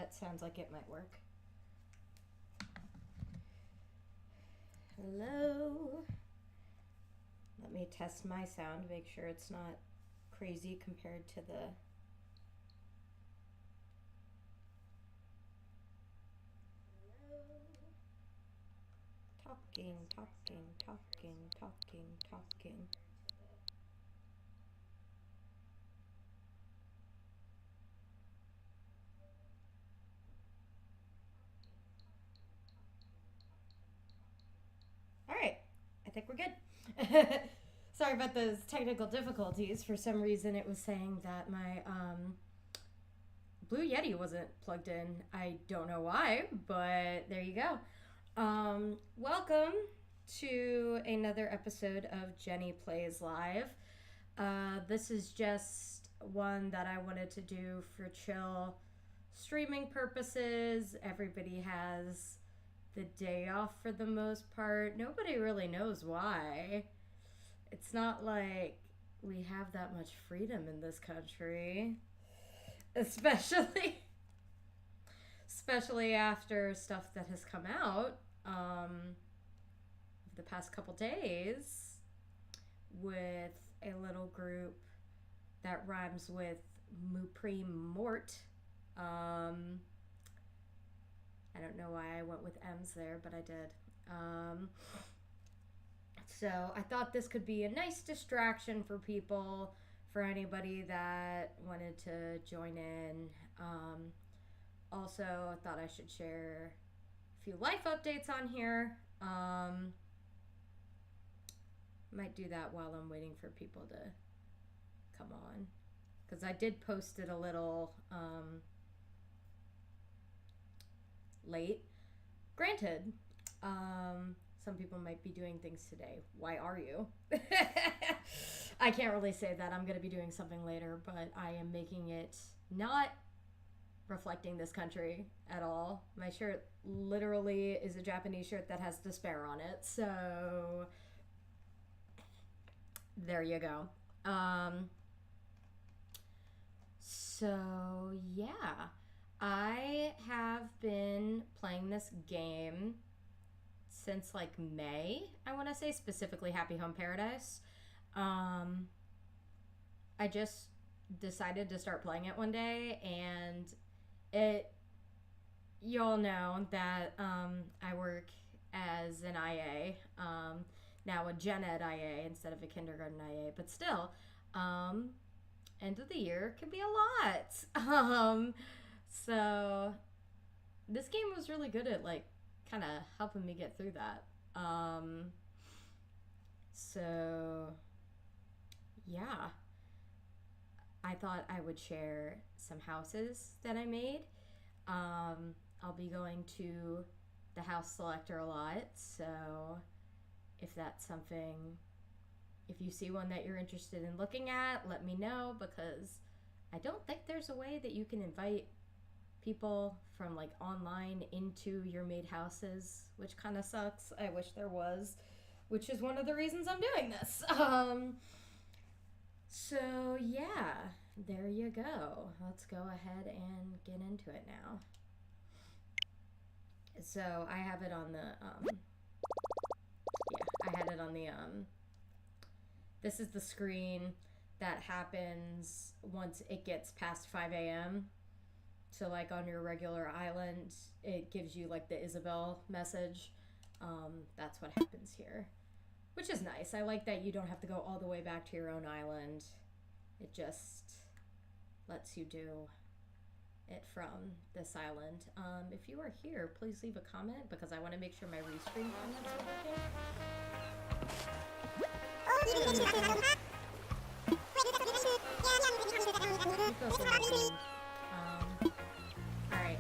That sounds like it might work. Hello. Let me test my sound, make sure it's not crazy compared to the... Talking. All right, I think we're good. Sorry about those technical difficulties. For some reason, it was saying that my Blue Yeti wasn't plugged in. I don't know why, but there you go. Welcome to another episode of Jenny Plays Live. This is just one that I wanted to do for chill streaming purposes. Everybody has the day off for the most part. Nobody really knows why. It's not like we have that much freedom in this country. Especially after stuff that has come out the past couple days with a little group that rhymes with Mupreme Mort. I don't know why I went with M's there, but I did. So I thought this could be a nice distraction for people, for anybody that wanted to join in. Also, I thought I should share a few life updates on here. Might do that while I'm waiting for people to come on, because I did post it a little late. Granted, some people might be doing things today. Why are you? I can't really say that. I'm going to be doing something later, but I am making it not reflecting this country at all. My shirt literally is a Japanese shirt that has despair on it. So there you go. So yeah, I have been playing this game since like May, I want to say, specifically Happy Home Paradise. I just decided to start playing it one day, and you all know that I work as an IA, now a gen ed IA instead of a kindergarten IA, but still, end of the year can be a lot. So this game was really good at like kind of helping me get through that. So yeah, I thought I would share some houses that I made. I'll be going to the house selector a lot, so if that's something, if you see one that you're interested in looking at, let me know, because I don't think there's a way that you can invite people from like online into your made houses, which kind of sucks. I wish there was, which is one of the reasons I'm doing this. So yeah, there you go. Let's go ahead and get into it now. So I have it on the I had it on the this is the screen that happens once it gets past 5 a.m. So like on your regular island, it gives you like the Isabel message. That's what happens here, which is nice. I like that you don't have to go all the way back to your own island. It just lets you do it from this island. If you are here, please leave a comment, because I want to make sure my restream comments are working. Alright,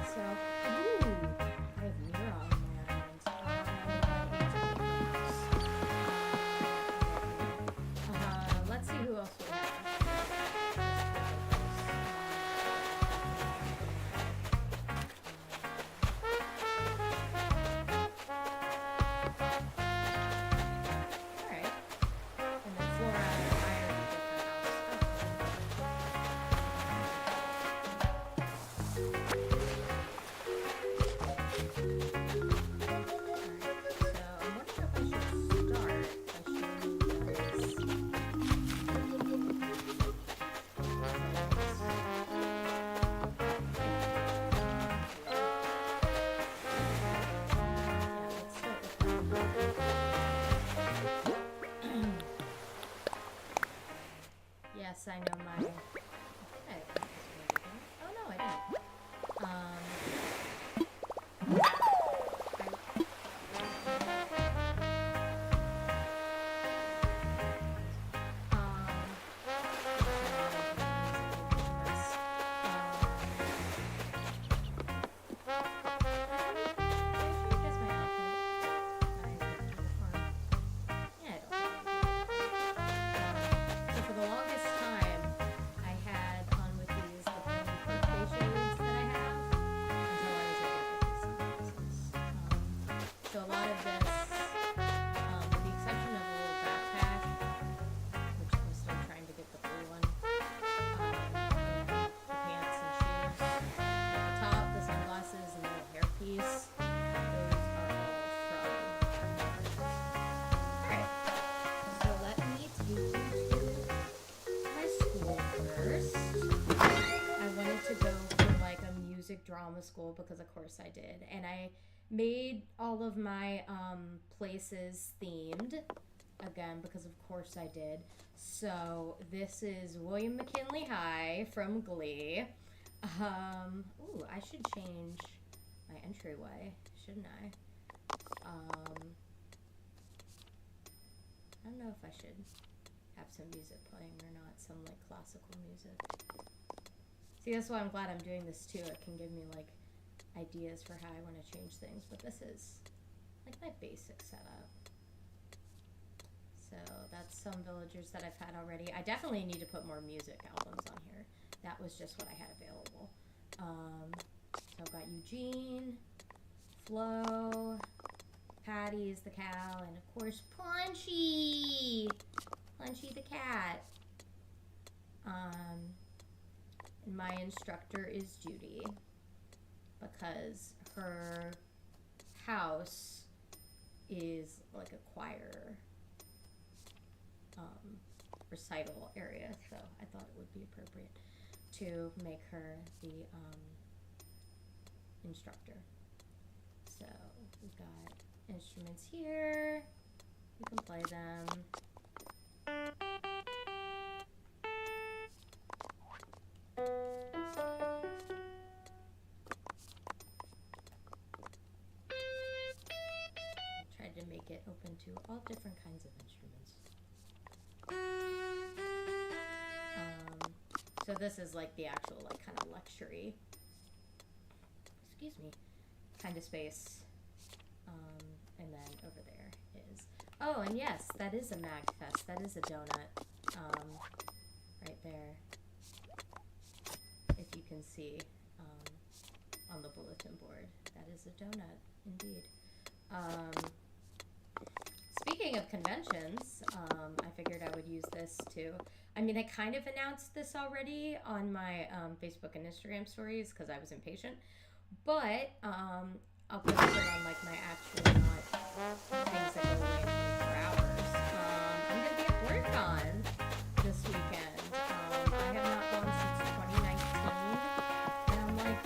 so let's see who else we have. these. Those are all from. Alright, so let me take you to my school first. I wanted to go for like a music drama school because of course I did. And I made all of my places themed again because of course I did. So this is William McKinley High from Glee. Ooh, I should change my entryway, shouldn't I? I don't know if I should have some music playing or not, some like classical music. See, that's why I'm glad I'm doing this too. It can give me like ideas for how I want to change things, but this is like my basic setup. So that's some villagers that I've had already. I definitely need to put more music albums on here. That was just what I had available. So I've got Eugene, Flo, Patty's the cow, and of course Punchy! Punchy the cat. And my instructor is Judy because her house is like a choir recital area, so I thought it would be appropriate to make her the instructor. So we've got instruments here, you can play them. I tried to make it open to all different kinds of instruments. So this is like the actual like kind of lecture-y, excuse me, kind of space. And then over there is, oh, and yes, that is a Mag Fest. That is a donut, right there, if you can see, on the bulletin board. That is a donut, indeed. Speaking of conventions, I figured I would use this too. I mean, I kind of announced this already on my Facebook and Instagram stories because I was impatient, but I'll put it on like my actual not things that go away in 24 hours. I'm going to be at BlurCon this weekend. I have not gone since 2019, and I'm like,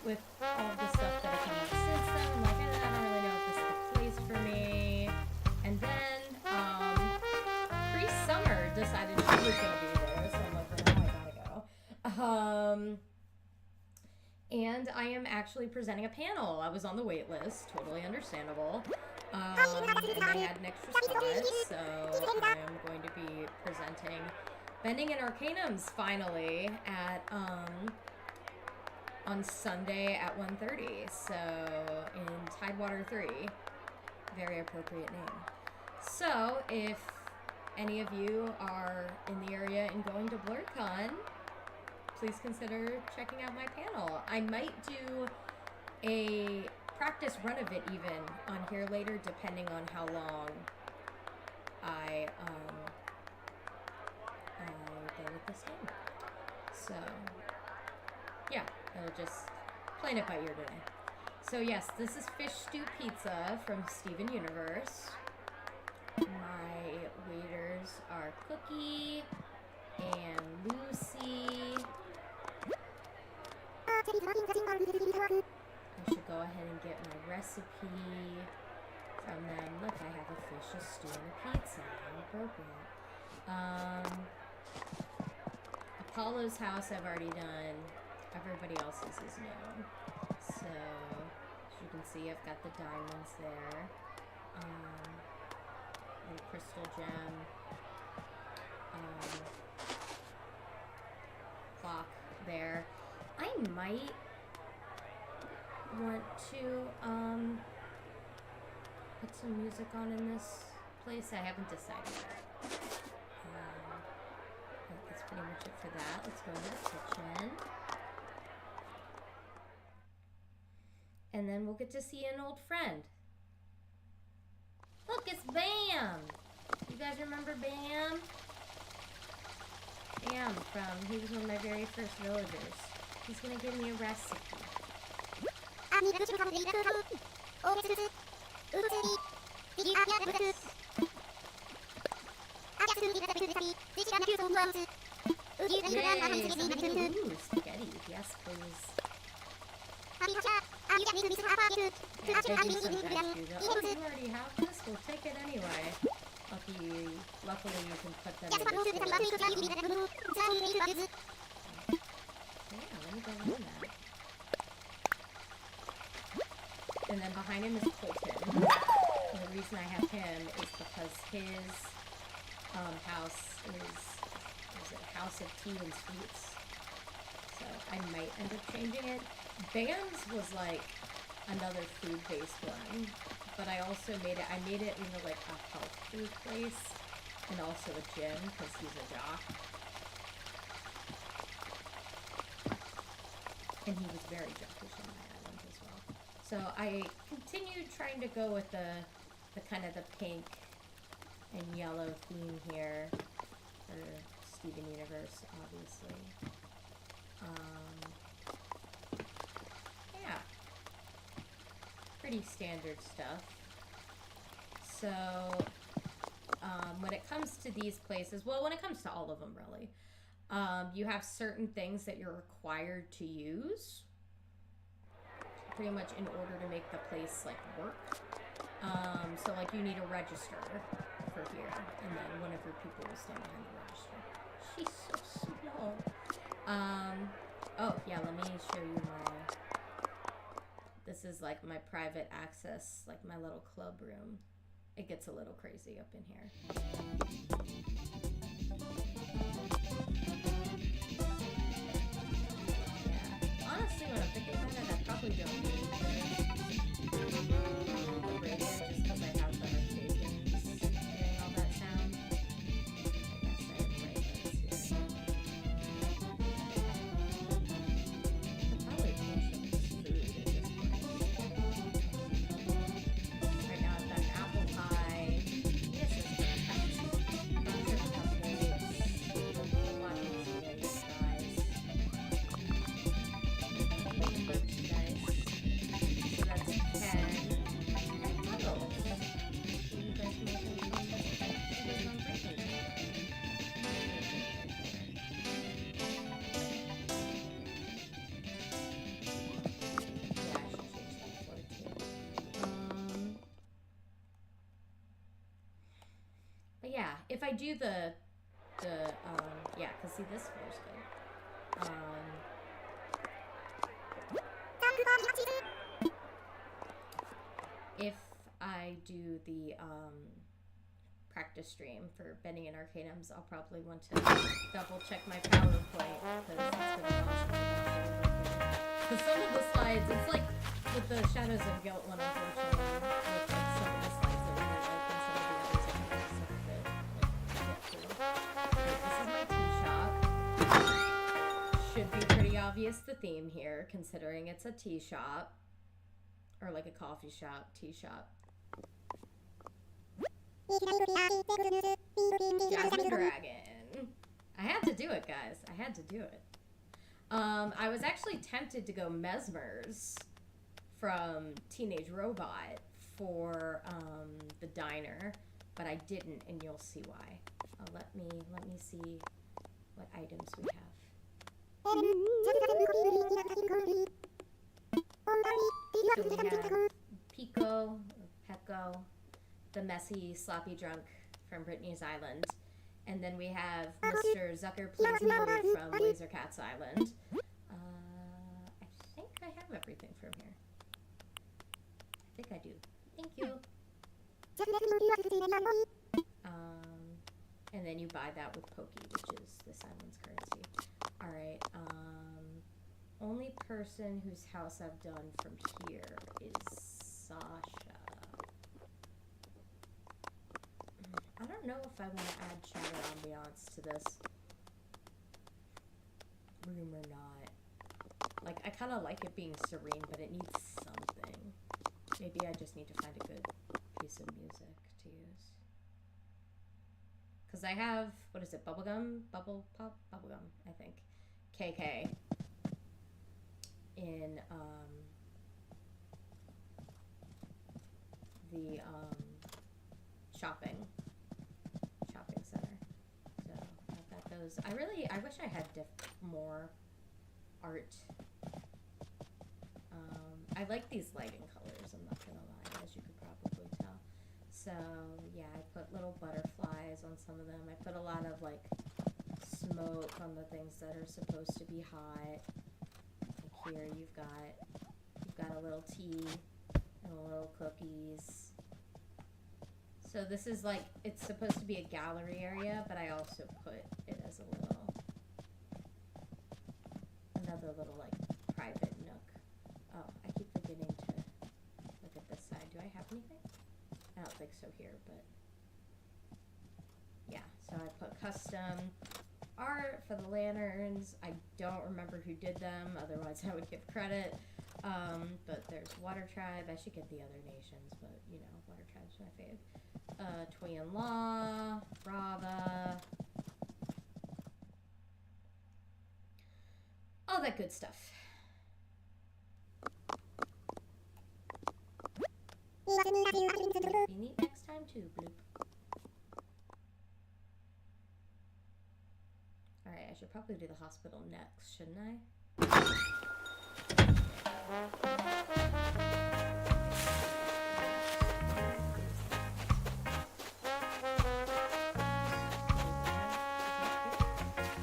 with all the stuff that has come up since then, I'm like, I don't really know if this is the place for me. And then Summer decided she was going to be there, so I'm like, well, now I gotta go. And I am actually presenting a panel. I was on the wait list, totally understandable. And I had an extra spot, so I am going to be presenting Bending and Arcanums finally at on Sunday at 1:30. So in Tidewater 3, very appropriate name. So if any of you are in the area and going to BlurCon, please consider checking out my panel. I might do a practice run of it even on here later, depending on how long I go with this game. So yeah, I'll just playing it by ear today. So yes, this is Fish Stew Pizza from Steven Universe. My waiters are Cookie and Lucy. I should go ahead and get my recipe from them. Look, I have a fish, a stew, and a pizza. How appropriate. Apollo's house I've already done. Everybody else's is new. So, as you can see, I've got the diamonds there. And crystal gem. Clock there. I might want to put some music on in this place. I haven't decided yet. But that's pretty much it for that. Let's go into the kitchen. And then we'll get to see an old friend. Look, it's Bam! You guys remember Bam? Bam he was one of my very first villagers. He's gonna give me a recipe. Ooh, spaghetti. Yes, please. Yeah, they do sometimes do that. Oh, you already have this? We'll take it anyway. Luckily you can put them in the store. Yeah, let me go run that. And then behind him is Colton. And the reason I have him is because his house is it House of Tea and Sweets. So I might end up changing it. Bams was like another food-based one, but I made it into like a health food place and also a gym because he's a jock. And he was very jockish on my island as well. So I continued trying to go with the kind of the pink and yellow theme here for Steven Universe, obviously. Yeah. Pretty standard stuff. So, when it comes to these places, well, when it comes to all of them, really, you have certain things that you're required to use pretty much in order to make the place, like, work. So, like, you need a register for here, and then one of your people will stand behind the register. She's so small. Oh, yeah, let me show you this is like my private access, like my little club room. It gets a little crazy up in here. Yeah, honestly, when I'm thinking about it, I probably don't need the radio just because I have the arcade hearing all that sound. I guess I have right here. Probably change some food at this point. Right now I've got an apple pie. This is perfect. Bunch of cupcakes. Watching spaghetti fries. Merchandise. So that's 10. And puddles. So you guys make them from the but yeah, if I do yeah, because see, this floor's good. If I do the practice stream for Benny and Arcanums, I'll probably want to double check my PowerPoint because it's been a while since I've been. Some of the slides, it's like with the Shadows of Guilt one, unfortunately, with like some of the slides that we were like, and some of the others that we were some of it, like, to get through. Right, this is my tea shop. Should be pretty obvious the theme here, considering it's a tea shop. Or like a coffee shop, tea shop. Jasmine Dragon. I had to do it, guys. I had to do it. I was actually tempted to go Mesmers from Teenage Robot for the diner, but I didn't, and you'll see why. Let me see what items we have. So we have Pico, Pecco, the messy, sloppy drunk from Brittany's Island. And then we have Mr. Zucker Please Move from Laser Cat's Island. I think I have everything from here. I think I do. Thank you. And then you buy that with Pokey, which is this island's currency. Alright, only person whose house I've done from here is Sasha. I don't know if I want to add shadow ambiance to this room or not. Like, I kind of like it being serene, but it needs something. Maybe I just need to find a good piece of music to use. Because I have, what is it, Bubblegum? Bubble Pop? Bubblegum, I think. a.k.a. in the shopping center. So I've got those. I wish I had more art. I like these lighting colors, I'm not gonna lie, as you could probably tell. So yeah, I put little butterflies on some of them. I put a lot of like smoke on the things that are supposed to be hot. Like here you've got a little tea and a little cookies. So this is like, it's supposed to be a gallery area, but I also put it as another little like private nook. Oh, I keep forgetting to look at this side. Do I have anything? I don't think so here, but yeah. So I put custom art for the lanterns. I don't remember who did them, otherwise I would give credit. But there's Water Tribe. I should get the other nations, but you know, Water Tribe's my fave. Twee and Law, Rava, all that good stuff. Be neat next time too, bloop. Alright, I should probably do the hospital next, shouldn't I?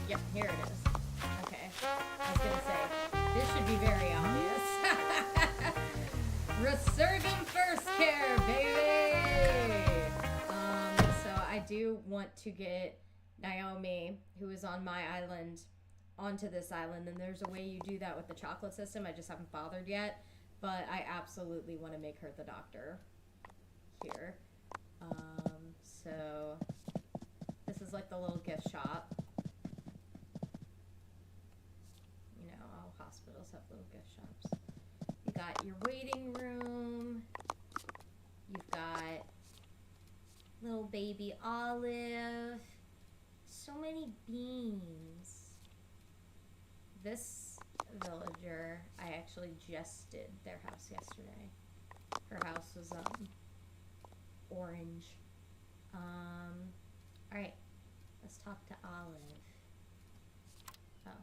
Yep, here it is. Okay. I was gonna say, this should be very obvious. Resurgam First Care, baby! So I do want to get Naomi, who is on my island, onto this island, and there's a way you do that with the chocolate system. I just haven't bothered yet, but I absolutely want to make her the doctor here. So this is like the little gift shop. You know, all hospitals have little gift shops. You got your waiting room. You've got little baby Olive. So many beans. This villager, I actually just did their house yesterday. Her house was orange. Alright, let's talk to Olive. Oh,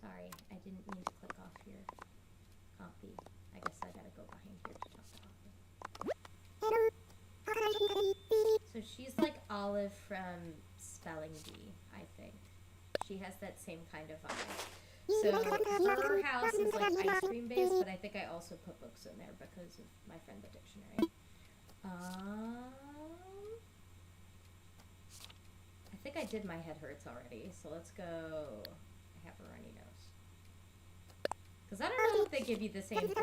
sorry, I didn't mean to click off your copy. I guess I gotta go behind here to talk to Olive. So she's like Olive from Spelling Bee, I think. She has that same kind of vibe. So her house is like ice cream based, but I think I also put books in there because of my friend the dictionary. I think I did my head hurts already, so let's go. I have a runny nose. Because I don't know if they give you the same thing.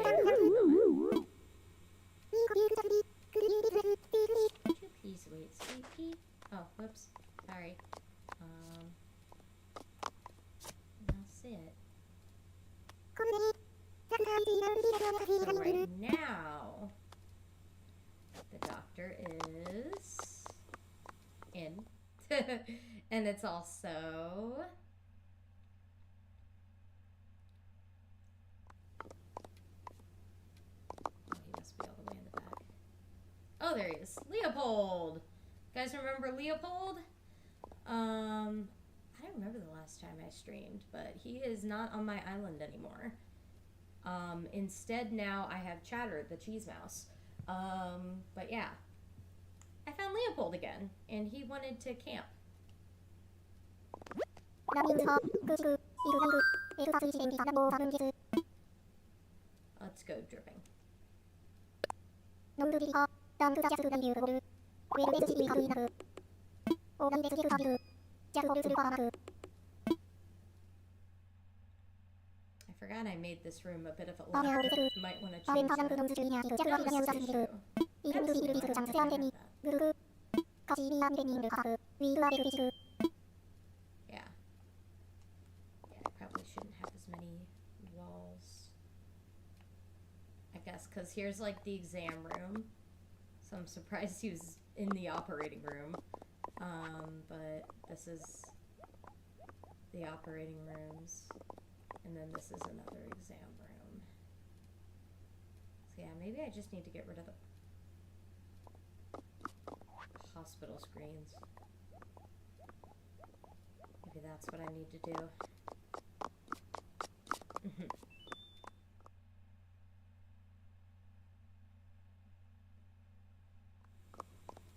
Could you please wait, sweet pea? Oh, whoops. Sorry. That's it. So right now, the doctor is in. And it's also... Oh, he must be all the way in the back. Oh, there he is. Leopold! You guys remember Leopold? I don't remember the last time I streamed, but he is not on my island anymore. Instead, now I have Chatter, the cheese mouse. But yeah. I found Leopold again, and he wanted to camp. Let's go dripping. I forgot I made this room a bit of a lot. Might want to change that. Yeah. I probably shouldn't have as many walls. I guess, because here's like the exam room. So I'm surprised he was in the operating room. But this is the operating rooms. And then this is another exam room. So yeah, maybe I just need to get rid of the hospital screens. Maybe that's what I need to do.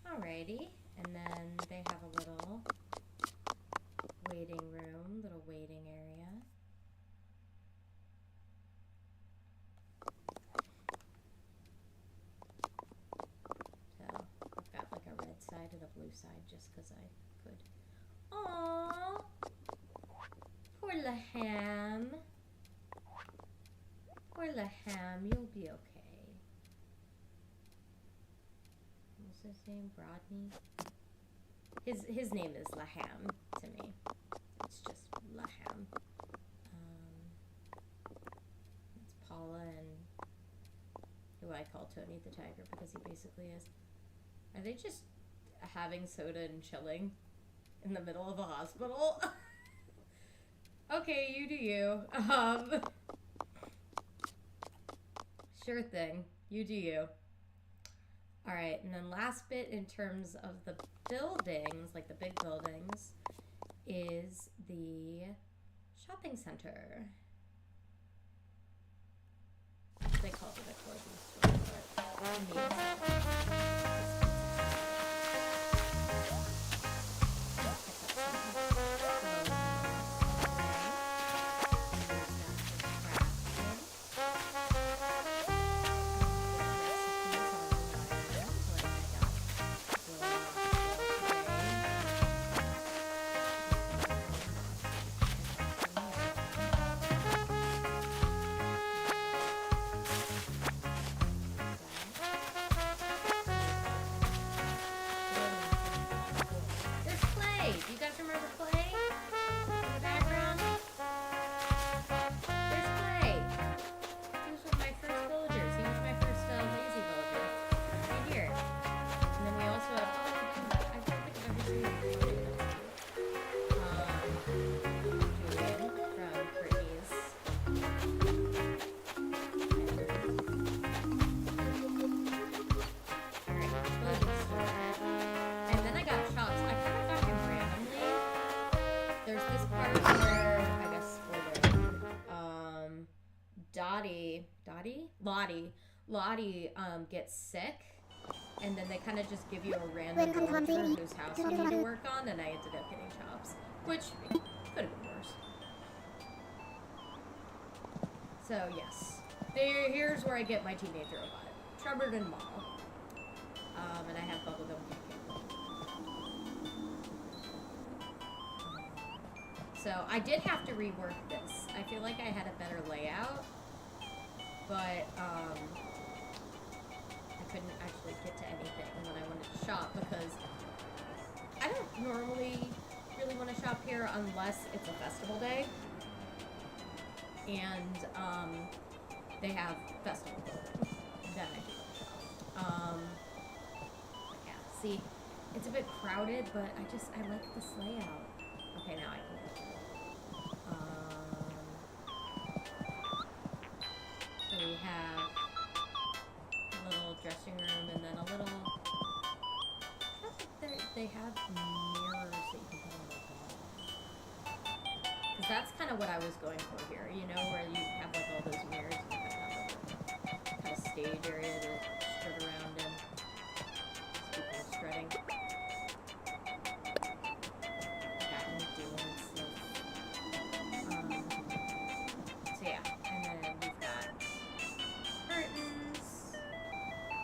Alrighty, and then they have a little waiting room, little waiting area. So I've got like a red side and a blue side just because I could. Aww, poor Laham. Poor Laham, you'll be okay. What's his name? Rodney? His name is Laham to me. It's just Laham. It's Paula and who I call Tony the Tiger because he basically is. Are they just having soda and chilling in the middle of a hospital? Okay, you do you. Sure thing. You do you. Alright, and then last bit in terms of the buildings, like the big buildings, is the shopping center. They call it a clothing store, but Lottie gets sick, and then they kind of just give you a random villager whose house you need to work on, and I ended up getting Chops, which could have been worse. So yes, here's where I get my teenager vibe. Trevor Mall, and I have bubblegum cupcake. So I did have to rework this. I feel like I had a better layout, but I couldn't actually get to anything when I wanted to shop because I don't normally really want to shop here unless it's a festival day and they have festival clothing. Then I do want to shop. Yeah, see, it's a bit crowded, but I like this layout. Okay, now I can go through. So we have a little dressing room and then a little, I don't think they have mirrors that you can put on the wall. Because that's kind of what I was going for here, you know, where you have like all those mirrors and you kind of have like a stage area to strut around in. Speaking of strutting.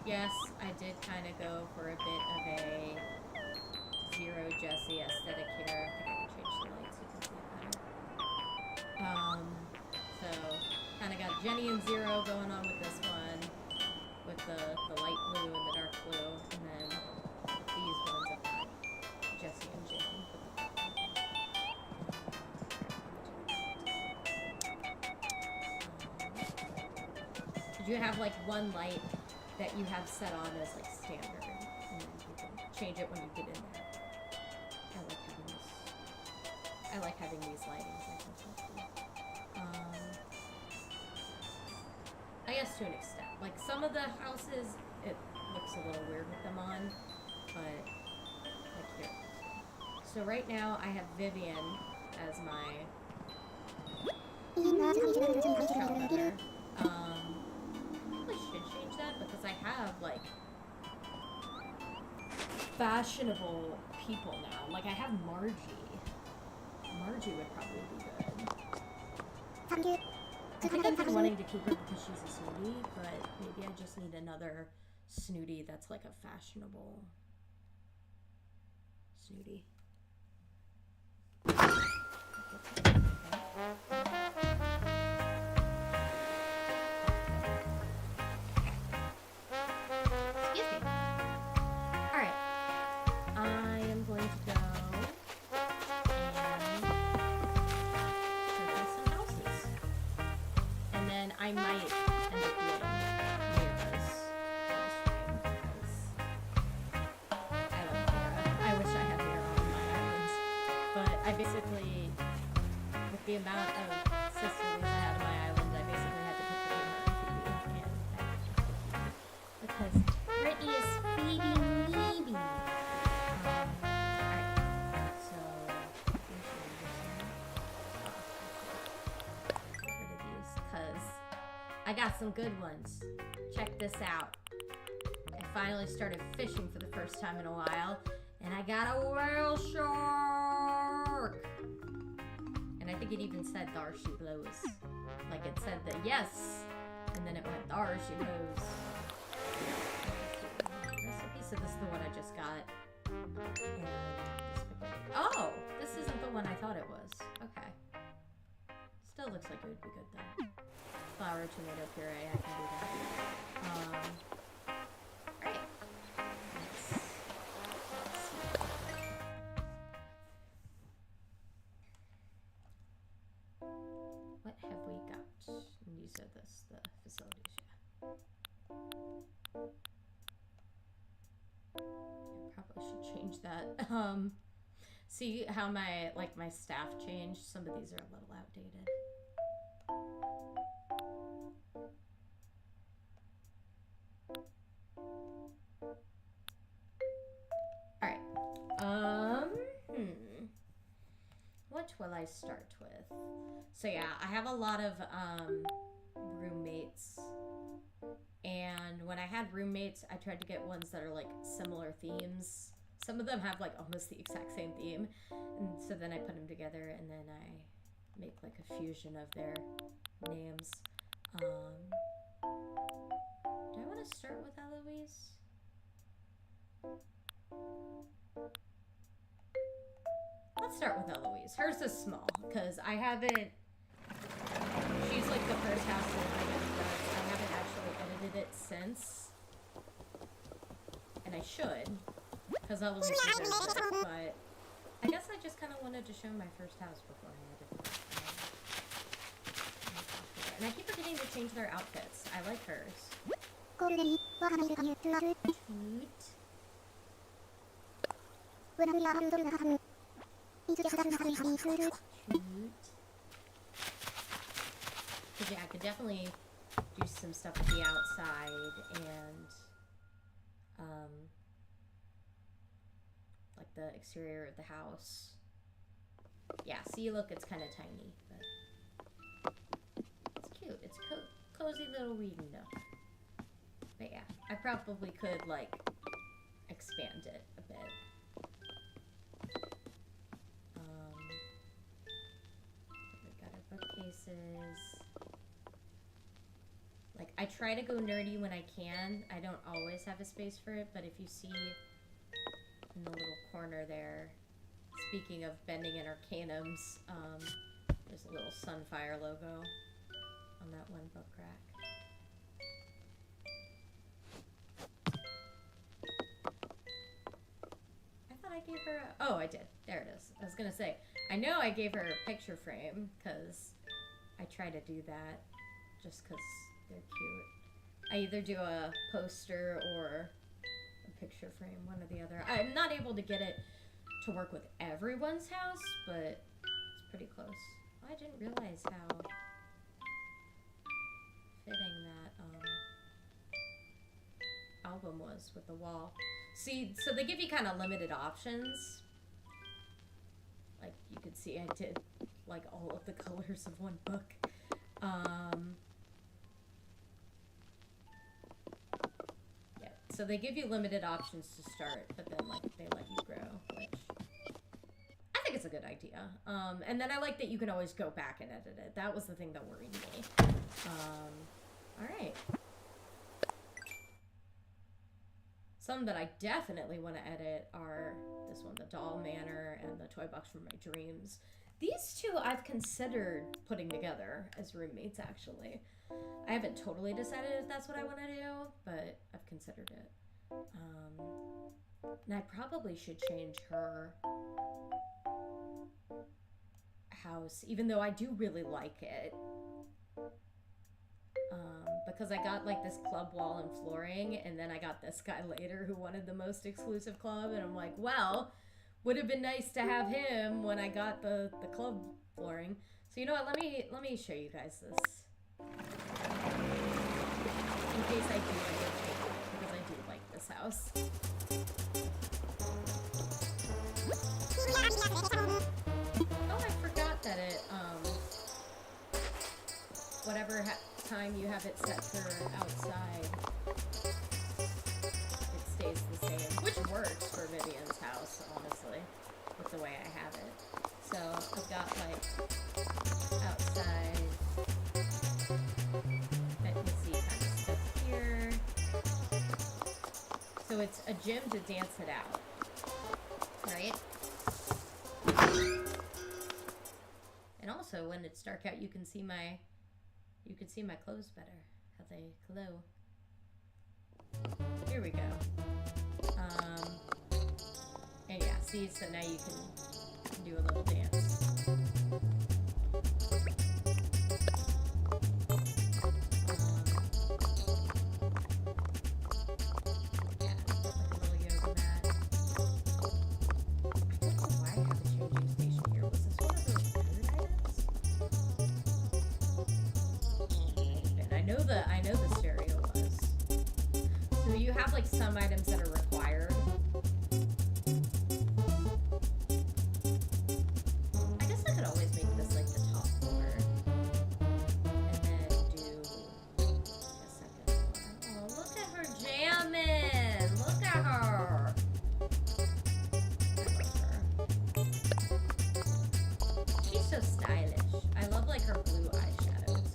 Yes, I did kind of go for a bit of a Zero Jessie aesthetic here. I think I can change the lights so you can see it better. So kind of got Jenny and Zero going on with this one, with the light blue and the dark blue, and then these ones I've got Jessie and Jane. Did you have like one light that you have set on as like standard, and then you can change it when you get in there? I like having these lightings. I think so cool. I guess to an extent. Like some of the houses, it looks a little weird with them on, but Like here. So right now I have Vivian as my showrunner. Probably should change that because I have like fashionable people now. Like I have Margie. Margie would probably be good. I think I've been wanting to keep her because she's a snooty, but maybe I just need another snooty that's like a fashionable snooty. Excuse me. Alright. I am going to go and purchase some houses. And then I might end up doing Mira's stream because I love Mira. I wish I had Mira on my islands. But I basically, with the amount of sisters I have on my island, I basically had to put her in her Phoebe. And I have to put Phoebe. Because Brittany is feeding me. Alright. So, get rid of these because I got some good ones. Check this out. I finally started fishing for the first time in a while, and I got a whale shark. And I think it even said "Thar she blows." Like it said that yes, and then it went "Thar she blows." Recipe. So this is the one I just got. And oh, this isn't the one I thought it was. Okay. Still looks like it would be good though. Flour, tomato puree, I can do that. Alright. What have we got? And these are the facilities, yeah. I probably should change that. See how my staff changed? Some of these are a little outdated. Alright. What will I start with? So yeah, I have a lot of roommates. And when I had roommates, I tried to get ones that are like similar themes. Some of them have like almost the exact same theme. And so then I put them together and then I make like a fusion of their names. Do I want to start with Eloise? Let's start with Eloise. Hers is small because I haven't. She's like the first house that I haven't actually edited it since, and I should because Eloise deserves it. But I guess I just kind of wanted to show my first house before I edited it. And I keep forgetting to change their outfits. I like hers. Because yeah, I could definitely do some stuff with the outside and like the exterior of the house. Yeah, see, look, it's kind of tiny, but it's cute. It's cozy little reading nook. But yeah, I probably could like expand it a bit. We've got our bookcases. Like, I try to go nerdy when I can. I don't always have a space for it, but if you see in the little corner there, speaking of bending and arcanums, there's a little Sunfire logo on that one book rack. I thought I gave her a... Oh, I did. There it is. I was gonna say, I know I gave her a picture frame, because I try to do that just because they're cute. I either do a poster or a picture frame, one or the other. I'm not able to get it to work with everyone's house, but it's pretty close. Oh, I didn't realize how fitting that album was with the wall. See, so they give you kind of limited options. Like, you could see I did, like, all of the colors of one book. Yeah, so they give you limited options to start, but then, like, they let you grow, which I think it's a good idea. And then I like that you can always go back and edit it. That was the thing that worried me. All right. Some that I definitely want to edit are this one, the Doll Manor, and the Toy Box from My Dreams. These two I've considered putting together as roommates, actually. I haven't totally decided if that's what I want to do, but I've considered it. And I probably should change her house, even though I do really like it. Because I got like this club wall and flooring, and then I got this guy later who wanted the most exclusive club, and I'm like, well, would have been nice to have him when I got the club flooring. So you know what? Let me show you guys this in case I do end up changing it, because I do like this house. Oh, I forgot that it whatever time you have it set for outside, it stays the same, which works for Vivian's house, honestly, with the way I have it. So I've got like outside, you can see kind of stuff here. So it's a gym to dance it out, right? And also when it's dark out, you can see my clothes better, how they glow. Here we go. And yeah, see, so now you can do a little dance. Yeah, like a little yoga mat. I don't know why I have a changing station here. Was this one of those food items? I know the stereo was. So you have like some items that are required. I guess I could always make this like the top floor. And then do a second floor. Oh, look at her jamming! Look at her! I love her. She's so stylish. I love like her blue eyeshadows.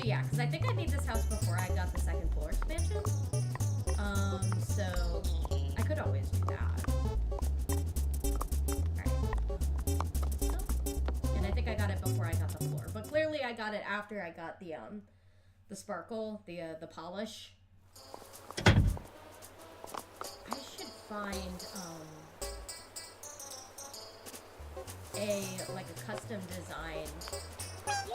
Yeah, because I think I made this house before I got the second floor expansion. So I could always do that. Alright. And I think I got it before I got the floor. But clearly I got it after I got the sparkle, the polish. I should find like a custom design. Yay!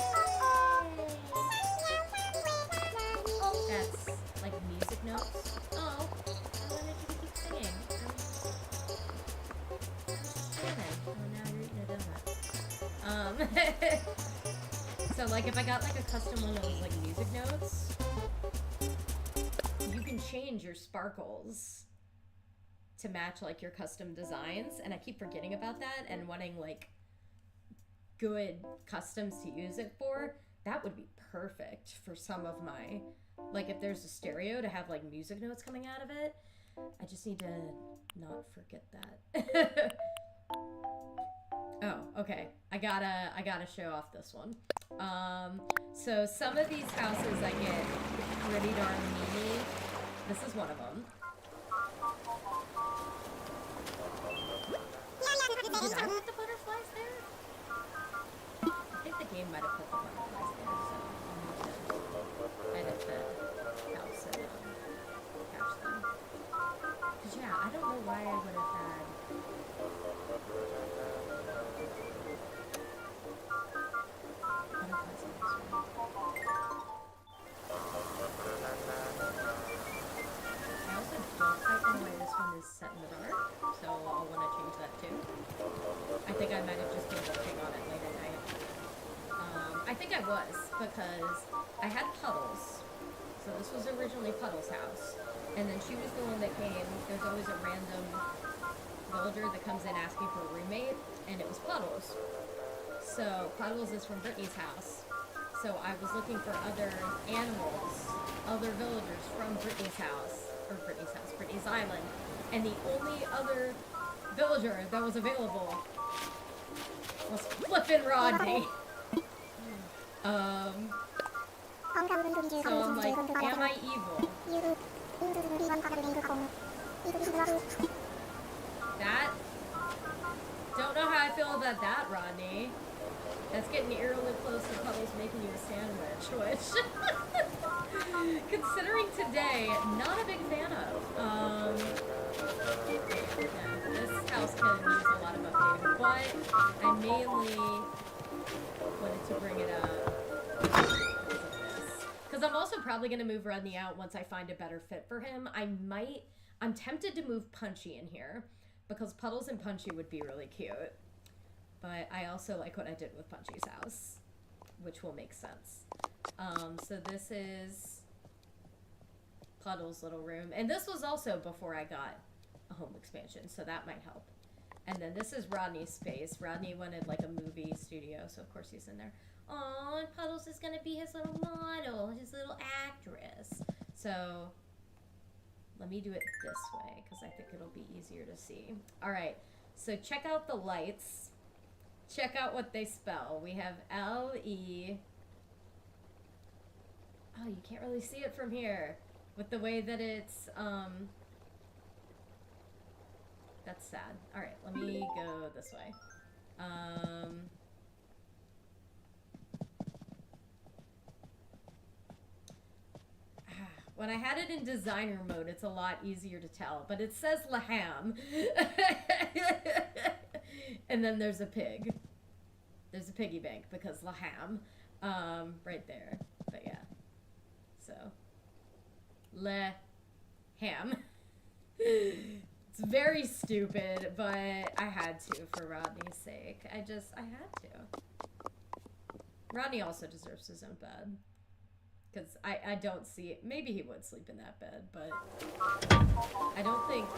That's like music notes. Oh, I wanted you to keep singing. Oh, now you're eating a donut. So like if I got like a custom one that was like music notes, you can change your sparkles to match like your custom designs, and I keep forgetting about that and wanting like good customs to use it for. That would be perfect for some of my, like if there's a stereo to have like music notes coming out of it. I just need to not forget that. Oh, okay. I gotta show off this one. So some of these houses I get pretty darn meany. This is one of them. Did I put the butterflies there? I think the game might have put the butterflies there, so I'll need to edit the house and catch them. Because yeah, I don't know why I would have had... butterflies in this one. I also don't quite know why this one is set in the dark, so I'll want to change that too. I think I might have just been working on it late at night. I think I was, because I had puddles. So this was originally Puddle's house. And then she was the one that came. There's always a random villager that comes in asking for a roommate, and it was Puddles. So Puddles is from Brittany's house. So I was looking for other animals, other villagers from Brittany's house, Brittany's island. And the only other villager that was available was flippin' Rodney. So I'm like, am I evil? That? Don't know how I feel about that, Rodney. That's getting eerily close to Puddles making you a sandwich, which, considering today, not a big fan of. Yeah, this house can use a lot of updating, but I mainly wanted to bring it up because of this. Because I'm also probably going to move Rodney out once I find a better fit for him. I'm tempted to move Punchy in here, because Puddles and Punchy would be really cute. But I also like what I did with Punchy's house, which will make sense. So this is Puddles' little room. And this was also before I got a home expansion, so that might help. And then this is Rodney's space. Rodney wanted like a movie studio, so of course he's in there. Aw, and Puddles is gonna be his little model, his little actress. So let me do it this way, because I think it'll be easier to see. Alright, so check out the lights. Check out what they spell. We have L-E... Oh, you can't really see it from here. With the way that it's, That's sad. Alright, let me go this way. When I had it in designer mode, it's a lot easier to tell, but it says Laham. And then there's a pig. There's a piggy bank because Laham. Right there. But yeah. So. Laham. It's very stupid, but I had to for Rodney's sake. I had to. Rodney also deserves his own bed. Because I don't see it. Maybe he would sleep in that bed, but I don't think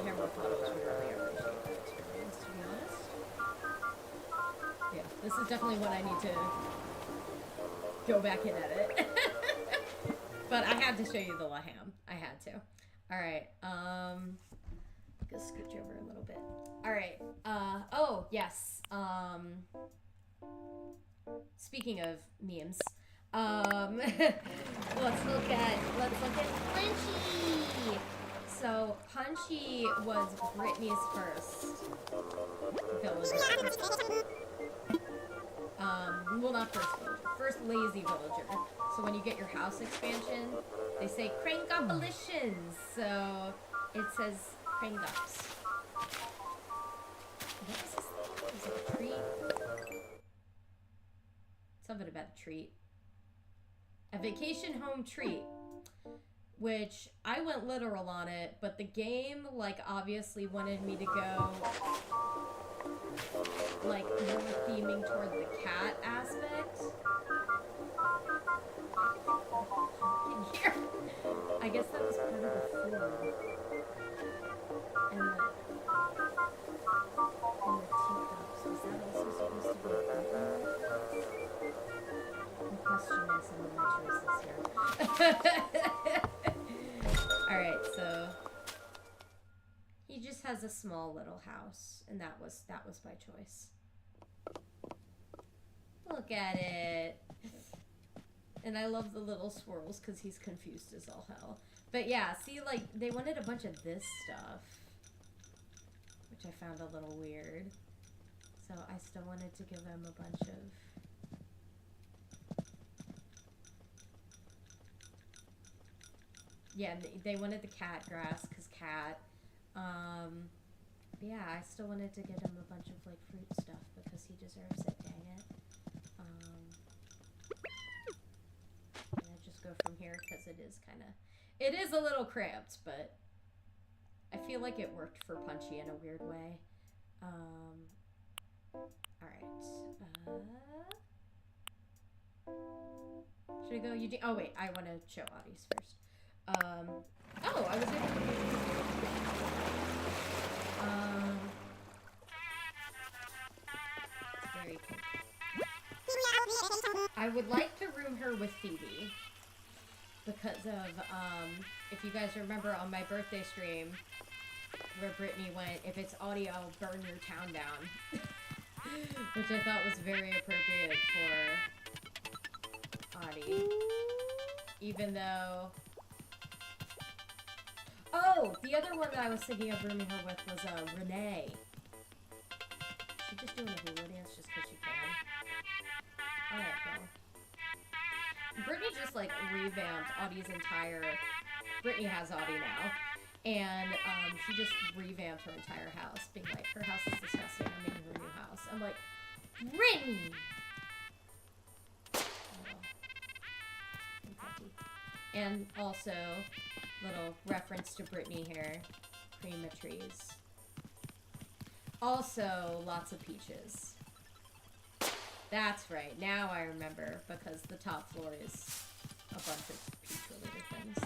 Hammer Puddles would really appreciate that experience, to be honest. Yeah, this is definitely one I need to go back and edit. But I had to show you the Laham. I had to. Alright, just scooch over a little bit. Alright, oh, yes. Speaking of memes, let's look at Punchy. So Punchy was Brittany's first villager. Well, not first villager, first lazy villager. So when you get your house expansion, they say crank-opalitions. So it says crank-ups. What is this thing? Is it a treat? Something about a treat. A vacation home treat, which I went literal on it, but the game, like, obviously wanted me to go, like, more theming toward the cat aspect. Here. I guess that was part of the food. And the teacups. Was that also supposed to be a food? I'm questioning some of my choices here. Alright, so he just has a small little house, and that was by choice. Look at it. And I love the little swirls because he's confused as all hell. But yeah, see, like, they wanted a bunch of this stuff, which I found a little weird. So I still wanted to give him a bunch of... Yeah, they wanted the cat grass because cat. Yeah, I still wanted to get him a bunch of, like, fruit stuff because he deserves it, dang it. And I just go from here because it is a little cramped, but I feel like it worked for Punchy in a weird way. Alright. Should I go Eugene? Oh wait, I want to show Audie's first. Oh, I was able to. Very cool. I would like to room her with Phoebe because of if you guys remember on my birthday stream where Brittany went, if it's Audie, I'll burn your town down, which I thought was very appropriate for Audie, even though. Oh, the other one that I was thinking of rooming her with was Renee. She's just doing a hula dance just because she can. Alright, well. Brittany just, like, revamped Audie's entire... Brittany has Audie now. And, she just revamped her entire house, being like, her house is disgusting, I'm making her a new house. I'm like, Brittany! And also, little reference to Brittany here, cream of trees. Also, lots of peaches. That's right, now I remember, because the top floor is a bunch of peach-related things.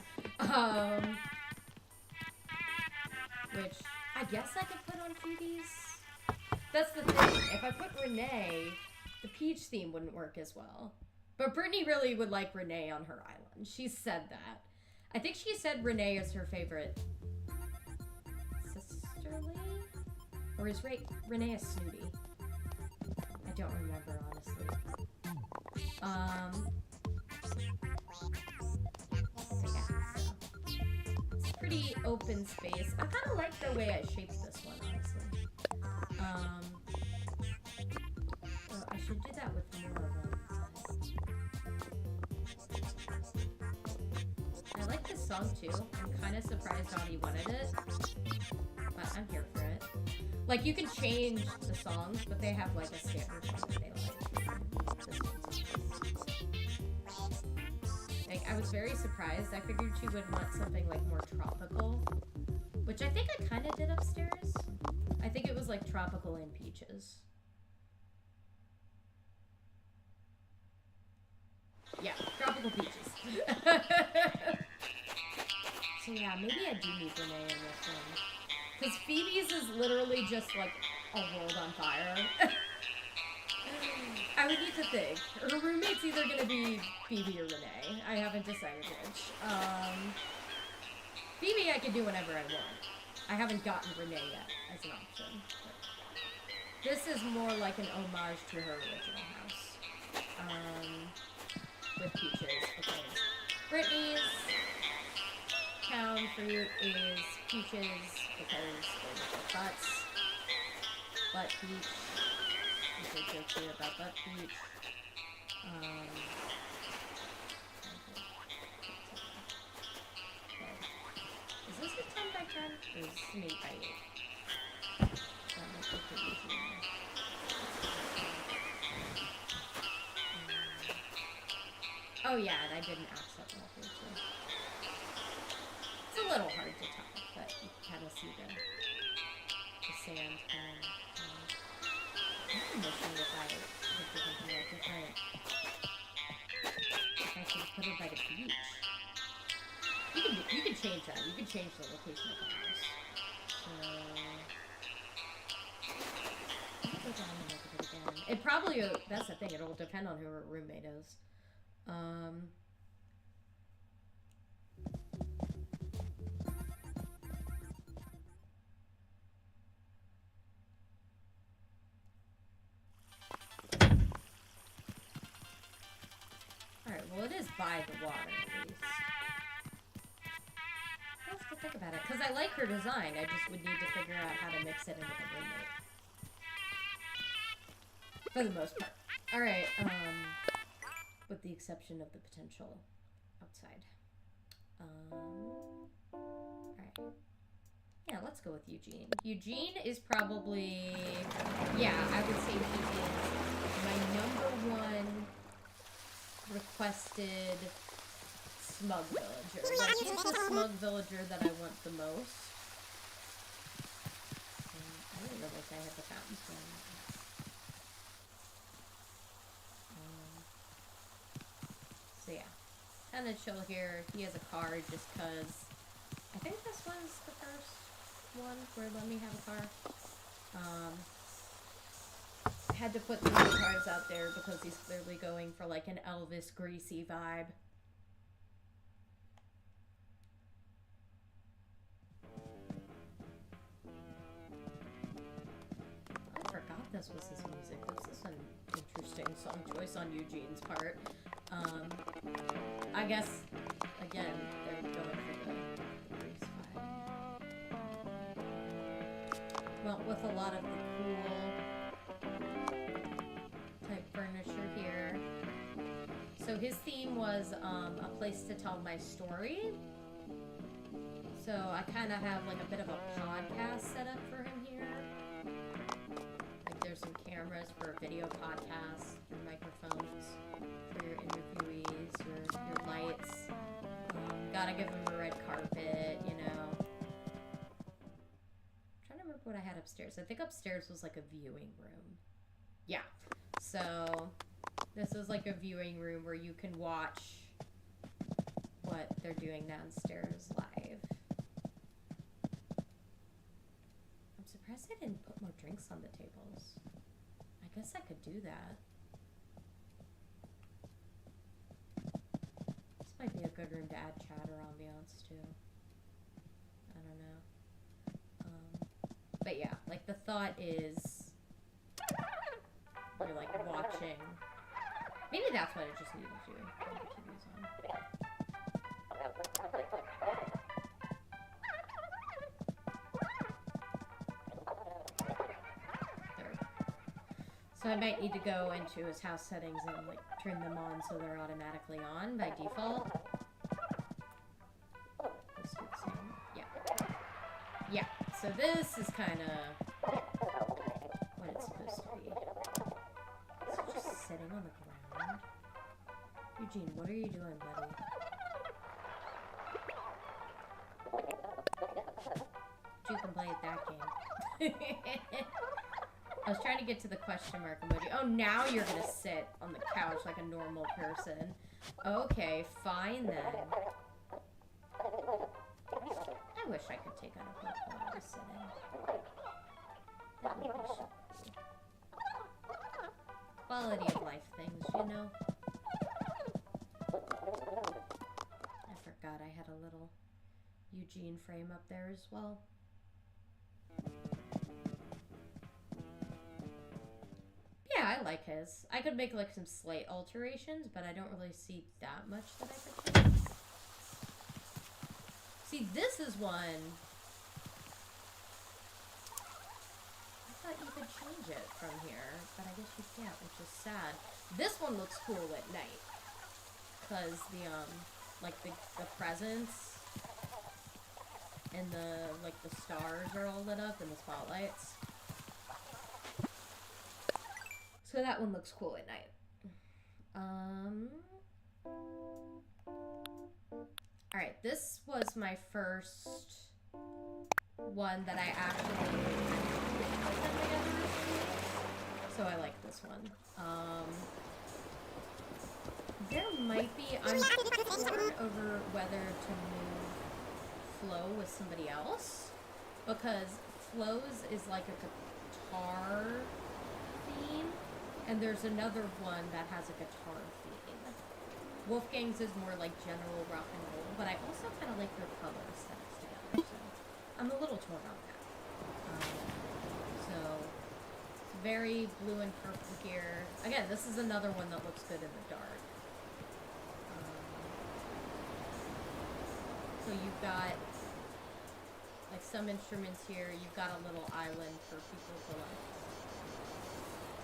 Which, I guess I could put on Phoebe's. That's the thing, if I put Renee, the peach theme wouldn't work as well. But Brittany really would like Renee on her island. She said that. I think she said Renee is her favorite sisterly? Or is Renee a snooty? I don't remember, honestly. So yeah, so. It's pretty open space. I kind of like the way I shaped this one, honestly. Oh, I should do that with more of them. I like this song too. I'm kind of surprised Audie wanted it, but I'm here for it. Like, you can change the songs, but they have like a standard one that they like. I was very surprised. I figured she would want something like more tropical, which I think I kind of did upstairs. I think it was like tropical and peaches. Yeah, tropical peaches. So yeah, maybe I do need Renee in this one. Because Phoebe's is literally just like a world on fire. I would need to think. Her roommate's either going to be Phoebe or Renee. I haven't decided which. Phoebe I can do whenever I want. I haven't gotten Renee yet as an option. But this is more like an homage to her original house. With peaches, because Brittany's town fruit is peaches because they're little butts. Butt peach. There's a joke here about butt peach. Okay. Is this a 10 by 10? Or is this an 8 by 8? That might be pretty easy. Oh yeah, and I did an accent wall here too. It's a little hard to tell, but you can kind of see the sand coming. I'm wishing if I could do something like different. If I could put it by the beach. You can change that. You can change the location of the house. So I'll go down and look at it again. It probably, that's the thing, it'll depend on who her roommate is. Alright, well it is by the water at least. I have to think about it, because I like her design, I just would need to figure out how to mix it in with a roommate. For the most part. Alright, with the exception of the potential outside. Alright. Yeah, let's go with Eugene. Eugene is probably, yeah, I would say he is my #1 requested smug villager. Like, he's the smug villager that I want the most. I didn't realize I had the fountain pen. So yeah. kind of chill here. He has a card just because I think this was the first one where let me have a car. I had to put 3 cards out there because he's clearly going for like an Elvis Greasy vibe. I forgot this was his music. This is an interesting song choice on Eugene's part. I guess, again, they're going for the Grease vibe. Well, with a lot of the cool type furniture here. So his theme was a place to tell my story. So I kind of have like a bit of a podcast set up for him here. Like there's some cameras for video podcasts, your microphones for your interviewees, your lights. Gotta give him a red carpet, you know. I'm trying to remember what I had upstairs. I think upstairs was like a viewing room. Yeah. So this is like a viewing room where you can watch what they're doing downstairs live. I'm surprised I didn't put more drinks on the tables. I guess I could do that. This might be a good room to add chat or ambiance to. I don't know. But yeah, like the thought is you're like watching. Maybe that's what I just needed to do. Turn the TVs on. There. So I might need to go into his house settings and like turn them on so they're automatically on by default. Yeah. Yeah. So this is kind of what it's supposed to be. Is it just sitting on the ground? Eugene, what are you doing, buddy? You can play that game. I was trying to get to the question mark emoji. Oh, now you're gonna sit on the couch like a normal person. Okay, fine then. I wish I could take on a book while I was sitting. That would be so cool. Quality of life things, you know? I forgot I had a little Eugene frame up there as well. Yeah, I like his. I could make like some slight alterations, but I don't really see that much that I could change. See, this is one I thought you could change it from here, but I guess you can't, which is sad. This one looks cool at night, because the like the presents and the like the stars are all lit up and the spotlights. So that one looks cool at night. Alright, this was my first one that I actually put together. So I like this one. There might be, I'm torn over whether to move Flo with somebody else, because Flo's is like a guitar theme, and there's another one that has a guitar theme. Wolfgang's is more like general rock and roll, but I also kind of like their color aesthetics together, so I'm a little torn on that. So it's very blue and purple here. Again, this is another one that looks good in the dark. So you've got like some instruments here. You've got a little island for people to like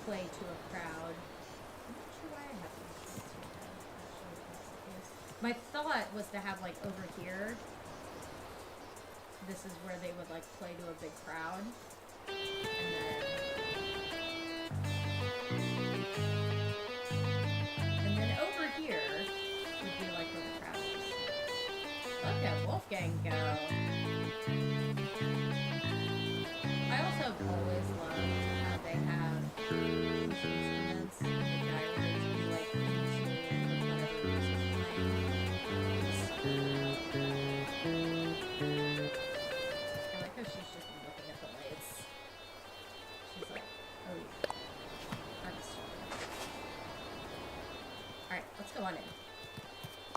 play to a crowd. I'm not sure why I have instruments here. My thought was to have like over here. This is where they would like play to a big crowd, and then over here would be like where the crowd is. Look at Wolfgang go. I also have always loved how they have instruments in the diary to be like in tune with whatever music's playing. Alright, let's go on in.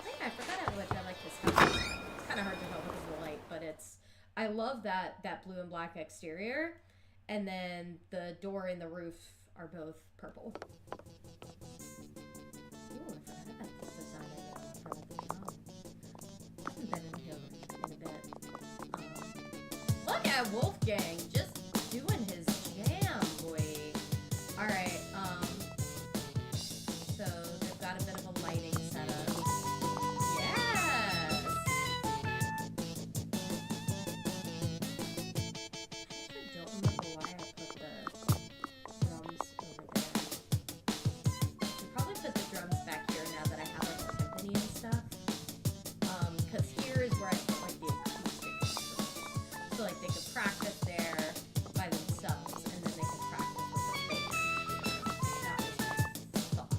Hey, I forgot how much I like this house. It's kind of hard to tell because of the light, but it's... I love that blue and black exterior, and then the door and the roof are both purple. Ooh, I forgot about this design in front of the shop. I haven't been in here in a bit. Look at Wolfgang just doing his jam, boy. Alright, so they've got a bit of a lighting setup. Yes! I don't remember why I put the drums over there. I probably put the drums back here now that I have like a timpani and stuff. Because here is where I put like the acoustic instruments. So like they could practice there by themselves, and then they could practice with the band here. That was my thought.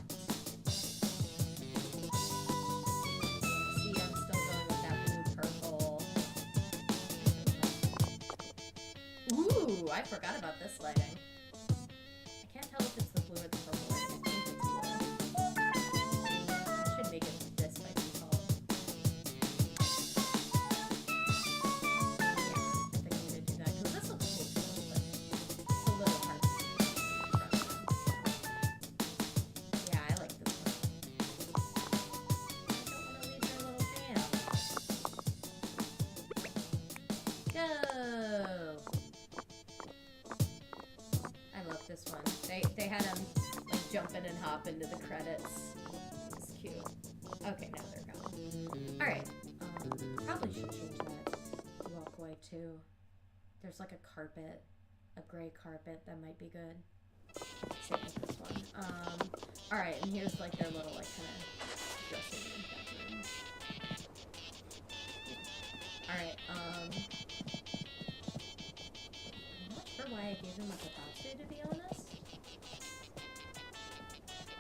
See, I'm still going with that blue purple. Ooh, I forgot about this lighting. I can't tell if it's the blue or the purple lighting. I think it's blue. I should make it this by default. Yeah, I think I'm gonna do that because this looks cool too, but it's a little hard to see from them. Yeah, I like this one. I don't want to leave their little jam. Go! I love this one. They had him like jumping and hopping into the credits. It's cute. Okay, now they're gone. Alright. Probably should change that walkway too. There's like a carpet, a gray carpet that might be good. Same with this one. Alright, and here's like their little like kind of dressing bedroom. Alright, I'm not sure why I gave him a Katatsu, to be honest.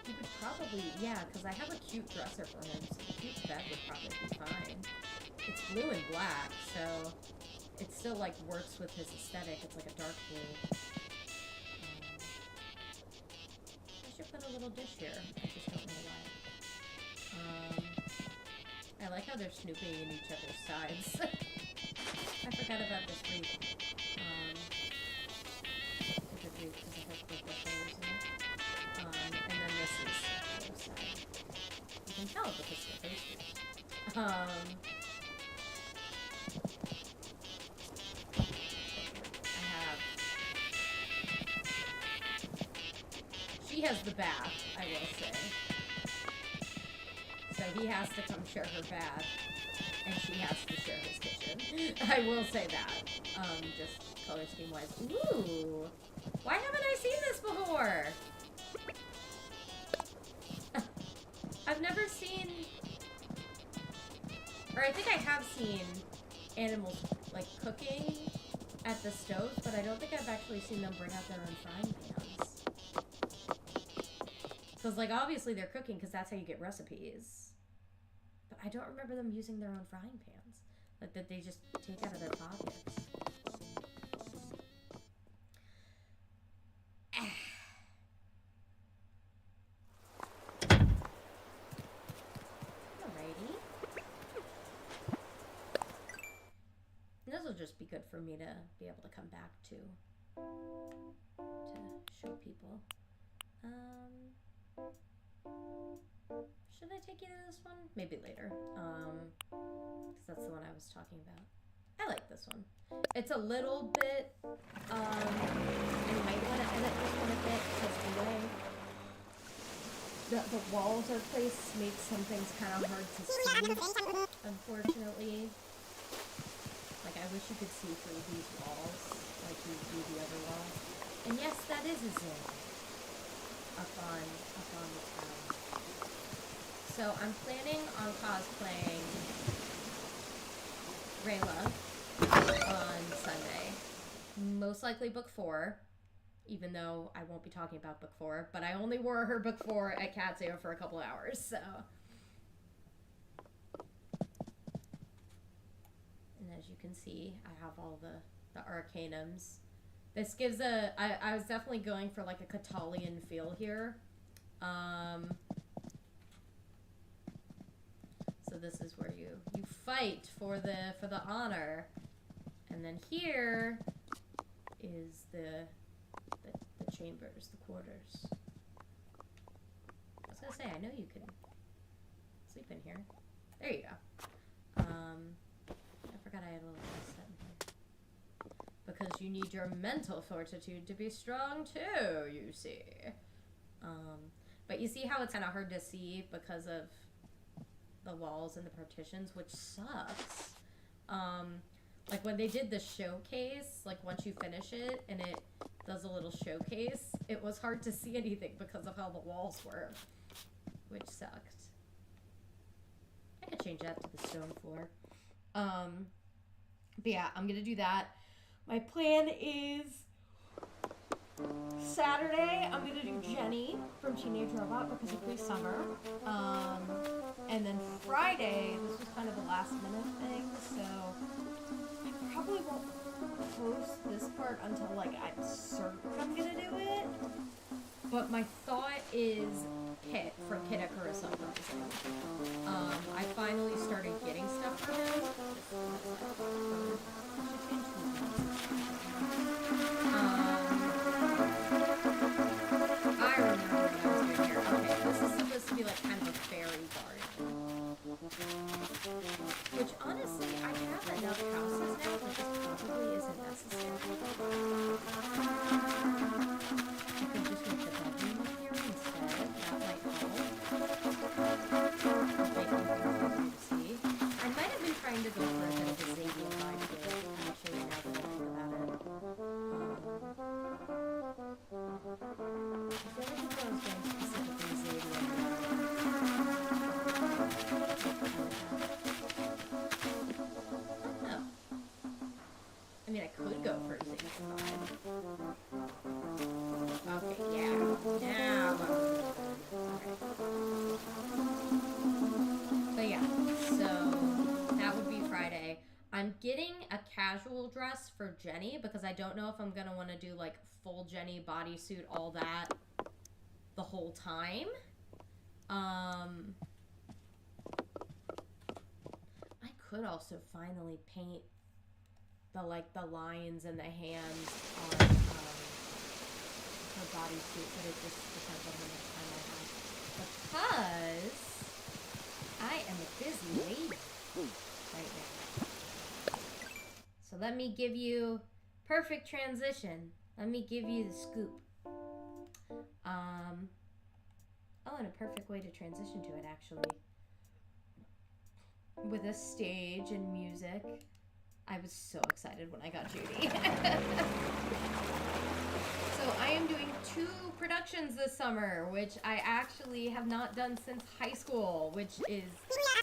He would probably, yeah, because I have a cute dresser for him, so the cute bed would probably be fine. It's blue and black, so it still, like, works with his aesthetic. It's like a dark blue. I should put a little dish here. I just don't know why. I like how they're snooping in each other's sides. I forgot about this wreath. It's a wreath because it has purple colors in it. And then this is the other side. You can tell because they're toasters. I have... She has the bath, I will say. So he has to come share her bath, and she has to share his kitchen. I will say that. Just color scheme wise. Ooh! Why haven't I seen this before? I've never seen... Or I think I have seen animals, like, cooking at the stove, but I don't think I've actually seen them bring out their own frying pans. Because, like, obviously they're cooking because that's how you get recipes. But I don't remember them using their own frying pans. Like, that they just take out of their pockets. Alrighty. And this will just be good for me to be able to come back to show people. Should I take you to this one? Maybe later. Because that's the one I was talking about. I like this one. It's a little bit, I might want to edit this one a bit because the way the walls are placed makes some things kind of hard to see, unfortunately. Like, I wish you could see through these walls like you do the other wall. And yes, that is a zone up on the town. So I'm planning on cosplaying Rayla on Sunday. Most likely book 4, even though I won't be talking about book 4, but I only wore her book 4 at Katsuo for a couple hours, so. And as you can see, I have all the arcanums. This gives I was definitely going for like a Catalian feel here. this is where you fight for the honor. And then here is the chambers, the quarters. I was gonna say, I know you can sleep in here. There you go. I forgot I had a little set in here. Because you need your mental fortitude to be strong too, you see. But you see how it's kind of hard to see because of the walls and the partitions, which sucks. Like when they did the showcase, like once you finish it and it does a little showcase, it was hard to see anything because of how the walls were, which sucked. I could change that to the stone floor. But yeah, I'm gonna do that. My plan is Saturday, I'm gonna do Jenny from Teenage Robot because of pre-summer. And then Friday, this was kind of a last minute thing, so I probably won't post this part until like I'm certain I'm gonna do it. But my thought is Kit from Kid Icarus Uprising. I finally started getting stuff for him. I remember what I was doing here. Okay, this is supposed to be like kind of a fairy garden. Which honestly, I have enough houses now that this probably isn't necessary. I could just make the bedroom up here instead. That might help. Make it easier to see. I might have been trying to go for a bit of a Xavier vibe here, actually, now that I think about it. I feel like if I was going specifically Xavier, oh. I mean, I could go for a Xavier vibe. Okay, yeah. Now But yeah, so that would be Friday. I'm getting a casual dress for Jenny because I don't know if I'm going to want to do like full Jenny bodysuit, all that the whole time. I could also finally paint the lines and the hands on her bodysuit, but it just depends on how much time I have. Because I am a busy lady right now. So let me give you perfect transition. Let me give you the scoop. Oh, and a perfect way to transition to it, actually. With a stage and music. I was so excited when I got Judy. So I am doing 2 productions this summer, which I actually have not done since high school, which is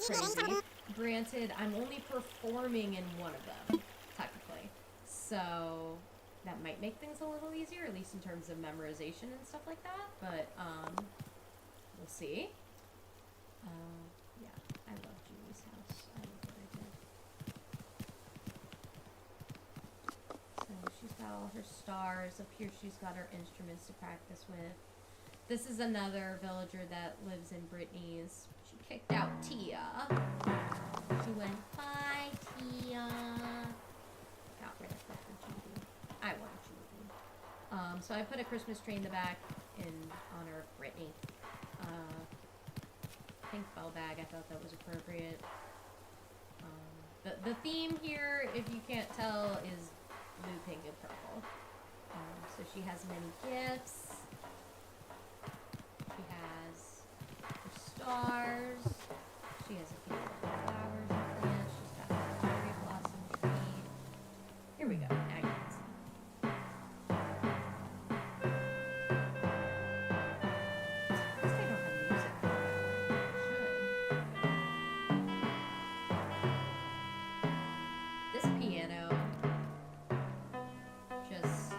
crazy. Granted, I'm only performing in one of them, technically. So that might make things a little easier, at least in terms of memorization and stuff like that. But we'll see. Yeah, I love Julie's house. I love what I did. So she's got all her stars. Up here she's got her instruments to practice with. This is another villager that lives in Brittany's. She kicked out Tia. She went, bye, Tia. Got rid of her for Judy. I want Judy. So I put a Christmas tree in the back in honor of Brittany. Pink bell bag, I thought that was appropriate. The theme here, if you can't tell, is blue, pink, and purple. So she has many gifts. She has her stars. She has a few flowers and plants. She's got a cherry blossom tree. Here we go. Now you can see. At least I don't have music for that. I should. This piano, just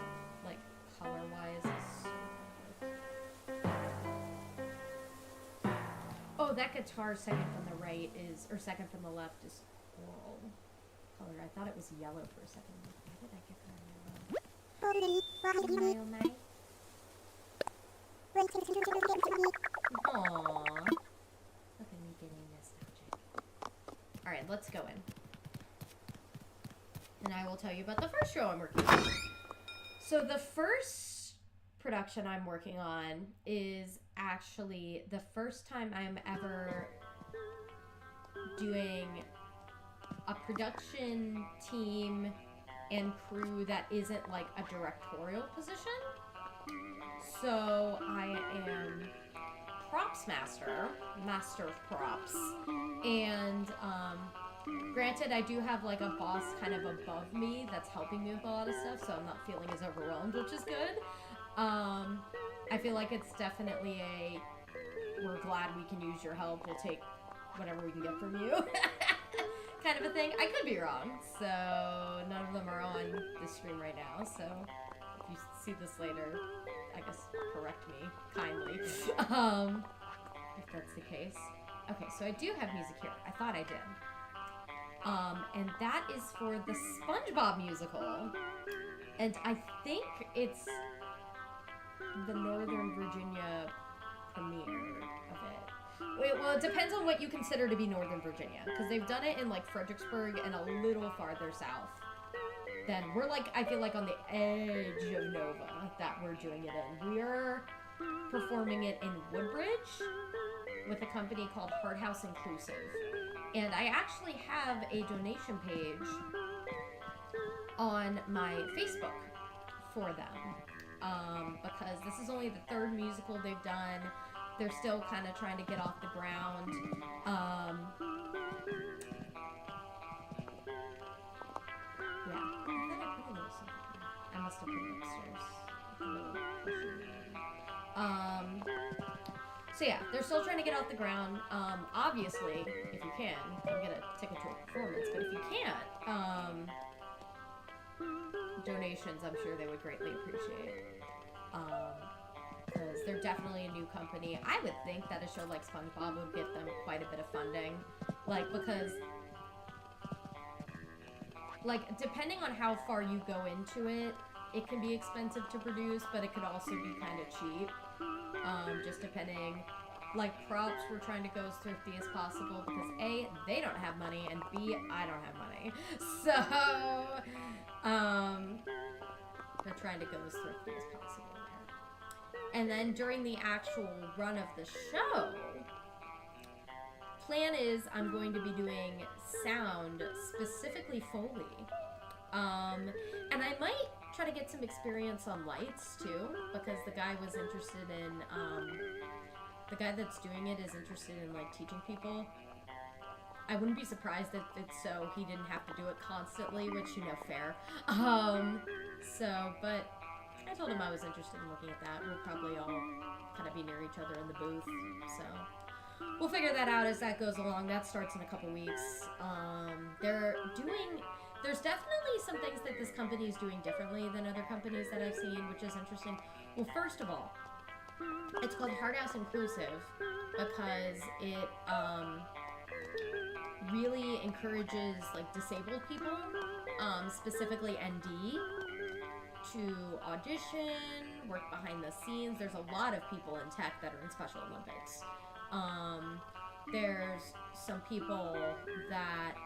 like color-wise, is so perfect. Oh, that guitar second from the right is, or second from the left is coral color. I thought it was yellow for a second. Why did I get that yellow? Oh my. Aww. Look at me getting nostalgic. let's go in. And I will tell you about the first show I'm working on. So the first production I'm working on is actually the first time I'm ever doing a production team and crew that isn't like a directorial position. So I am props master of props, and granted, I do have like a boss kind of above me that's helping me with a lot of stuff, so I'm not feeling as overwhelmed, which is good. I feel like it's definitely we're glad we can use your help, we'll take whatever we can get from you kind of a thing. I could be wrong, so none of them are on the stream right now, so if you see this later, I guess correct me kindly if that's the case. Okay, so I do have music here. I thought I did. And that is for the SpongeBob musical. And I think it's the Northern Virginia premiere of it. Wait, well, it depends on what you consider to be Northern Virginia, because they've done it in like Fredericksburg and a little farther south. Then we're like, I feel like on the edge of Nova that we're doing it in. We're performing it in Woodbridge with a company called Hard House Inclusive. And I actually have a donation page on my Facebook for them. Because this is only the third musical they've done. They're still kind of trying to get off the ground. Yeah. I must have put it upstairs. So yeah, they're still trying to get off the ground. Obviously, if you can, come get a ticket to a performance. But if you can't, donations, I'm sure they would greatly appreciate. Because they're definitely a new company. I would think that a show like SpongeBob would get them quite a bit of funding. Like, because, like, depending on how far you go into it, it can be expensive to produce, but it could also be kind of cheap. Just depending, like, props, we're trying to go as thrifty as possible because A, they don't have money, and B, I don't have money. So, they're trying to go as thrifty as possible there. And then during the actual run of the show, plan is I'm going to be doing sound, specifically Foley. And I might try to get some experience on lights too, because the guy was interested in, the guy that's doing it is interested in like teaching people. I wouldn't be surprised if it's so he didn't have to do it constantly, which, you know, fair. But I told him I was interested in looking at that. We'll probably all kind of be near each other in the booth, so we'll figure that out as that goes along. That starts in a couple weeks. There's definitely some things that this company is doing differently than other companies that I've seen, which is interesting. Well, first of all, it's called Hard House Inclusive because it really encourages like disabled people, specifically ND, to audition, work behind the scenes. There's a lot of people in tech that are in Special Olympics. There's some people that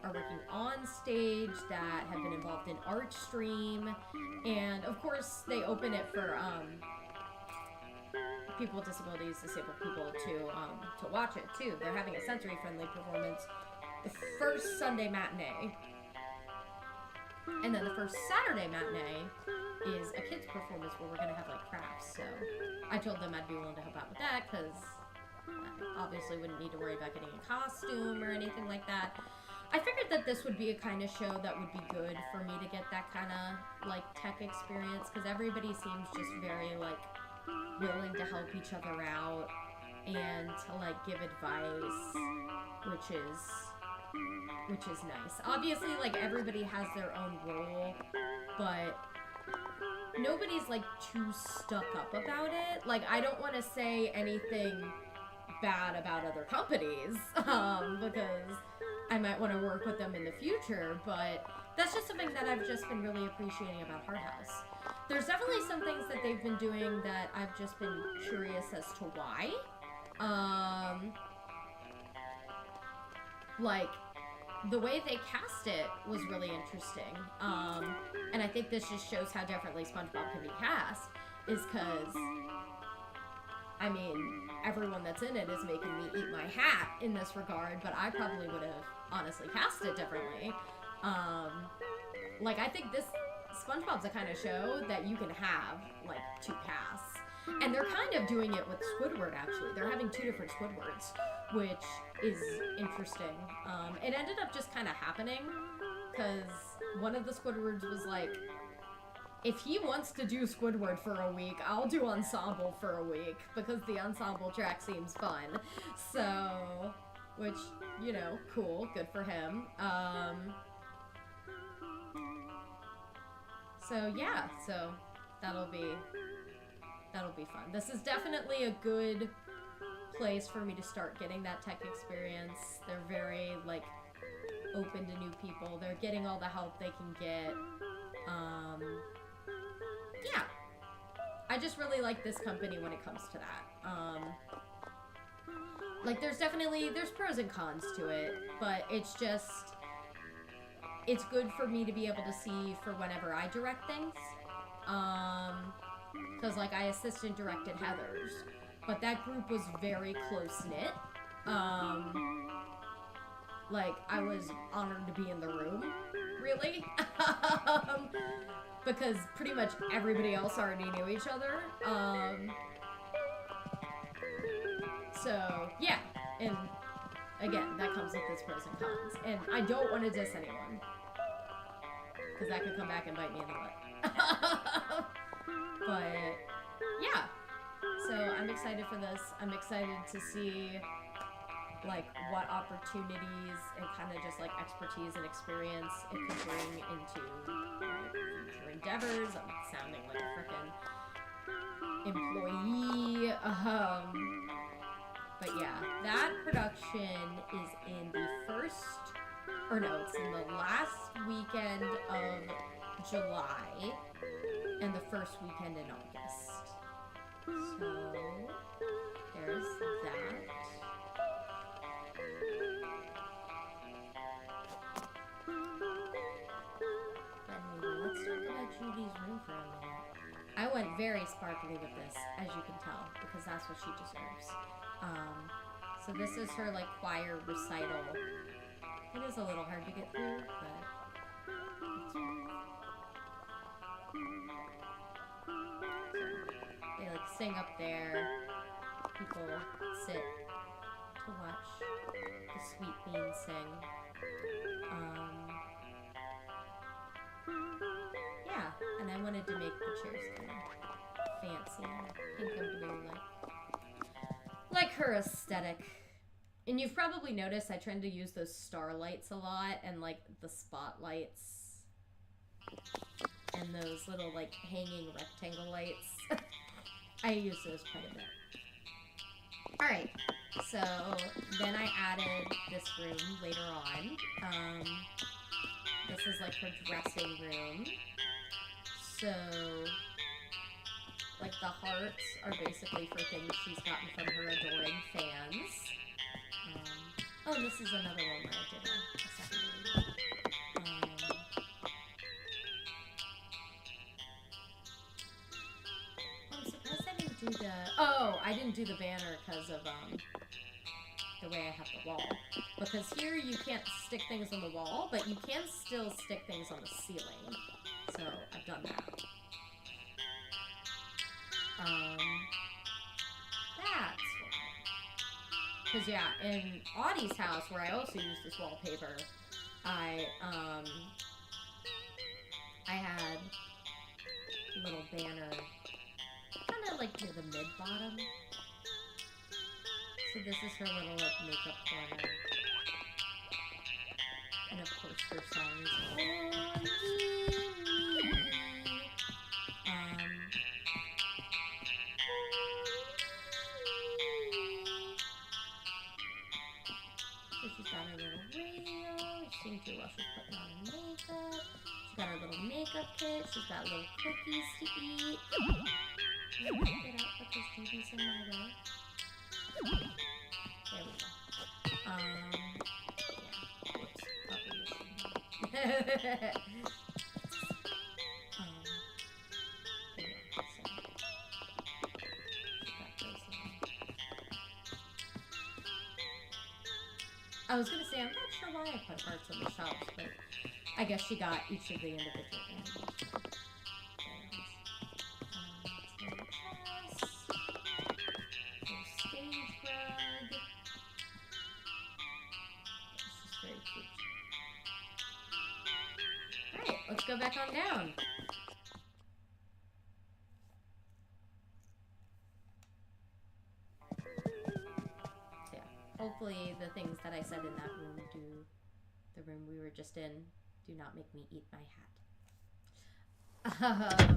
are working on stage that have been involved in ArtStream, and of course they open it for people with disabilities, disabled people to watch it too. They're having a sensory friendly performance the first Sunday matinee, and then the first Saturday matinee is a kids performance where we're gonna have like crafts. So I told them I'd be willing to help out with that because I obviously wouldn't need to worry about getting a costume or anything like that. I figured that this would be a kind of show that would be good for me to get that kind of like tech experience, because everybody seems just very like willing to help each other out and to like give advice, which is nice. Obviously, like everybody has their own role, but nobody's like too stuck up about it. Like I don't want to say anything bad about other companies because I might want to work with them in the future, but that's just something that I've just been really appreciating about Hard House. There's definitely some things that they've been doing that I've just been curious as to why. like, the way they cast it was really interesting. And I think this just shows how differently SpongeBob can be cast, is because, I mean, everyone that's in it is making me eat my hat in this regard, but I probably would have honestly cast it differently. Like, I think this SpongeBob's the kind of show that you can have, like, 2 casts. And they're kind of doing it with Squidward, actually. They're having 2 different Squidwards, which is interesting. It ended up just kind of happening, because one of the Squidwards was like, if he wants to do Squidward for a week, I'll do Ensemble for a week, because the Ensemble track seems fun. So, which, you know, cool, good for him. So yeah, so that'll be fun. This is definitely a good place for me to start getting that tech experience. They're very, like, open to new people. They're getting all the help they can get. Yeah. I just really like this company when it comes to that. Like, there's pros and cons to it, but it's just, it's good for me to be able to see for whenever I direct things. Because, like, I assistant directed Heather's, but that group was very close-knit. Like, I was honored to be in the room, really. Because pretty much everybody else already knew each other. So, yeah. And, again, that comes with its pros and cons. And I don't want to diss anyone, because that could come back and bite me in the butt. But, yeah. So, I'm excited for this. I'm excited to see, like, what opportunities and kind of just, like, expertise and experience it could bring into, like, future endeavors. I'm sounding like a frickin' employee. But, yeah. That production is in the it's in the last weekend of July and the first weekend in August. So, there's that. Anyway, let's talk about Judy's room for a minute. I went very sparkly with this, as you can tell, because that's what she deserves. So this is her, like, choir recital. It is a little hard to get through, but it's fine. So, they, like, sing up there. People sit to watch the Sweet Bean sing. Yeah, and I wanted to make the chairs kind of fancy and pink and blue, like her aesthetic. And you've probably noticed I tend to use those starlights a lot, and, like, the spotlights and those little, like, hanging rectangle lights. I use those quite a bit. Alright, so then I added this room later on. This is, like, her dressing room. So, like, the hearts are basically for things she's gotten from her adoring fans. Oh, this is another one where I did a second one. I'm surprised I didn't do the... Oh, I didn't do the banner because of the way I have the wall. Because here you can't stick things on the wall, but you can still stick things on the ceiling. So I've done that. That's why. Because, yeah, in Audie's house, where I also use this wallpaper, I had a little banner, kind of like near the mid-bottom. So this is her little, like, makeup corner. And of course her songs. So she's got her little radio, listening to while she's putting on her makeup. She's got her little makeup kit. She's got little cookies to eat. Get out, put those TVs in my way. There we go. Yeah. I was gonna say, I'm not sure why I put hearts on the shelves, but I guess she got each of the individual animals. Stage rug. It's just very cute. Alright, let's go back on down. So yeah, hopefully the things that I said in that room the room we were just in, do not make me eat my hat.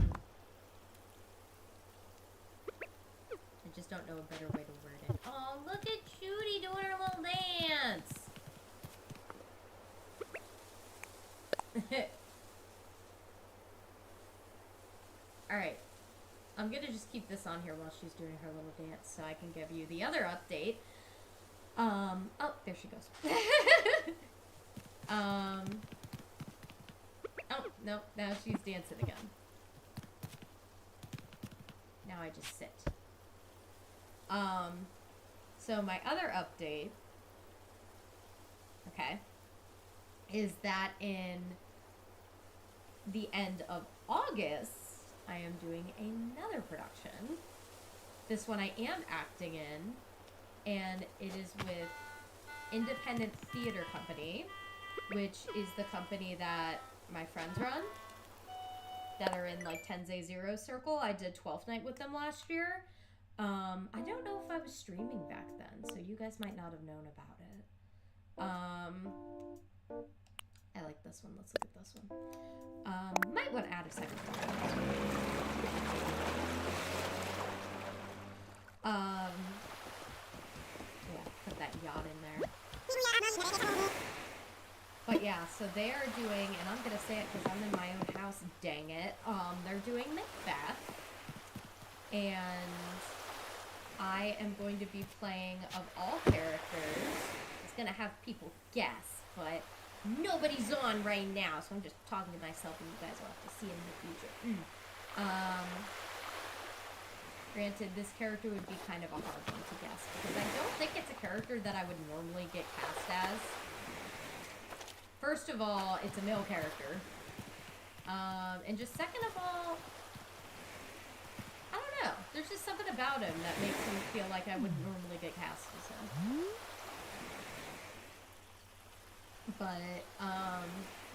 I just don't know a better way to word it. Oh, look at Judy doing her little dance! Alright. I'm gonna just keep this on here while she's doing her little dance so I can give you the other update. Oh, there she goes. Oh, no, now she's dancing again. Now I just sit. So my other update, okay, is that in the end of August, I am doing another production. This one I am acting in, and it is with Independent Theater Company, which is the company that my friends run, that are in like Tensei Zero Circle. I did 12th night with them last year. I don't know if I was streaming back then, so you guys might not have known about it. I like this one. Let's look at this one. Might want to add a second one. Yeah, put that yacht in there. But yeah, so they are doing, and I'm gonna say it because I'm in my own house, dang it. They're doing Macbeth, and I am going to be playing, of all characters, it's gonna have people guess, but nobody's on right now, so I'm just talking to myself, and you guys will have to see it in the future. Granted, this character would be kind of a hard one to guess, because I don't think it's a character that I would normally get cast as. First of all, it's a male character. And just second of all, I don't know. There's just something about him that makes him feel like I wouldn't normally get cast as him. But,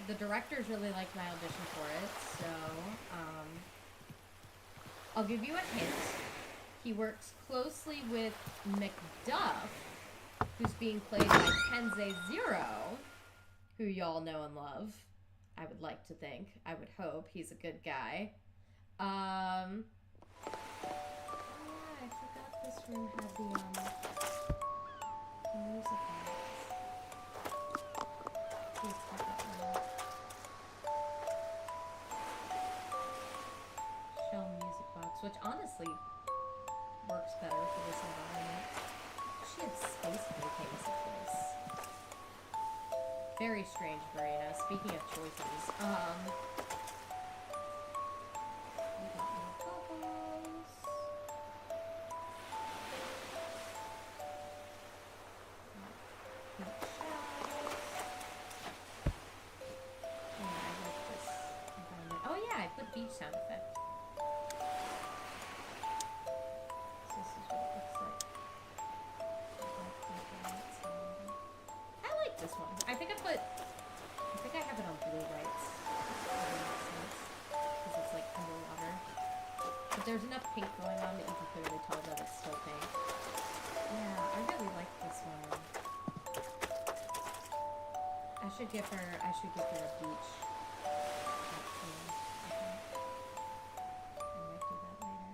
the directors really liked my audition for it, so, I'll give you a hint. He works closely with Macduff, who's being played by Tensei Zero, who y'all know and love. I would like to think. I would hope. He's a good guy. Yeah, I forgot this room had the music box. Please take that one. Shell music box, which honestly works better for this environment. She had space paintings of this. Very strange, Marina. Speaking of choices, we got more bubbles. Pink shells. Yeah, I like this environment. Oh yeah, I put beach sound effect. So this is what it looks like. I like this one. I think I have it on blue lights. Because it's like underwater. But there's enough pink going on that you can clearly tell that it's still pink. Yeah, I really like this one. I should give her a beach. I might do that later.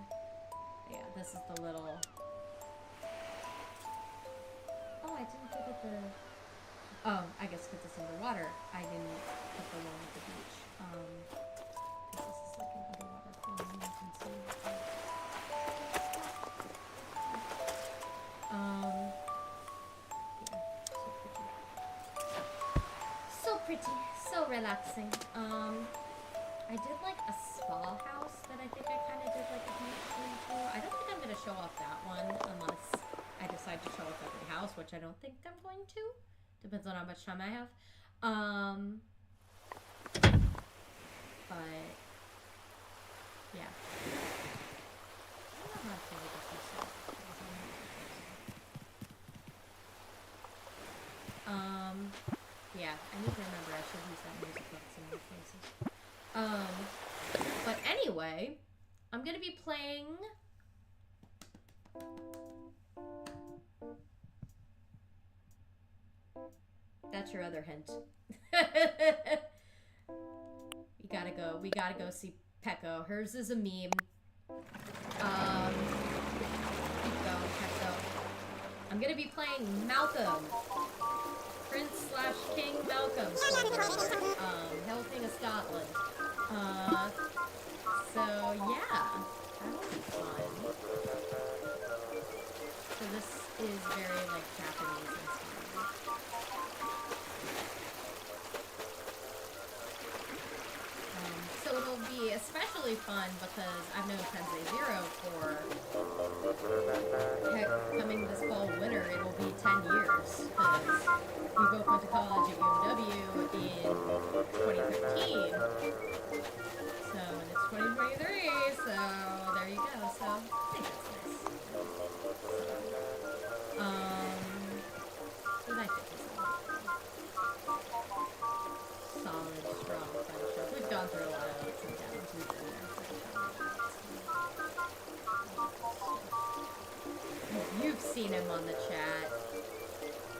But yeah, this is the little... Oh, I didn't put it the... Oh, I guess because it's underwater, I didn't put the one at the beach. Because this is like an underwater film, you can see. Yeah, so pretty. So pretty. So so relaxing. I did like a spa house that I think I kind of did like a deep into. I don't think I'm going to show off that one unless I decide to show off every house, which I don't think I'm going to. Depends on how much time I have. But yeah. I don't know how to feel about this stuff. Yeah, I need to remember I should use that music box in more places. But anyway, I'm gonna be playing that's your other hint. We gotta go see Pecco. Hers is a meme. Go, Pecco. I'm gonna be playing Malcolm. Prince/King Malcolm. Hell King of Scotland. So yeah, that'll be fun. So this is very like Japanese inspired. So it'll be especially fun because I've known Sensei Zero for heck, coming this fall winter, it'll be 10 years because we both went to college at UMW in 2013. So, and it's 2023, so there you go. So, I think that's nice. What I think is solid, strong friendship. We've gone through a lot of ups and downs. We've been there for each other. You've seen him on the chat.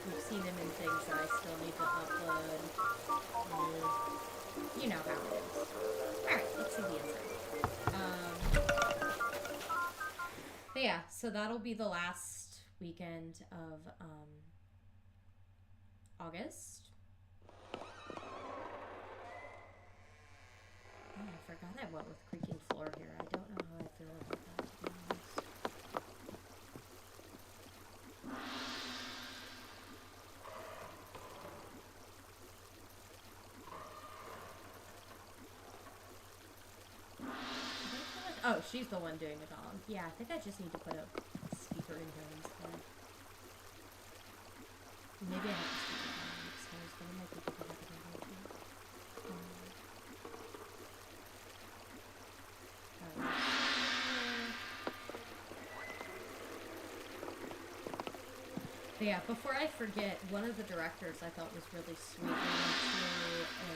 You've seen him in things that I still need to upload. You know how it is. Alright, let's see the inside. But yeah, so that'll be the last weekend of August. Oh, I forgot I went with creaking floor here. I don't know how I feel about that, to be honest. Oh, she's the one doing the gong. Yeah, I think I just need to put a speaker in here instead. Maybe I have to speak it down upstairs, but it might be good to have it in here too. But yeah, before I forget, one of the directors I thought was really sweet. We went to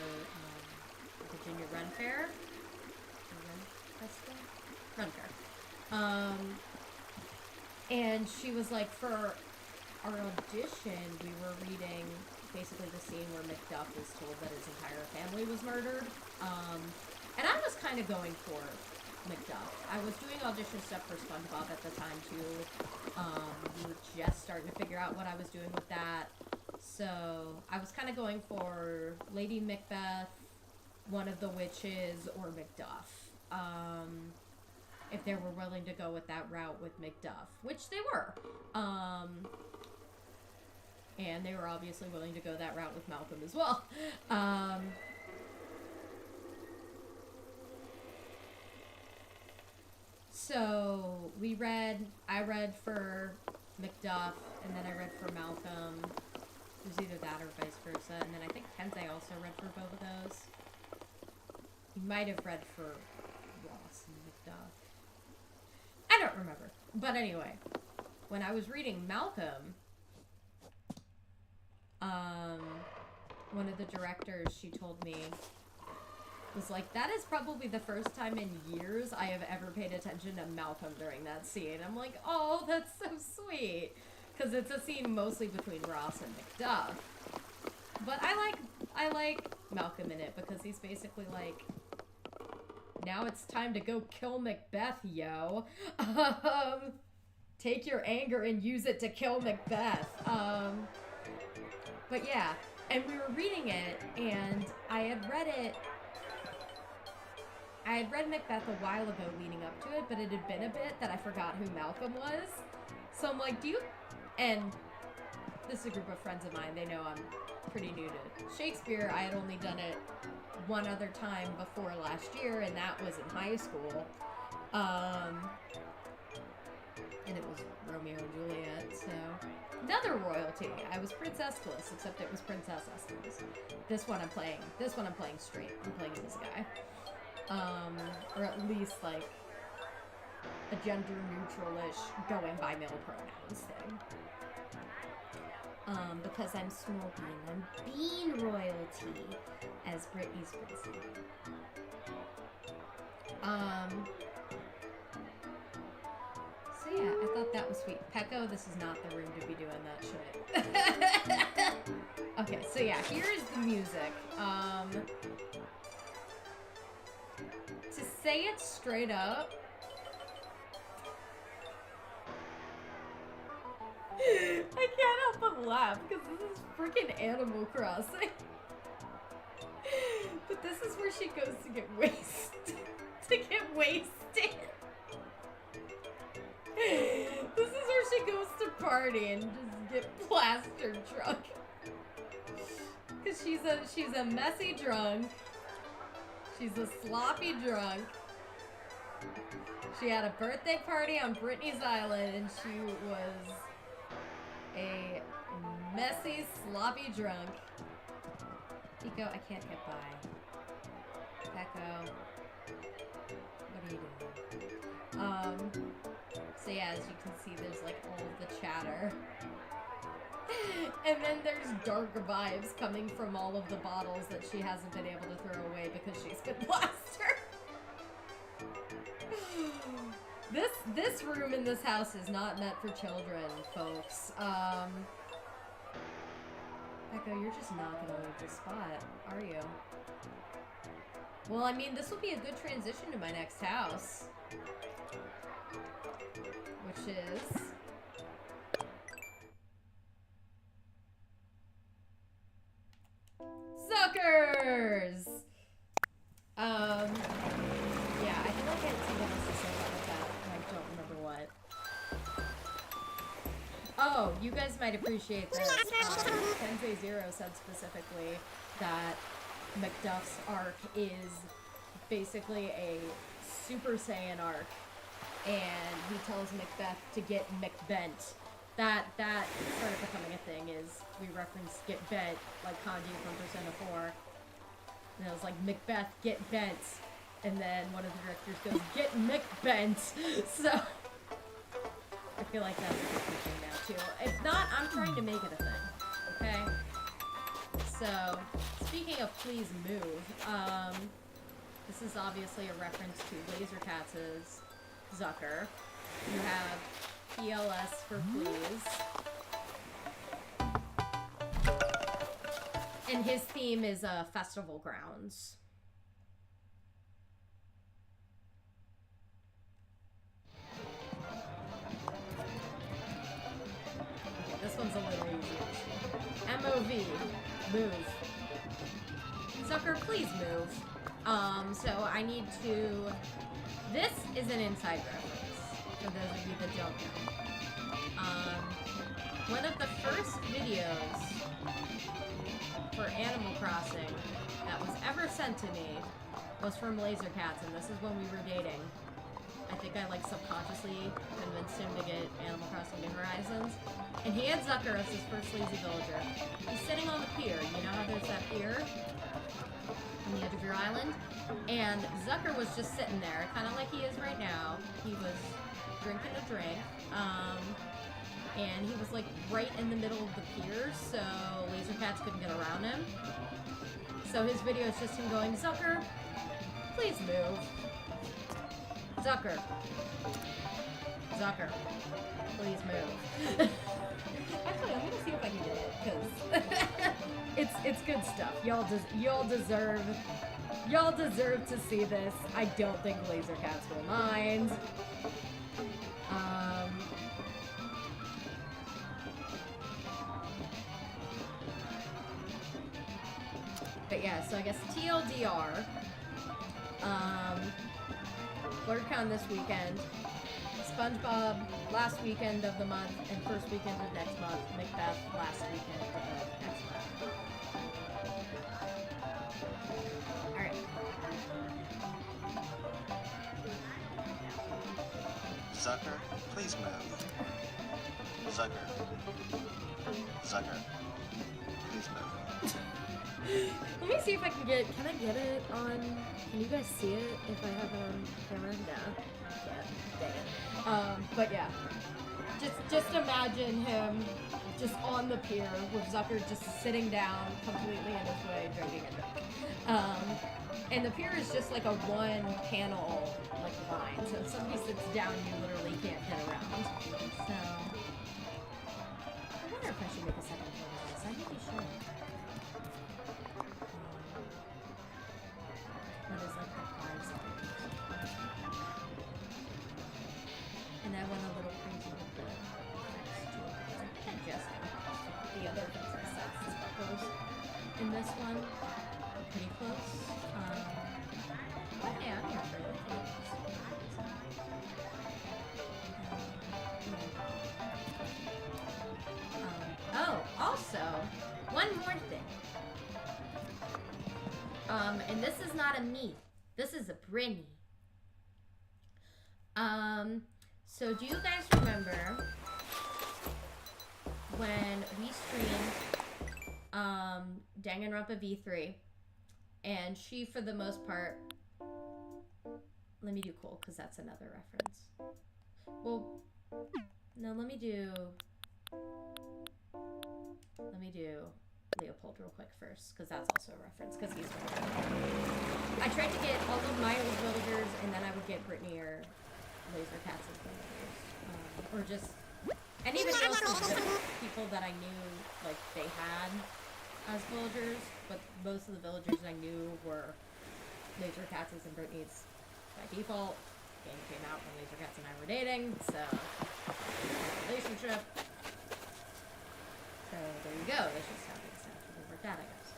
a Virginia Ren Fair. Ren Festival? Ren Fair. And she was like, for our audition, we were reading basically the scene where Macduff is told that his entire family was murdered. And I was kind of going for Macduff. I was doing audition stuff for SpongeBob at the time too. We were just starting to figure out what I was doing with that. So I was kind of going for Lady Macbeth, one of the witches, or Macduff. If they were willing to go with that route with Macduff, which they were. And they were obviously willing to go that route with Malcolm as well. So I read for Macduff, and then I read for Malcolm. It was either that or vice versa. And then I think Tensei also read for both of those. He might have read for Ross and Macduff. I don't remember. But anyway, when I was reading Malcolm, one of the directors, she told me, was like, that is probably the first time in years I have ever paid attention to Malcolm during that scene. I'm like, oh, that's so sweet. Because it's a scene mostly between Ross and Macduff. But I like Malcolm in it because he's basically like, now it's time to go kill Macbeth, yo. Take your anger and use it to kill Macbeth. But yeah, and we were reading it, and I had read Macbeth a while ago leading up to it, but it had been a bit that I forgot who Malcolm was. So I'm like, this is a group of friends of mine. They know I'm pretty new to Shakespeare. I had only done it one other time before last year, and that was in high school. And it was Romeo and Juliet, so another royalty. I was Princess Bliss, except it was Princess Estes. This one I'm playing straight. I'm playing this guy. Or at least like a gender neutral-ish going by male pronouns thing. Because I'm small bean. I'm bean royalty as Britney's princess. So yeah, I thought that was sweet. Pecco, this is not the room to be doing that shit. Okay, so yeah, here's the music. To say it straight up, I can't help but laugh because this is freaking Animal Crossing. But this is where she goes to get wasted. This is where she goes to party and just get plastered drunk. Cause she's a messy drunk. She's a sloppy drunk. She had a birthday party on Britney's Island and she was a messy, sloppy drunk. Pico, I can't get by. Pecco, what are you doing? So yeah, as you can see, there's like all of the chatter. And then there's dark vibes coming from all of the bottles that she hasn't been able to throw away because she's been plastered. This room in this house is not meant for children, folks. Echo, you're just not gonna leave this spot, are you? Well, I mean, this will be a good transition to my next house. Which is... Suckers! Yeah, I feel like I had something else to say about that, and I don't remember what. Oh, you guys might appreciate this. Tensei Zero said specifically that Macduff's arc is basically a Super Saiyan arc, and he tells Macbeth to get McBent. That started becoming a thing, is we reference get bent, like kanji from Persona 4. And it was like, Macbeth, get bent. And then one of the directors goes, get McBent. So, I feel like that's a good thing now, too. If not, I'm trying to make it a thing. Okay? So, speaking of please move, this is obviously a reference to Laser Katz's Zucker. You have PLS for please. And his theme is festival grounds. Okay, this one's a little easier. MOV, move. Zucker, please move. So I need to... This is an inside reference, for those of you that don't know. One of the first videos for Animal Crossing that was ever sent to me was from Laser Cats, and this is when we were dating. I think I like subconsciously convinced him to get Animal Crossing New Horizons. And he had Zucker as his first lazy villager. He's sitting on the pier. You know how there's that pier on the edge of your island? And Zucker was just sitting there, kind of like he is right now. He was drinking a drink. And he was like right in the middle of the pier, so Laser Cats couldn't get around him. So his video is just him going, Zucker, please move. Zucker. Zucker, please move. Actually, I'm gonna see if I can get it, because it's good stuff. Y'all deserve to see this. I don't think Laser Cats will mind. But yeah, so I guess TLDR, BlurCon this weekend, SpongeBob last weekend of the month and first weekend of next month. Macbeth last weekend of next month. Alright. Zucker, please move. Zucker. Zucker, please move. Let me see if I can get it on, can you guys see it if I have it on camera? No. Yeah, dang it. But yeah. Just imagine him just on the pier with Zucker just sitting down completely in his way, drinking a drink. And the pier is just like a one panel like line. So if somebody sits down, you literally can't get around. So I wonder if I should make a second one of this. I think you should. What is like the 5 seconds? And I went a little crazy with the next two. I think I just the other things I said since sparkles. In this one, pretty close. What am here for oh, also, one more thing. And this is not a me. This is a Brittany. So do you guys remember when we streamed Danganronpa V3 and she, for the most part, let me do Cole because that's another reference. Well, no, let me do Leopold real quick first because that's also a reference because he's one of them. I tried to get all of my old villagers and then I would get Brittany or Laser Cats as villagers, or just any of the people that I knew like they had as villagers, but most of the villagers I knew were Laser Cats and Brittany's by default. The game came out when Laser Cats and I were dating, so relationship. So there you go. That's just how things naturally worked out, I guess.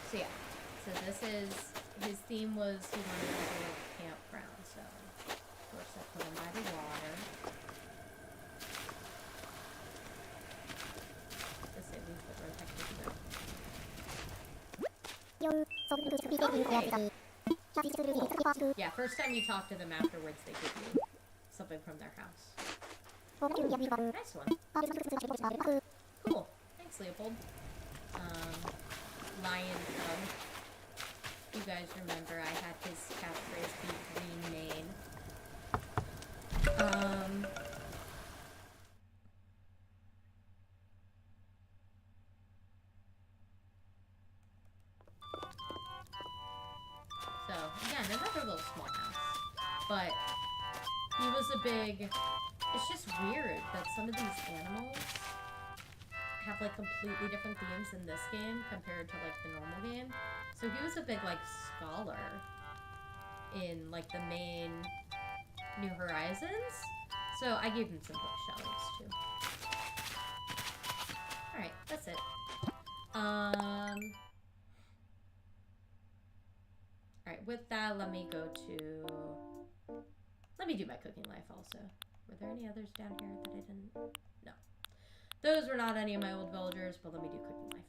So yeah. So this is, his theme was he wanted like a little campground, so of course I put him by the water. Let's say we put our technical. Yeah, first time you talk to them afterwards, they give you something from their house. Nice one. Cool. Thanks, Leopold. Lion Cub. You guys remember I had his catchphrase be Green Mane. So, again, another little small house. But he was a big... It's just weird that some of these animals have like completely different themes in this game compared to like the normal game. So he was a big like scholar in like the main New Horizons. So I gave him some bookshelves too. Alright, that's it. Alright, with that, let me go to... Let me do my cooking life also. Were there any others down here that I didn't... No. Those were not any of my old villagers, but let me do cooking life.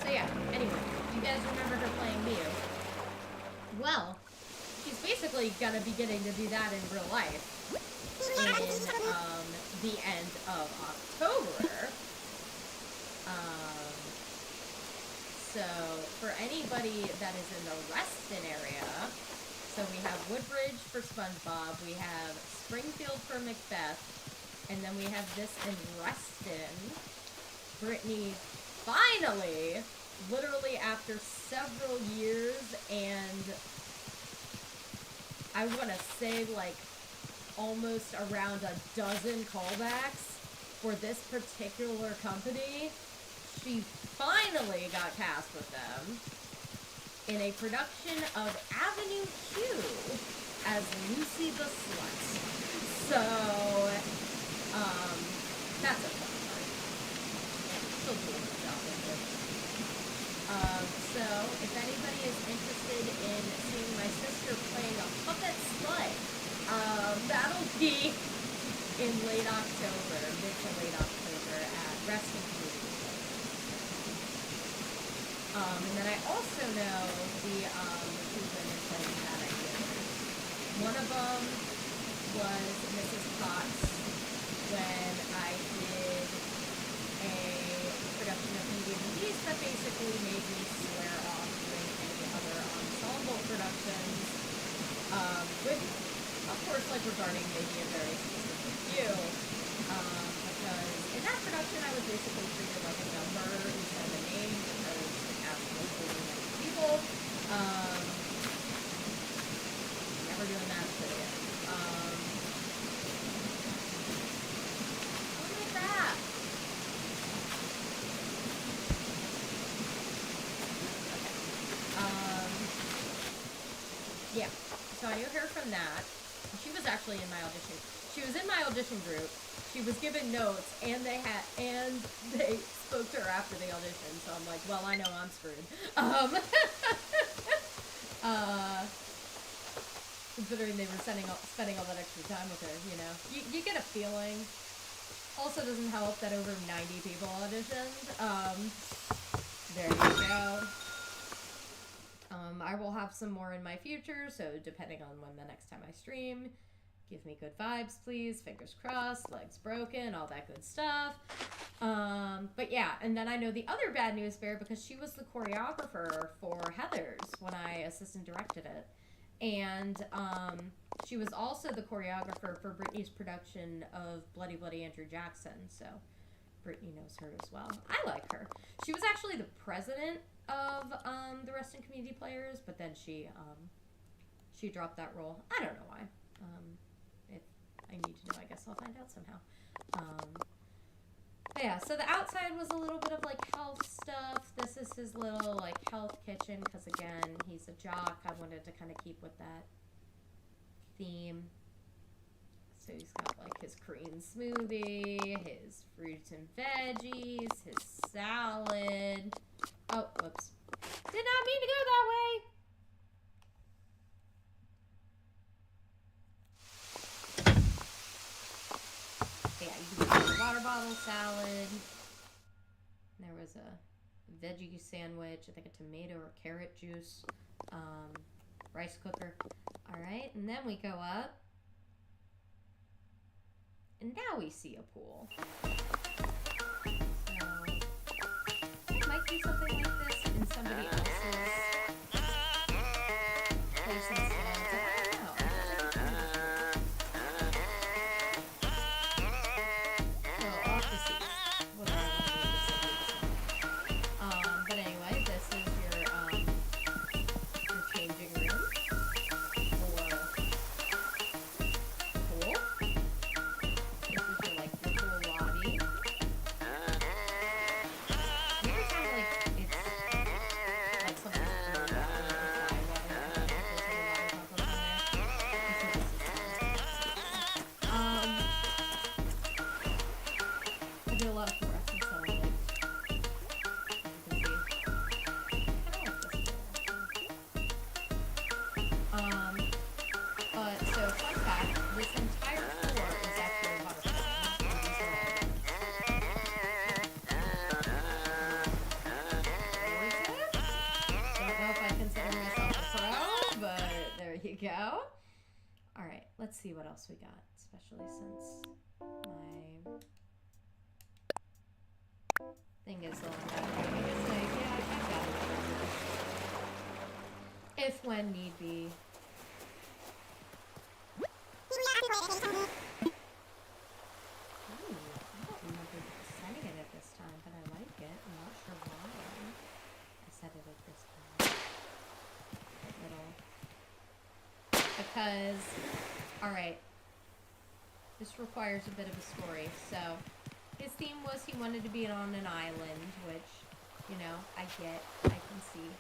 So yeah, anyway, you guys remember her playing Mew? Well, she's basically gonna be getting to do that in real life in, the end of October. So, for anybody that is in the Reston area, so we have Woodbridge for SpongeBob, we have Springfield for Macbeth, and then we have this in Reston. Brittany finally, literally after several years and I want to say like almost around a dozen callbacks for this particular company, she finally got cast with them in a production of Avenue Q as Lucy the Slut. So, that's a fun part. And still doing the job with it. So if anybody is interested in seeing my sister playing a puppet slut, that'll be in late October, mid to late October at Resting Community. And then I also know the two women playing Bad Ideas. One of them was Mrs. Potts when I did a production of Beauty and the Beast that basically made me swear off doing any other ensemble productions, with, of course, like regarding maybe a very specific view, because in that production I was basically treated like a number instead of a name because the cast was really many people. Never doing that shit again. Oh my crap! Yeah, so I knew her from that. She was actually in my audition. She was in my audition group. She was given notes, and they spoke to her after the audition. So I'm like, well, I know I'm screwed. Considering they were spending all that extra time with her, you know, you get a feeling. Also, doesn't help that over 90 people auditioned. There you go. I will have some more in my future, so depending on when the next time I stream, give me good vibes, please. Fingers crossed, legs broken, all that good stuff. But yeah, and then I know the other bad news bear because she was the choreographer for Heathers when I assistant directed it. And she was also the choreographer for Britney's production of Bloody Bloody Andrew Jackson, so Brittany knows her as well. I like her. She was actually the president of the Resting Community Players, but then she dropped that role. I don't know why. If I need to know, I guess I'll find out somehow. But yeah, so the outside was a little bit of like health stuff. This is his little like health kitchen because again, he's a jock. I wanted to kind of keep with that theme. So he's got like his Korean smoothie, his fruits and veggies, his salad. Oh, whoops. Did not mean to go that way. Yeah, you can get a water bottle salad. There was a veggie sandwich, I think a tomato or carrot juice, rice cooker. All right, and then we go up. And now we see a pool. So, I might do something like this in somebody else's place instead. I don't know. Well, I'll have to see whether I want to do this or not. But anyway, this is your changing room for pool. Go. All right, let's see what else we got, especially since my thing is long. If when need be. Ooh, I don't remember setting it at this time, but I like it. I'm not sure why I set it at this time. Because, alright, this requires a bit of a story. So, his theme was he wanted to be on an island, which, you know, I get, I can see.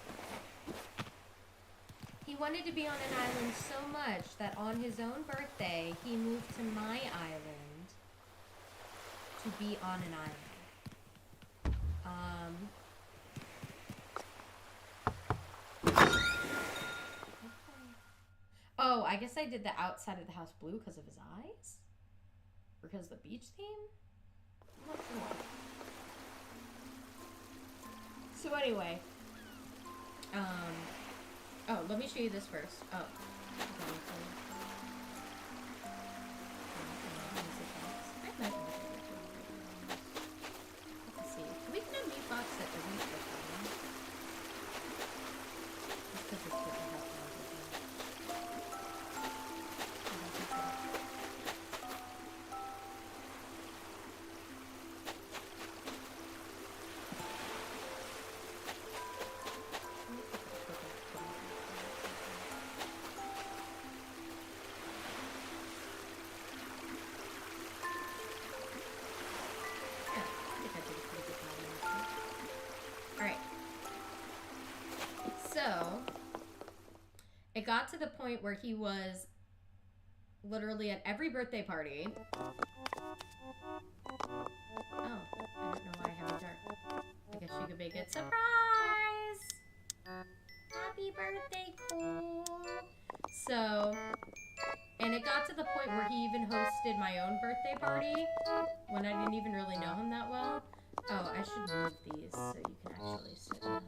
He wanted to be on an island so much that on his own birthday, he moved to my island to be on an island. Oh, I guess I did the outside of the house blue because of his eyes? Or because of the beach theme? I'm not sure. So anyway, oh, let me show you this first. Oh. Let's see. We can have meat box that isn't so funny. Just because it's good to have it got to the point where he was literally at every birthday party. Oh, I don't know why I have it dark. I guess you could make it surprise! Happy birthday, Cole! So, and it got to the point where he even hosted my own birthday party when I didn't even really know him that well. Oh, I should move these so you can actually sit down.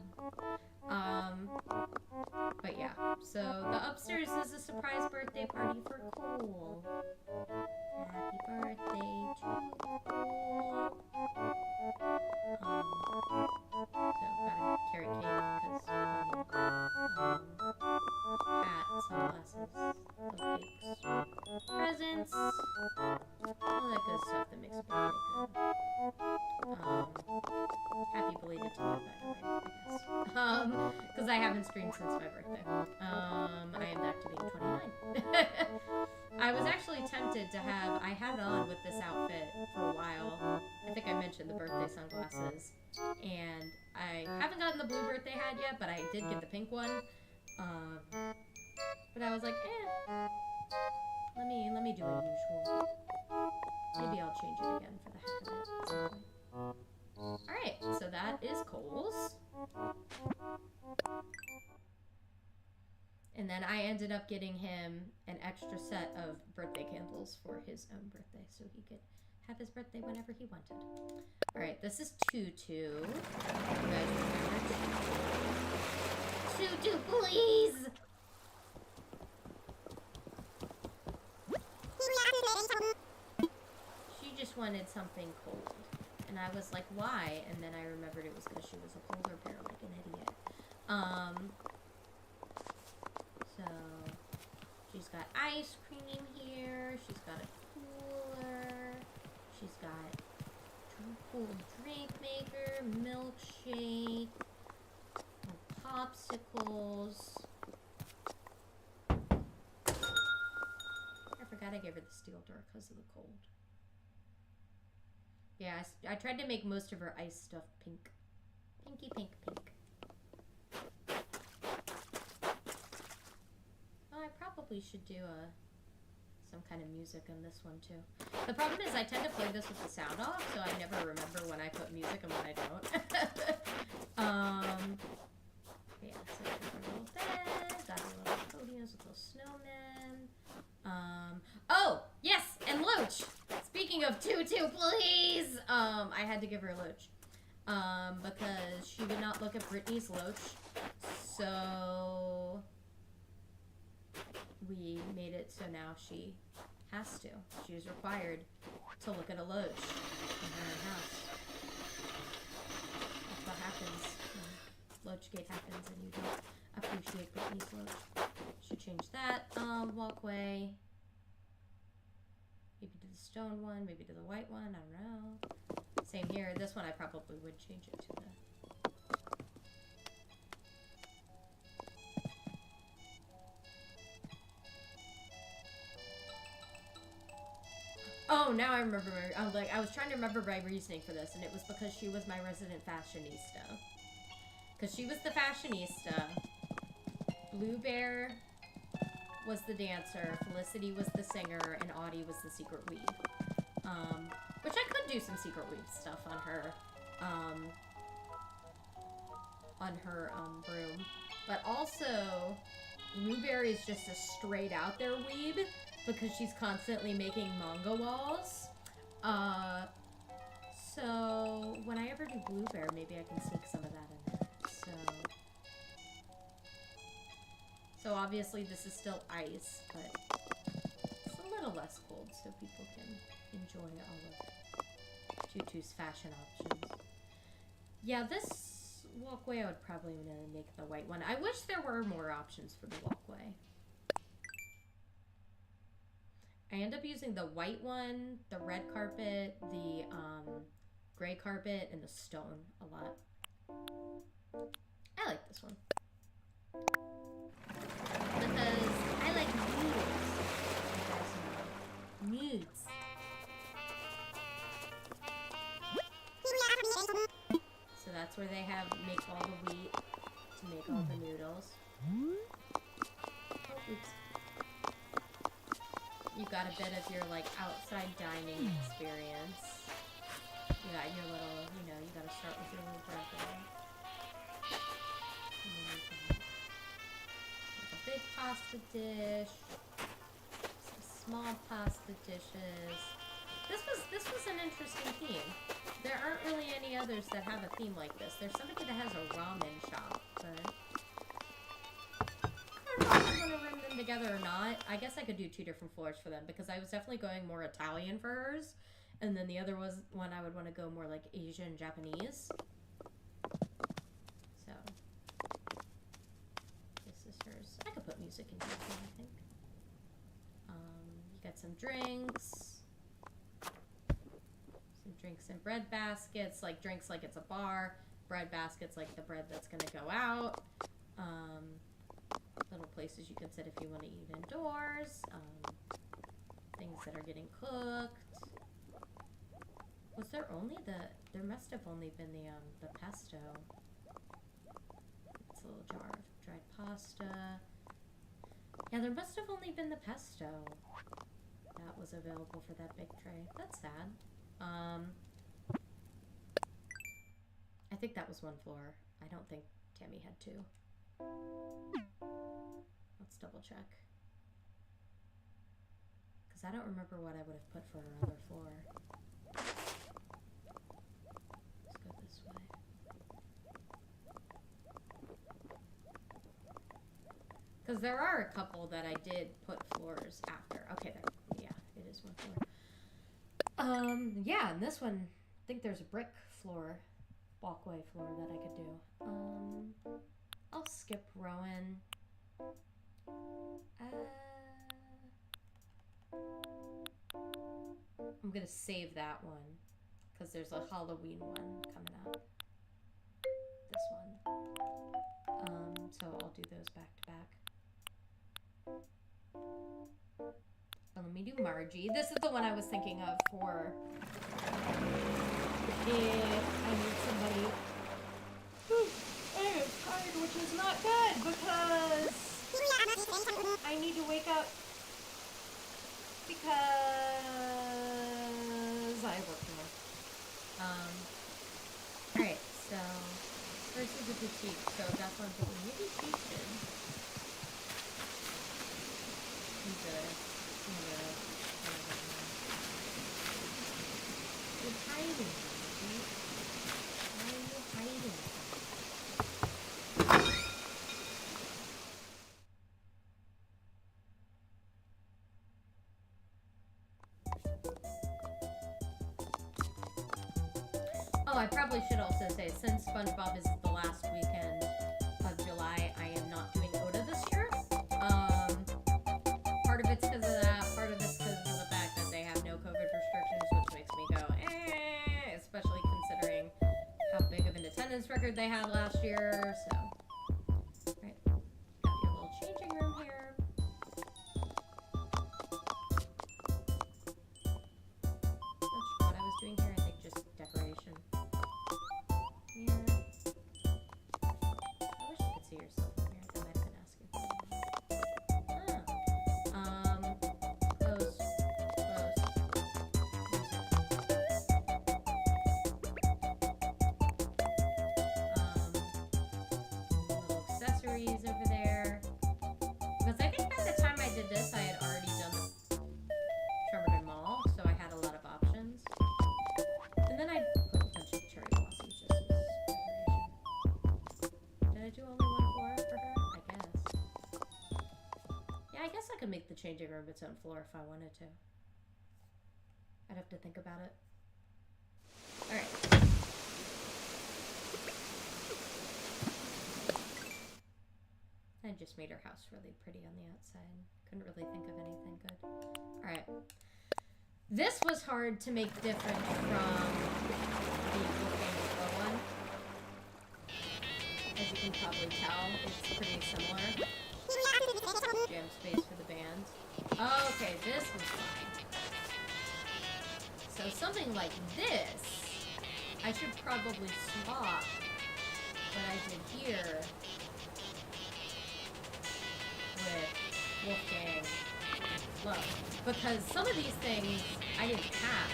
But yeah, so the upstairs is a surprise birthday party for Cole. Happy birthday to Cole. So gotta carry cake because hat, sunglasses, cupcakes, presents, all that good stuff that makes a birthday good. Happy belated to me, by the way, I guess. Because I haven't streamed since my birthday. I am back to being 29. I was actually tempted to have, I had it on with this outfit for a while. I think I mentioned the birthday sunglasses. And I haven't gotten the blue birthday hat yet, but I did get the pink one. But I was like, let me do a usual. Maybe I'll change it again for the heck of it at some point. Alright, so that is Cole's. And then I ended up getting him an extra set of birthday candles for his own birthday so he could have his birthday whenever he wanted. Alright, this is Tutu. You guys remember Tutu, please! She just wanted something cold. And I was like, why? And then I remembered it was because she was a polar bear like an idiot. So, she's got ice cream here. She's got a cooler. She's got cool drink maker, milkshake, popsicles. I forgot I gave her the steel door because of the cold. Yeah, I tried to make most of her ice stuff pink. Pinky pink pink. Oh, I probably should do some kind of music on this one too. The problem is I tend to play this with the sound off, so I never remember when I put music and when I don't. Yeah, so got a little bed, got a little podiums with little snowmen. Oh, yes, and Loach! Speaking of Tutu, please! I had to give her a Loach. Because she would not look at Brittany's Loach. So we made it so now she has to. She is required to look at a Loach in her own house. That's what happens when Loachgate happens and you don't appreciate Brittany's Loach. Should change that walkway. Maybe to the stone one, maybe to the white one, I don't know. Same here. This one I probably would change it to the... Oh, now I remember. I was trying to remember my reasoning for this, and it was because she was my resident fashionista. Because she was the fashionista. Blue Bear was the dancer, Felicity was the singer, and Audie was the secret weed. Which I could do some secret weed stuff on her room. But also, Blueberry is just a straight out there weeb because she's constantly making manga walls. So when I ever do Blueberry, maybe I can sneak some of that in there. So obviously this is still ice, but it's a little less cold so people can enjoy all of Tutu's fashion options. Yeah, this walkway I would probably make the white one. I wish there were more options for the walkway. I end up using the white one, the red carpet, the gray carpet, and the stone a lot. I like this one. Because I like noodles. Nudes. So that's where they make all the wheat to make all the noodles. Oh, oops. You got a bit of your like outside dining experience. You got your little, you gotta start with your little bread. And then you got a big pasta dish, some small pasta dishes. This was an interesting theme. There aren't really any others that have a theme like this. There's somebody that has a ramen shop, but I don't know if I'm gonna run them together or not. I guess I could do 2 different floors for them because I was definitely going more Italian for hers, and then the other was one I would want to go more like Asian, Japanese. So this is hers. I could put music in here too, I think. You got some drinks. Some drinks and bread baskets, like drinks like it's a bar, bread baskets like the bread that's gonna go out. Little places you can sit if you want to eat indoors. Things that are getting cooked. Was there only there must have only been the pesto. It's a little jar of dried pasta. Yeah, there must have only been the pesto that was available for that big tray. That's sad. I think that was 1 floor. I don't think Tammy had 2. Let's double check. Because I don't remember what I would have put for her other floor. Let's go this way. Because there are a couple that I did put floors after. Okay, there. Yeah, it is 1 floor. Yeah, and this one, I think there's a brick floor, walkway floor that I could do. I'll skip Rowan. I'm gonna save that one because there's a Halloween one coming up. This one. So I'll do those back to back. So let me do Margie. This is the one I was thinking of for if I need somebody. I am tired, which is not good because I need to wake up because I work more. Alright, so first is a boutique, so that's what I'm thinking. Maybe she should You're hiding, baby. Why are you hiding? Oh, I probably should also say, since SpongeBob is the last weekend of July, I am not doing Oda this year. Part of it's because of that, part of it's because of the fact that they have no COVID restrictions, which makes me go, especially considering how big of an attendance record they had last year, so. Right, got your little changing room here. That's what I was doing here, I think just decoration. Yeah. I wish you could see yourself in here. That might have been asking for it. Close. the changing room its own floor if I wanted to. I'd have to think about it. Alright. I just made her house really pretty on the outside. Couldn't really think of anything good. Alright. This was hard to make different from the Wolfgang Flow one. As you can probably tell, it's pretty similar. Jam space for the band. Okay, this was fine. So something like this, I should probably swap what I did here with Wolfgang Flow. Because some of these things I didn't have.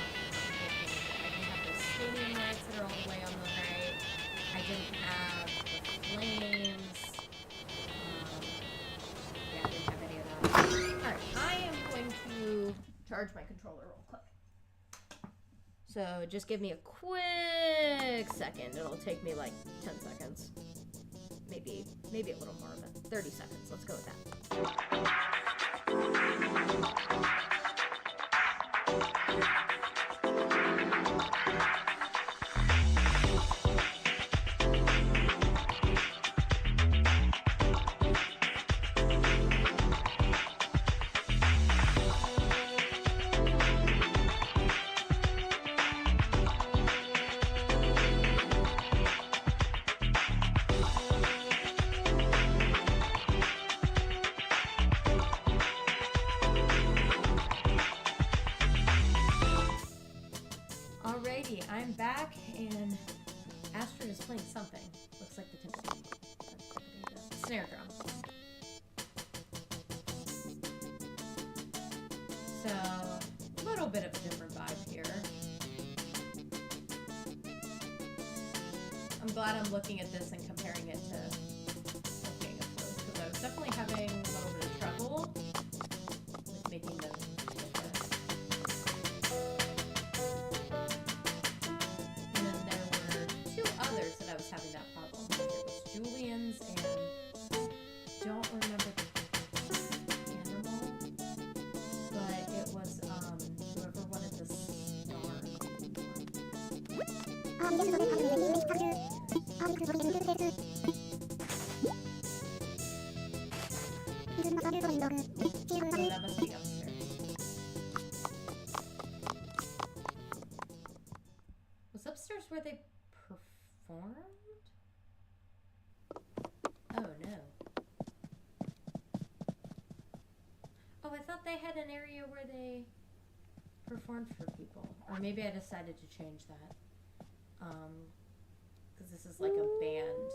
I didn't have the stadium lights that are all the way on the right. I didn't have the flames. Yeah, I didn't have any of that. Alright, I am going to charge my controller real quick. So just give me a quick second. It'll take me like 10 seconds. Maybe a little more of it. 30 seconds. Let's go with that. I'm back, and Astrid is playing something. Looks like the timpani. Snare drum. So, a little bit of a different vibe here. I'm glad I'm looking at this and comparing it to Wolfgang and Flow, because I was definitely having a little bit of trouble with making them different. That I was having that problem. It was Julian's and don't remember the animal, but it was whoever wanted the star. Oh, that must be upstairs. Was upstairs where they performed? Oh no. Oh, I thought they had an area where they performed for people. Or maybe I decided to change that. Because this is like a band.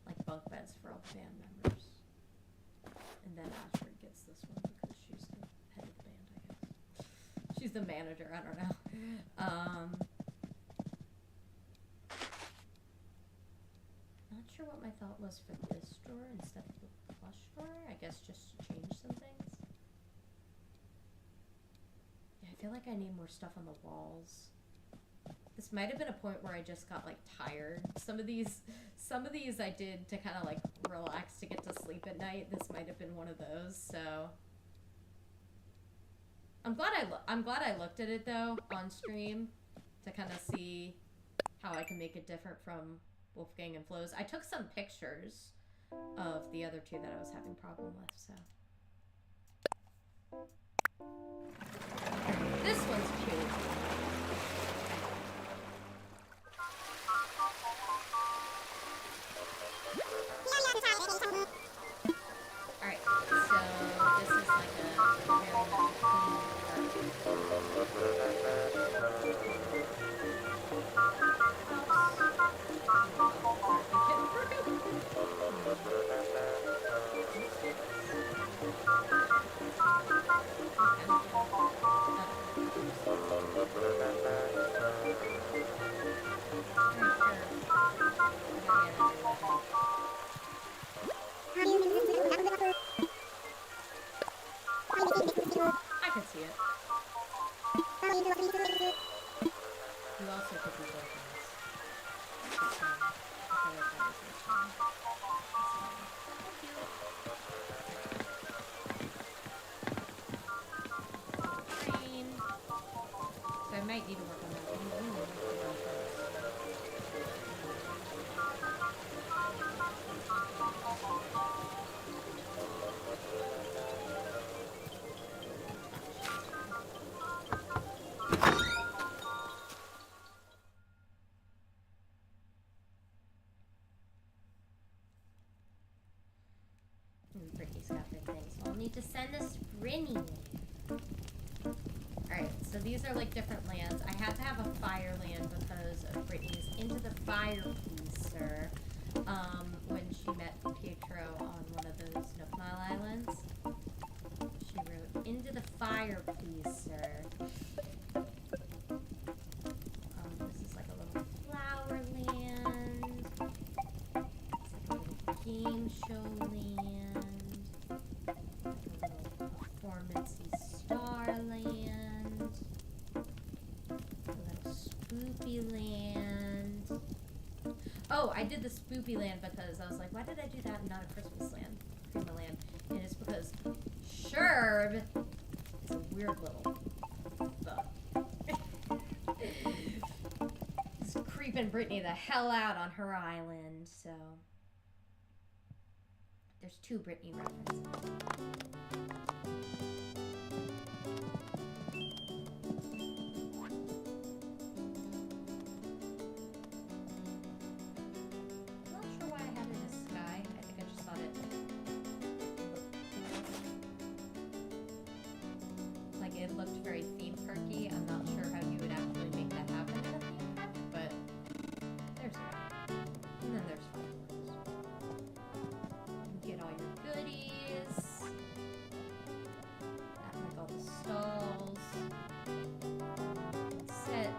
Like bunk beds for all the band members. And then Astrid gets this one because she's the head of the band, I guess. She's the manager, I don't know. Not sure what my thought was for this drawer instead of the plush drawer. I guess just to change some things. Yeah, I feel like I need more stuff on the walls. This might have been a point where I just got like tired. Some of these I did to kind of like relax to get to sleep at night. This might have been one of those. So I'm glad I looked at it though on stream to kind of see how I can make it different from Wolfgang and Flow's. I took some pictures of the other two that I was having problem with, so. This one's cute. Alright, so this is like a very I can see it. You also could be both of us. I feel like that is So I might need to work on that. Brittany's got big things. I'll need to send this to Brittany. Alright, so these are like different lands. I had to have a fire land because of Brittany's Into the Fire Pleaser. When she met Pietro on one of those Nook Mile Islands. She wrote Into the Fire Pleaser. This is like a little flower land. It's like a little game show land. Like a little performance-y star land. A little spoopy land. Oh, I did the spoopy land because I was like, why did I do that and not a Christmas land? Prima land. And it's because Sherb is a weird little bug. He's creeping Brittany the hell out on her island, so there's 2 Brittany references. It looked very theme parky. I'm not sure how you would actually make that happen in a theme park, but there's that. And then there's fireworks. You get all your goodies at like all the stalls. Sit.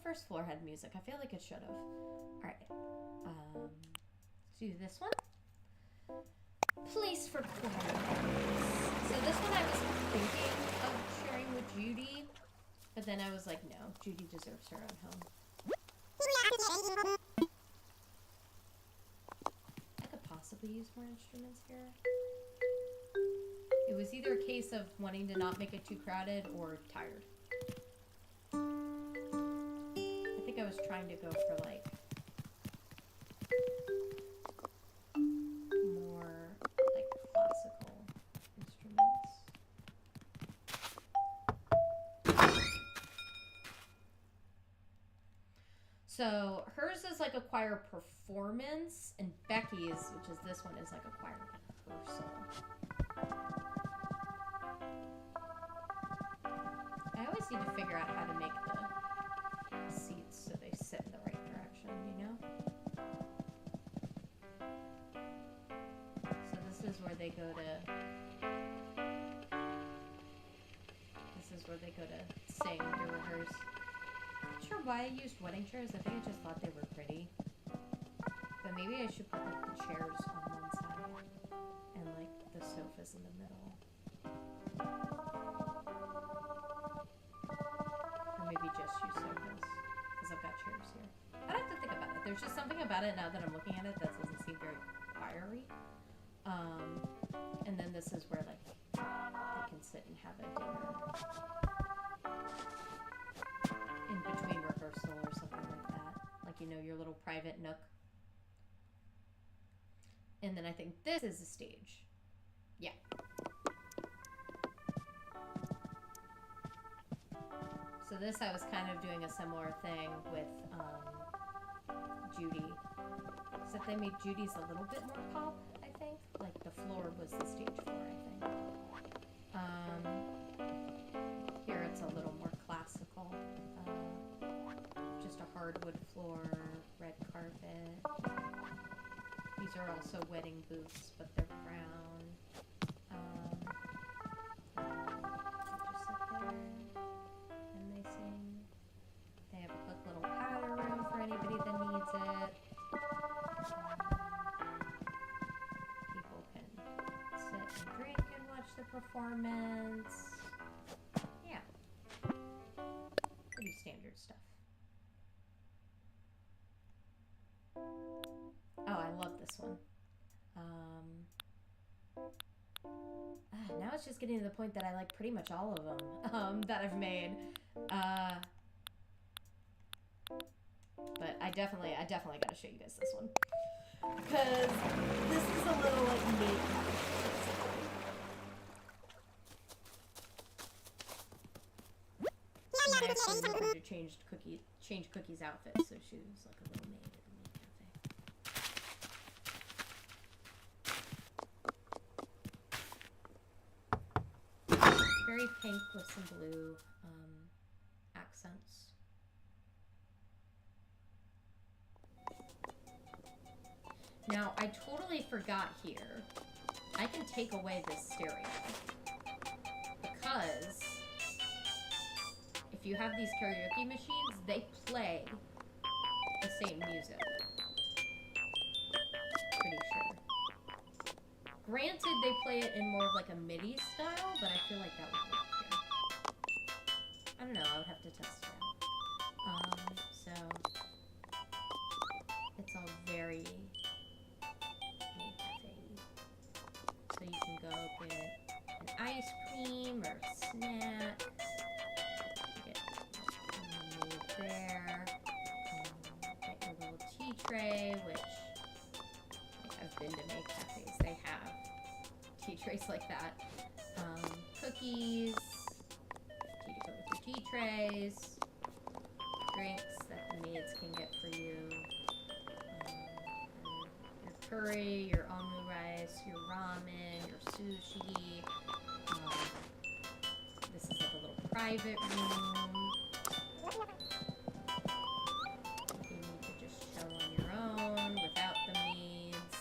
First floor had music. I feel like it should have. Alright. Let's do this one. Place for choir. So this one I was thinking of sharing with Judy, but then I was like, no, Judy deserves her own home. I could possibly use more instruments here. It was either a case of wanting to not make it too crowded or tired. I was trying to go for like more like classical instruments. So hers is like a choir performance, and Becky's, which is this one, is like a choir rehearsal. I always need to figure out how to make the seats so they sit in the right direction, you know? So this is where they go to sing to rehearse. Not sure why I used wedding chairs. I think I just thought they were pretty. But maybe I should put like the chairs on one side and like the sofas in the middle. Or maybe just use sofas. I've got chairs here. I'd have to think about it. There's just something about it now that I'm looking at it that doesn't seem very fiery. And then this is where like they can sit and have a dinner in between rehearsal or something like that. Like, you know, your little private nook. And then I think this is a stage. Yeah. So this I was kind of doing a similar thing with Judy. Except they made Judy's a little bit more pop, I think. Like the floor was the stage floor, I think. Here it's a little more classical. Just a hardwood floor, red carpet. These are also wedding booths, but they're brown. Just sit performance. Yeah. Pretty standard stuff. Oh, I love this one. Now it's just getting to the point that I like pretty much all of them that I've made. But I definitely got to show you guys this one. Because this is a little like maid cafe. And I actually made her to change Cookie's outfit, so she was like a little maid at the maid cafe. Very pink with some blue accents. Now, I totally forgot here. I can take away this stereo. Because if you have these karaoke machines, they play the same music. Pretty sure. Granted, they play it in more of like a MIDI style, but I feel like that would work here. I don't know, I would have to test it out. So it's all very maid cafe-y. So you can go get an ice cream or a snack. Get maid there. Get your little tea tray, which I've been to maid cafes. They have tea trays like that. Cookies. Tea to go with your tea trays. Drinks that the maids can get for you. Your curry, your omu rice, your ramen, your sushi. This is like a little private room. If you need to just chill on your own without the maids.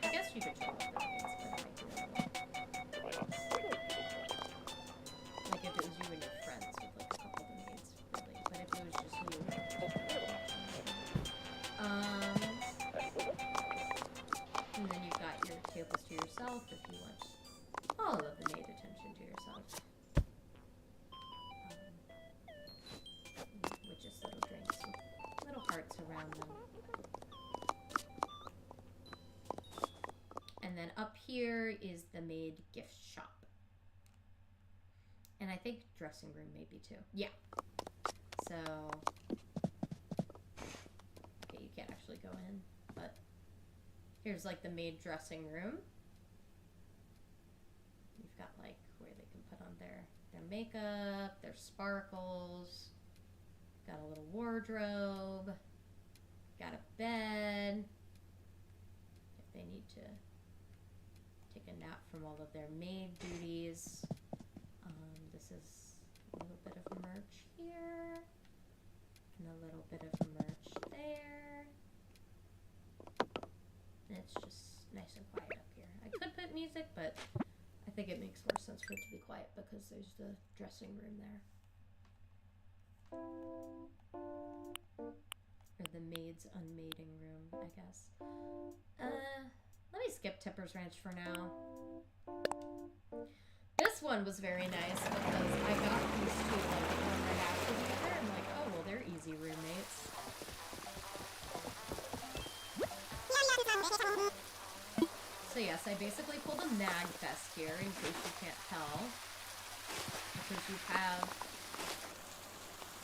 I guess you could chill with the maids, but it might be a little... Like if it was you and your friends with like a couple of the maids, really. But if it was just you, and then you've got your tables to yourself if you want all of the maid attention to yourself. With just little drinks with little hearts around them. And then up here is the maid gift shop. And I think dressing room maybe too. Yeah. So, okay, you can't actually go in, but here's like the maid dressing room. You've got like where they can put on their makeup, their sparkles. Got a little wardrobe. Got a bed. If they need to take a nap from all of their maid duties. This is a little bit of merch here. And a little bit of merch there. And it's just nice and quiet up here. I could put music, but I think it makes more sense for it to be quiet because there's the dressing room there. Or the maid's unmaiding room, I guess. Let me skip Tipper's Ranch for now. This one was very nice because I got these two like one right after the other. I'm like, oh well, they're easy roommates. So yes, I basically pulled a mag fest here in case you can't tell. Because you have...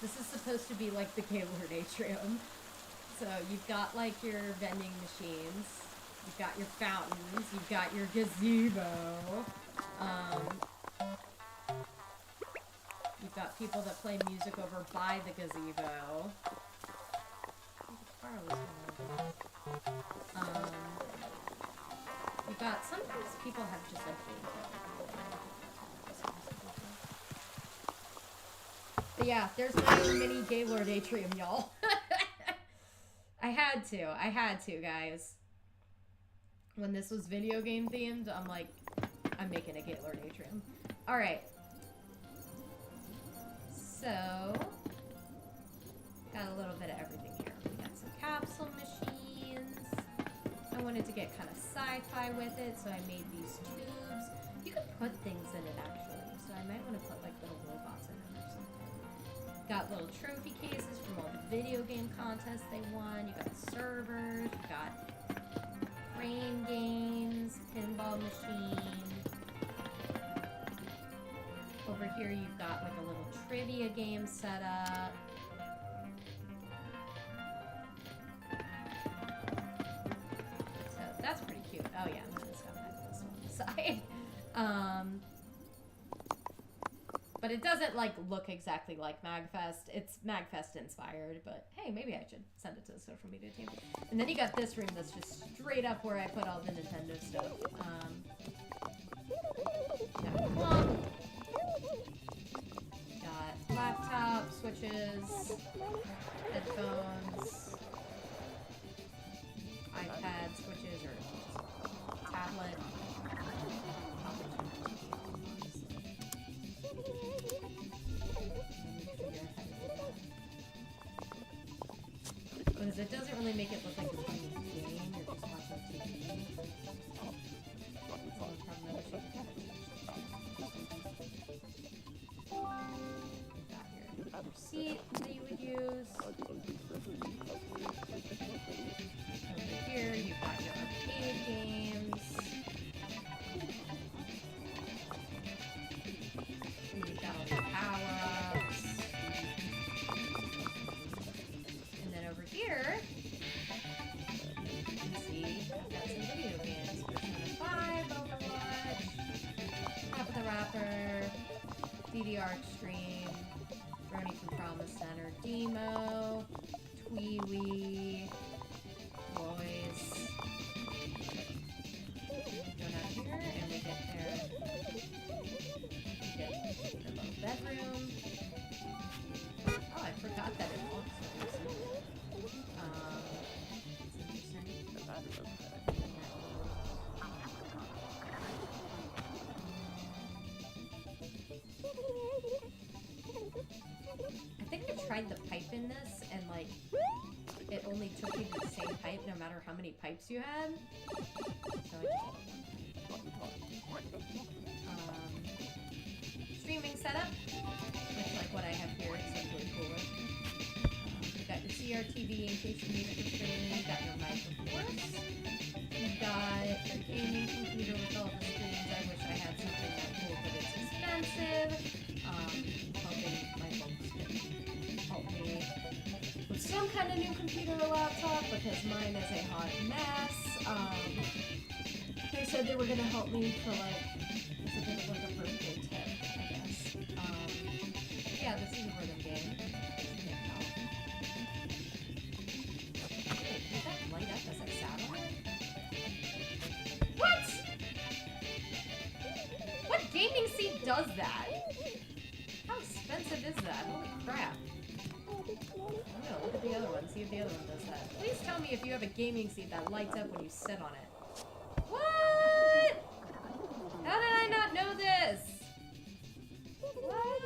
This is supposed to be like the Gaylord Atrium. So you've got like your vending machines. You've got your fountains. You've got your gazebo. You've got people that play music over by the gazebo. You've got, sometimes people have just like games. But yeah, there's my own mini Gaylord Atrium, y'all. I had to, guys. When this was video game themed, I'm like, I'm making a Gaylord Atrium. Alright. So, got a little bit of everything here. We got some capsule machines. I wanted to get kind of sci-fi with it, so I made these tubes. put things in it actually. So I might want to put like little robots in it or something. Got little trophy cases from all the video game contests they won. You got servers, you got crane games, pinball machine. Over here you've got like a little trivia game set up. So that's pretty cute. Oh yeah, and then it's got this one on the side. But it doesn't like look exactly like MagFest. It's MagFest inspired, but hey, maybe I should send it to the social media team. And then you got this room that's just straight up where I put all the Nintendo stuff. Got clock, got laptop, switches, headphones, iPad switches or tablet. Because it doesn't really make it look like you're playing a game, you're just watching TV. You've got your seat that you would use. Over here, you've got your arcade games. And you've got all your power-ups. And then over here, you can see I've got some video games. Persona 5, Overwatch, Top of the Wrapper, DDR Extreme, Brony from Trauma Center, Demo, Tweewee, Boys. Go down here and we get their little bedroom. Oh, I forgot that it looks so recent. It's interesting. I think I tried the pipe in this, and like, it only took you the same pipe no matter how many pipes you had. So streaming setup, much like what I have here, except way cooler. You got your CRTV in case you need it for streaming. You got your mic, of course. You got your gaming computer with all the screens. I wish I had something that cool, but it's expensive. Hoping my folks can help me with some kind of new computer or laptop because mine is a hot mess. They said they were gonna help me for like, it's a bit of like a birthday tip, I guess. Yeah, this is a rhythm game. Wait, did that light up as I sat on it? What? What gaming seat does that? How expensive is that? Holy crap. I don't know, look at the other one, see if the other one does that. Please tell me if you have a gaming seat that lights up when you sit on it. What? How did I not know this? What?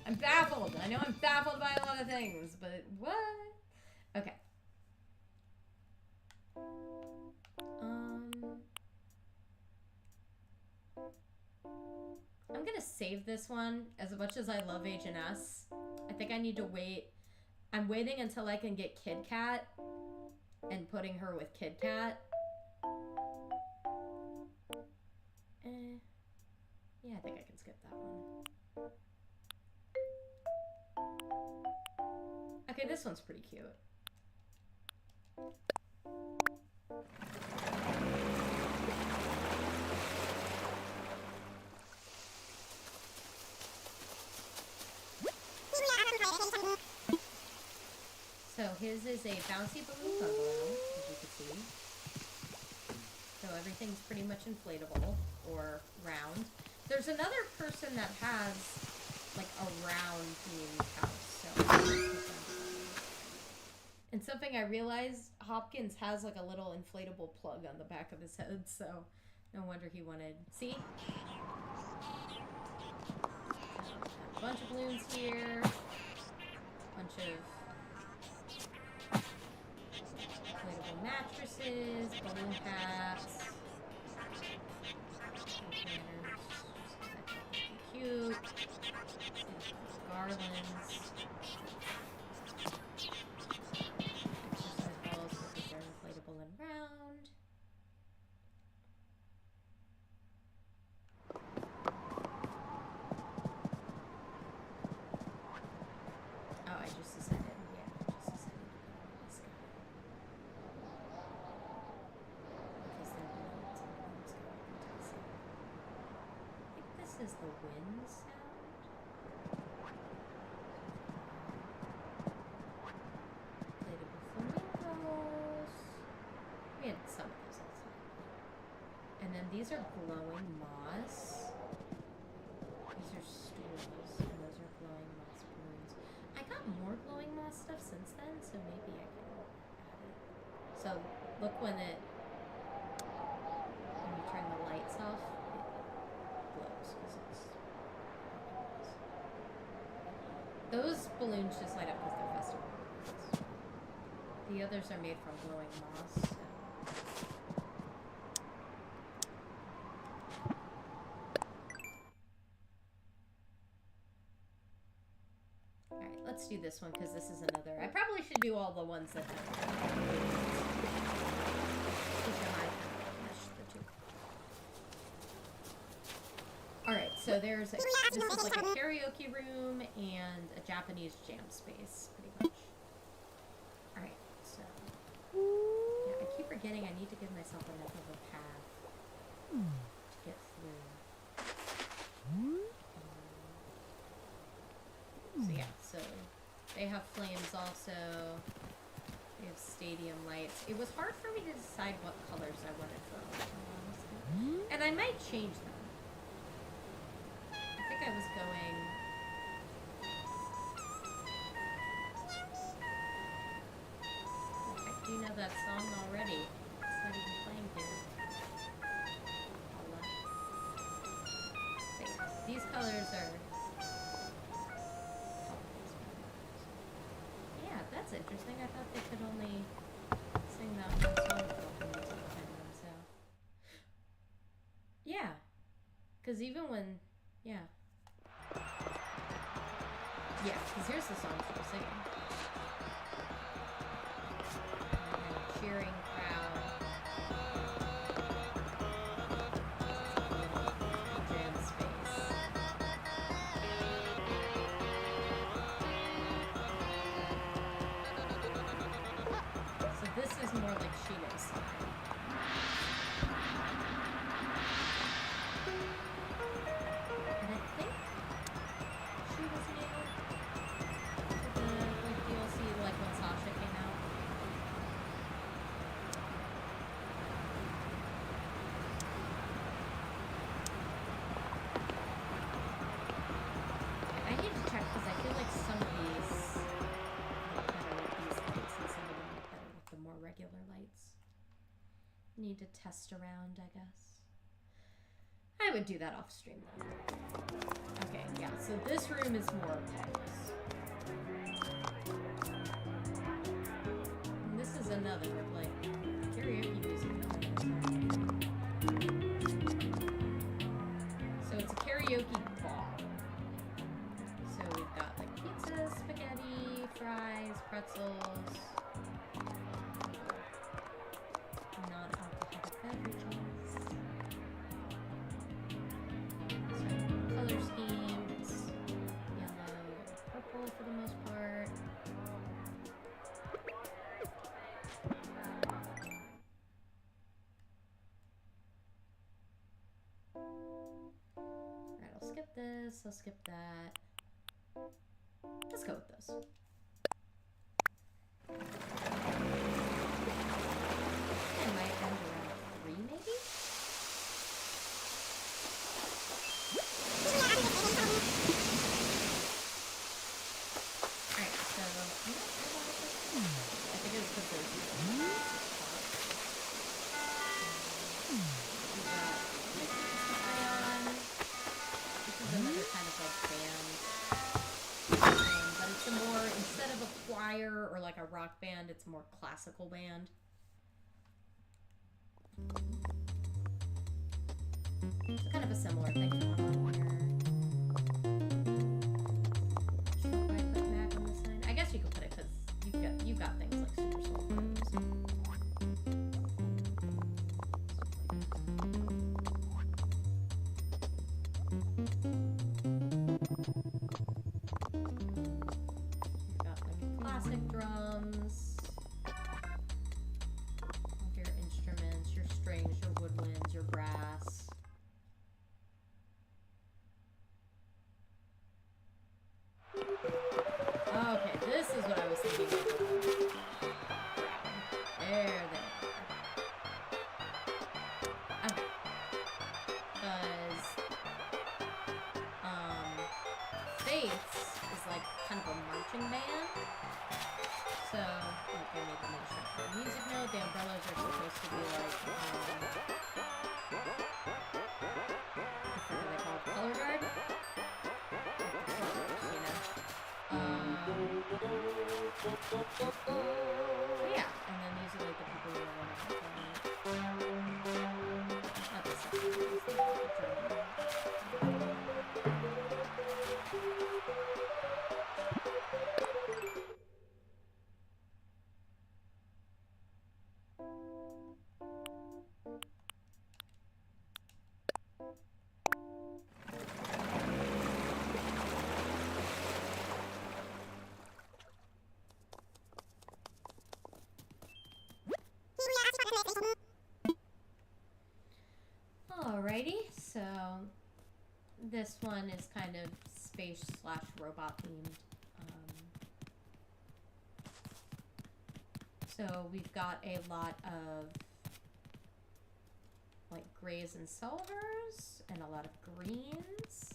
I'm baffled. I know I'm baffled by a lot of things, but what? Okay. I'm gonna save this one. As much as I love Agent S, I think I need to wait. I'm waiting until I can get Kid Kat and putting her with Kid Kat. Yeah, I think I can skip that one. Okay, this one's pretty cute. So his is a bouncy balloon bungalow, as you can see. So everything's pretty much inflatable or round. There's another person that has like a round themed house. So, and something I realized, Hopkins has like a little inflatable plug on the back of his head, so no wonder he wanted. See? A bunch of balloons here. Bunch of inflatable mattresses, balloon caps. cute. Garlands. Exercise balls because they're inflatable and round. Oh, I just decided, yeah, I just decided to put on this guy. Because they're balloons and balloons go up into the ceiling. I think this is the wind sound. Inflatable flamingos. We had some of those also. And then these are glowing moss. These are stools, and those are glowing moss balloons. I got more glowing moss stuff since then, so maybe I can add it. So look when you turn the lights off, it glows because it's moss. Those balloons just light up because they're festival balloons. The others are made from glowing moss. So. Alright, let's do this one because this is another. I probably should do all the ones that have. Alright, so this is like a karaoke room and a Japanese jam space, pretty much. Alright, so. Yeah, I keep forgetting I need to give myself enough of a path to get through. So yeah, so they have flames also. They have stadium lights. It was hard for me to decide what colors I wanted for all of them, honestly. And I might change them. I think I was going... I do know that song already. It's not even playing here. But yeah, these colors are... That's interesting. I thought they could only sing that one song for behind them, so. Yeah. Because even when, yeah. Yeah, because here's the song she was singing. And a cheering crowd. Jam space. This is more like Shino's style. And I think she was new to the DLC, like when Sasha came out. I need to check because I feel like some of these look better with these lights and some of them look better with the more regular lights. Need to test around, I guess. I would do that off stream though. Okay, yeah, so this room is more pegs. And this is another, like, karaoke music. So it's a karaoke bar. So we've got like pizza, spaghetti, fries, pretzels. Non-alcoholic beverages. So color scheme, it's yellow and purple for the most part. Alright, I'll skip this, I'll skip that. Let's go with this. Or like a rock band, it's a more classical band. So kind of a similar thing going on here. States is like kind of a marching band. So, like, they made the nation for a music note. The umbrellas are supposed to be like, what are they called? Color guard? Like the colors, you know? But yeah, and then these are like the people who are running the not the second, the German. Alrighty, so this one is kind of space/robot themed. So we've got a lot of like grays and silvers and a lot of greens.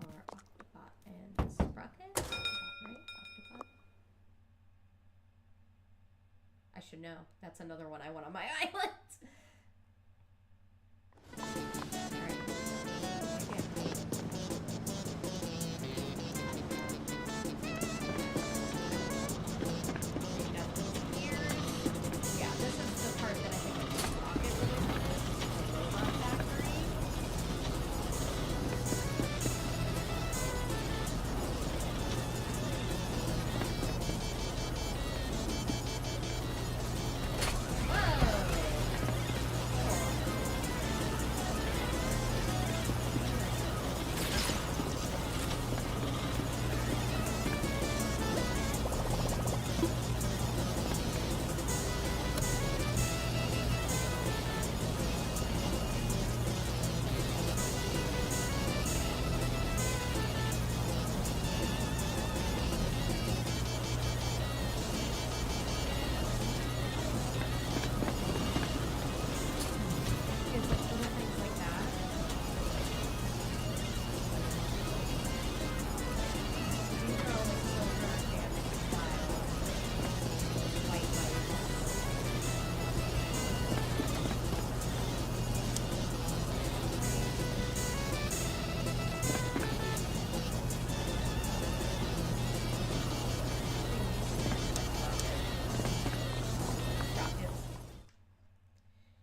Or Octobot and Sprocket. Octobot, right? Octobot. I should know. That's another one I want on my island.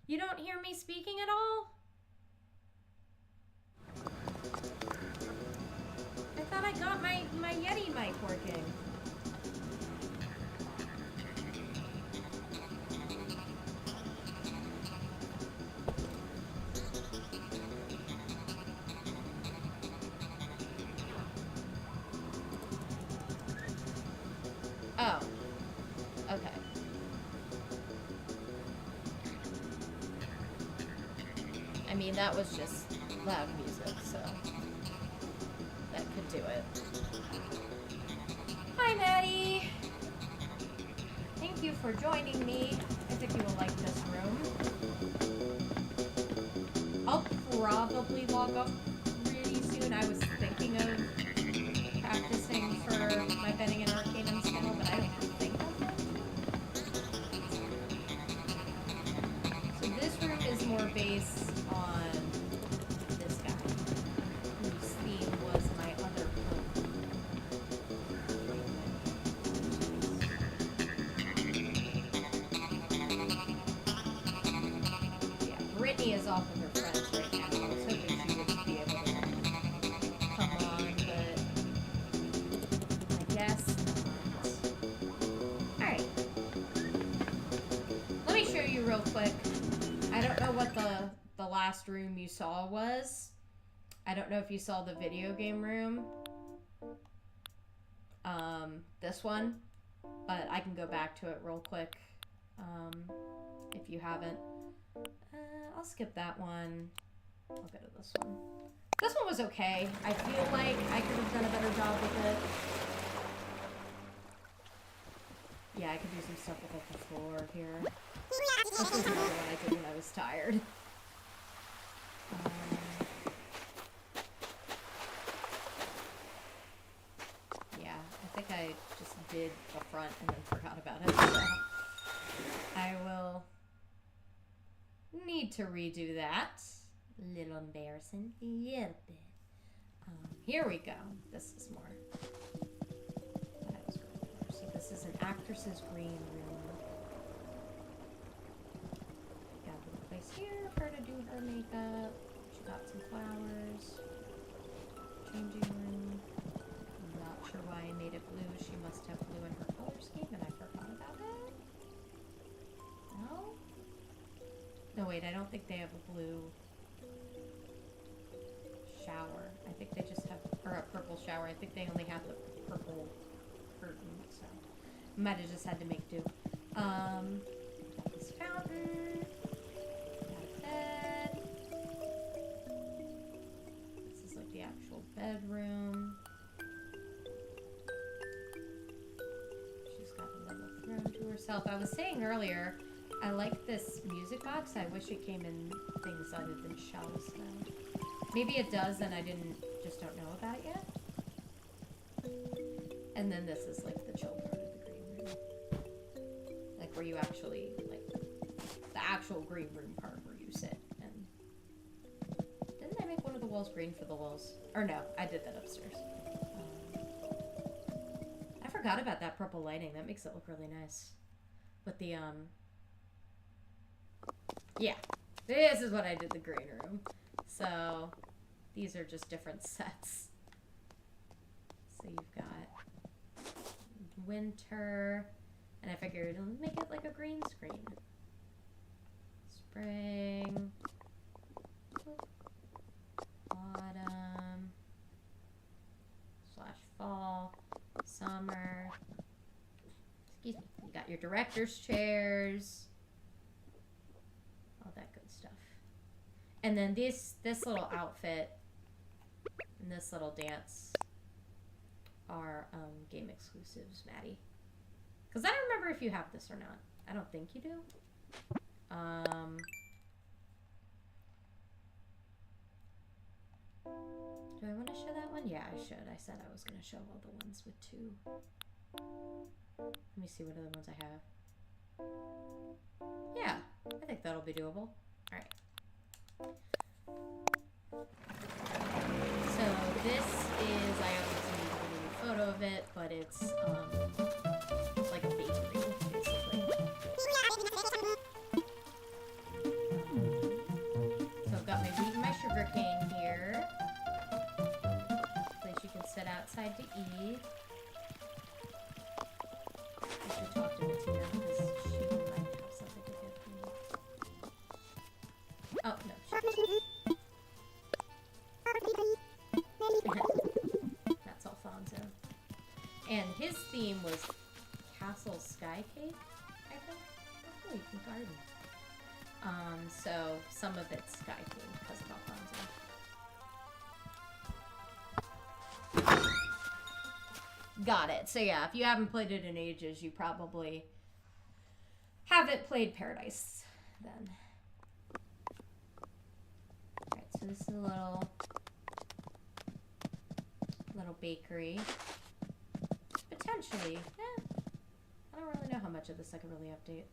You don't hear me speaking at all? I thought I got my Yeti mic working. Oh. Okay. I mean, that was just loud music, so that could do it. Hi, Maddie! Thank you for joining me. I think you will like this room. I'll probably log off really soon. I was thinking of practicing for my betting and arcanum skill, but I don't think I'm going to. So this room is more based on this guy, whose theme was my other home. Yeah, Brittany is off with her friends right now. I was hoping she would be able to come on, but I guess not. Alright. Let me show you real quick. I don't know what the last room you saw was. I don't know if you saw the video game room. This one. But I can go back to it real quick. If you haven't. I'll skip that one. I'll go to this one. This one was okay. I feel like I could have done a better job with it. Yeah, I could do some stuff with like the floor here. This was another one I did when I was tired. I just did the front and then forgot about it. So I will need to redo that. A little embarrassing. A little bit. Here we go. This is more what I was going for. So this is an actress's green room. Got a little place here for her to do her makeup. She got some flowers. Changing room. I'm not sure why I made it blue. She must have blue in her color scheme and I forgot about it. No? No, wait, I don't think they have a blue shower. I think they just have, or a purple shower. I think they only have the purple curtain, so might have just had to make do. Got this fountain. Got a bed. This is like the actual bedroom. She's got a little throne to herself. I was saying earlier, I like this music box. I wish it came in things other than shells though. Maybe it does and I just don't know about it yet. And then this is like the chill part of the green room. Like where you actually, like the actual green room part where you sit. And didn't I make one of the walls green for the walls? Or no, I did that upstairs. I forgot about that purple lighting. That makes it look really nice. With the, yeah, this is what I did the green room. So these are just different sets. So you've got winter, and I figured let's make it like a green screen. Spring, autumn, / fall, summer. Excuse me. You got your director's chairs. All that good stuff. And then this little outfit and this little dance are game exclusives, Maddie. Because I don't remember if you have this or not. I don't think you do. Do I want to show that one? Yeah, I should. I said I was going to show all the ones with 2. Let me see what other ones I have. Yeah, I think that'll be doable. Alright. So this is, I obviously need to get a new photo of it, but it's like a bakery, basically. So I've got my wheat and my sugar cane here. Place you can sit outside to eat. I should talk to Bettina because she might have something to give me. Oh, no. That's Alfonso. And his theme was Castle Skycake, I think. Oh, you can garden. So some of it's sky themed because of Alfonso. Got it. So yeah, if you haven't played it in ages, you probably haven't played Paradise then. Alright, so this is a little bakery. Potentially. I don't really know how much of this I could really update.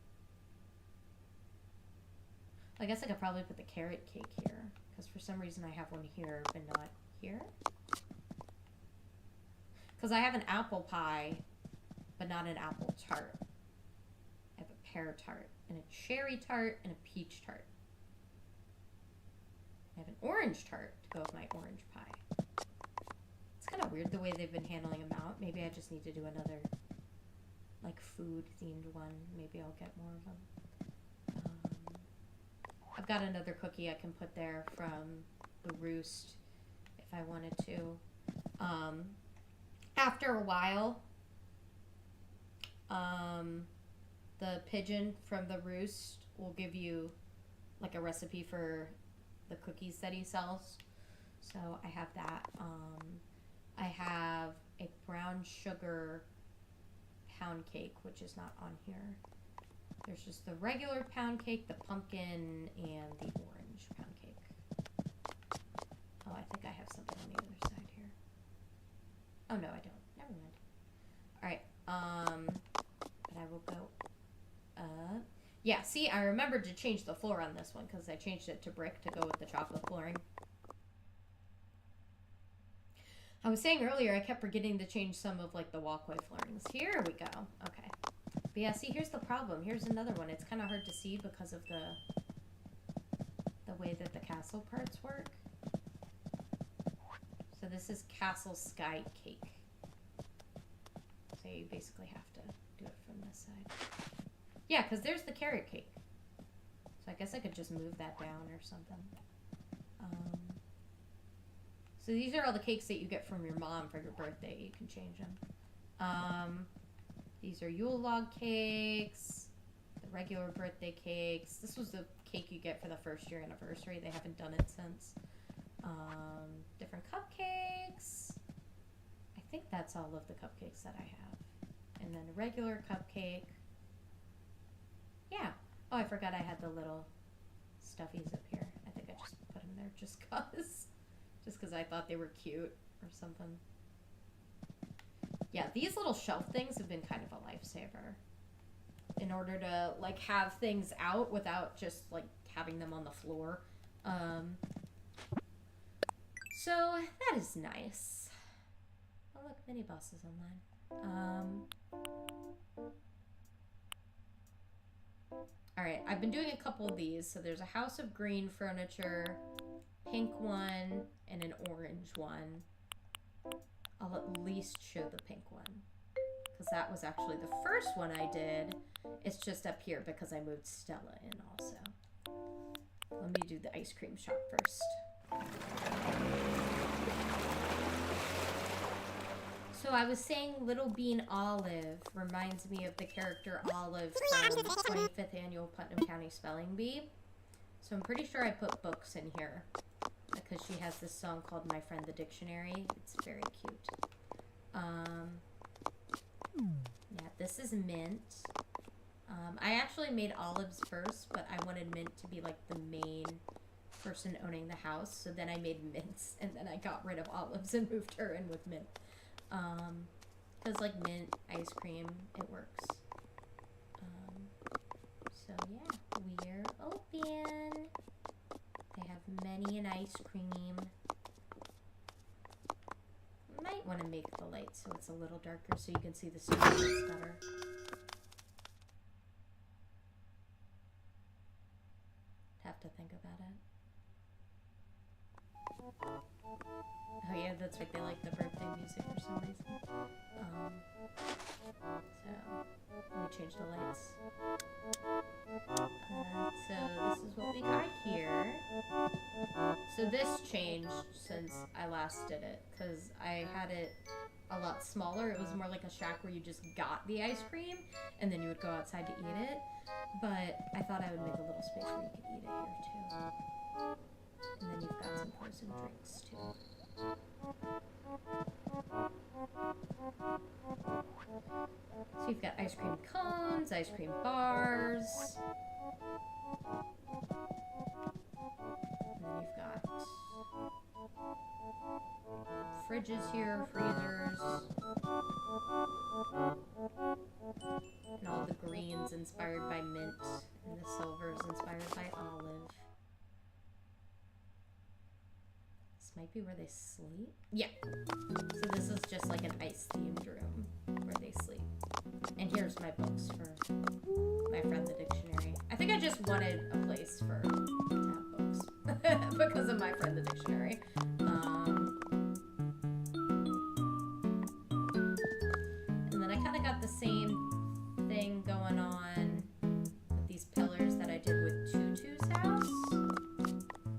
I guess I could probably put the carrot cake here, because for some reason I have one here, but not here. Because I have an apple pie, but not an apple tart. I have a pear tart, and a cherry tart, and a peach tart. I have an orange tart to go with my orange pie. It's kind of weird the way they've been handling them out. Maybe I just need to do another, like, food-themed one. Maybe I'll get more of them. I've got another cookie I can put there from the Roost if I wanted to. After a while, the pigeon from the Roost will give you like a recipe for the cookies that he sells. So I have that. I have a brown sugar pound cake, which is not on here. There's just the regular pound cake, the pumpkin, and the orange pound cake. Oh, I think I have something on the other side here. Oh, no, I don't. Never mind. But I will go up. Yeah, see, I remembered to change the floor on this one because I changed it to brick to go with the chocolate flooring. I was saying earlier I kept forgetting to change some of like the walkway floorings. Here we go. Okay. But yeah, see, here's the problem. Here's another one. It's kind of hard to see because of the way that the castle parts work. So this is Castle Sky Cake. So you basically have to do it from this side. Yeah, because there's the carrot cake. So I guess I could just move that down or something. So these are all the cakes that you get from your mom for your birthday. You can change them. These are Yule log cakes, the regular birthday cakes. This was the cake you get for the first year anniversary. They haven't done it since. Different cupcakes. I think that's all of the cupcakes that I have. And then a regular cupcake. Yeah. Oh, I forgot I had the little stuffies up here. I think I just put them there just cause. Just because I thought they were cute or something. Yeah, these little shelf things have been kind of a lifesaver. In order to, like, have things out without just, like, having them on the floor. So, that is nice. Oh, look, Mini Boss is online. Alright, I've been doing a couple of these. So there's a House of Green furniture, pink one, and an orange one. I'll at least show the pink one. Because that was actually the first one I did. It's just up here because I moved Stella in also. Let me do the ice cream shop first. So I was saying Little Bean Olive reminds me of the character Olive from 25th Annual Putnam County Spelling Bee. So I'm pretty sure I put books in here because she has this song called My Friend the Dictionary. It's very cute. Yeah, this is Mint. I actually made Olives first, but I wanted Mint to be like the main person owning the house. So then I made Mints, and then I got rid of Olives and moved her in with Mint. Because like mint ice cream, it works. So yeah, we're open. They have many an ice cream. Might want to make the light so it's a little darker so you can see the stars better. Have to think about it. Oh yeah, that's right, they like the birthday music for some reason. So, let me change the lights. So this is what we got here. So this changed since I last did it, because I had it a lot smaller. It was more like a shack where you just got the ice cream, and then you would go outside to eat it. But I thought I would make a little space where you could eat it here too. And then you've got some frozen drinks too. So you've got ice cream cones, ice cream bars. And then you've got fridges here, freezers. And all the greens inspired by mint, and the silvers inspired by olive. This might be where they sleep. Yeah. So this is just like an ice themed room where they sleep. And here's my books for My Friend the Dictionary. I think I just wanted a place to have books because of My Friend the Dictionary. And then I kind of got the same thing going on with these pillars that I did with Tutu's house.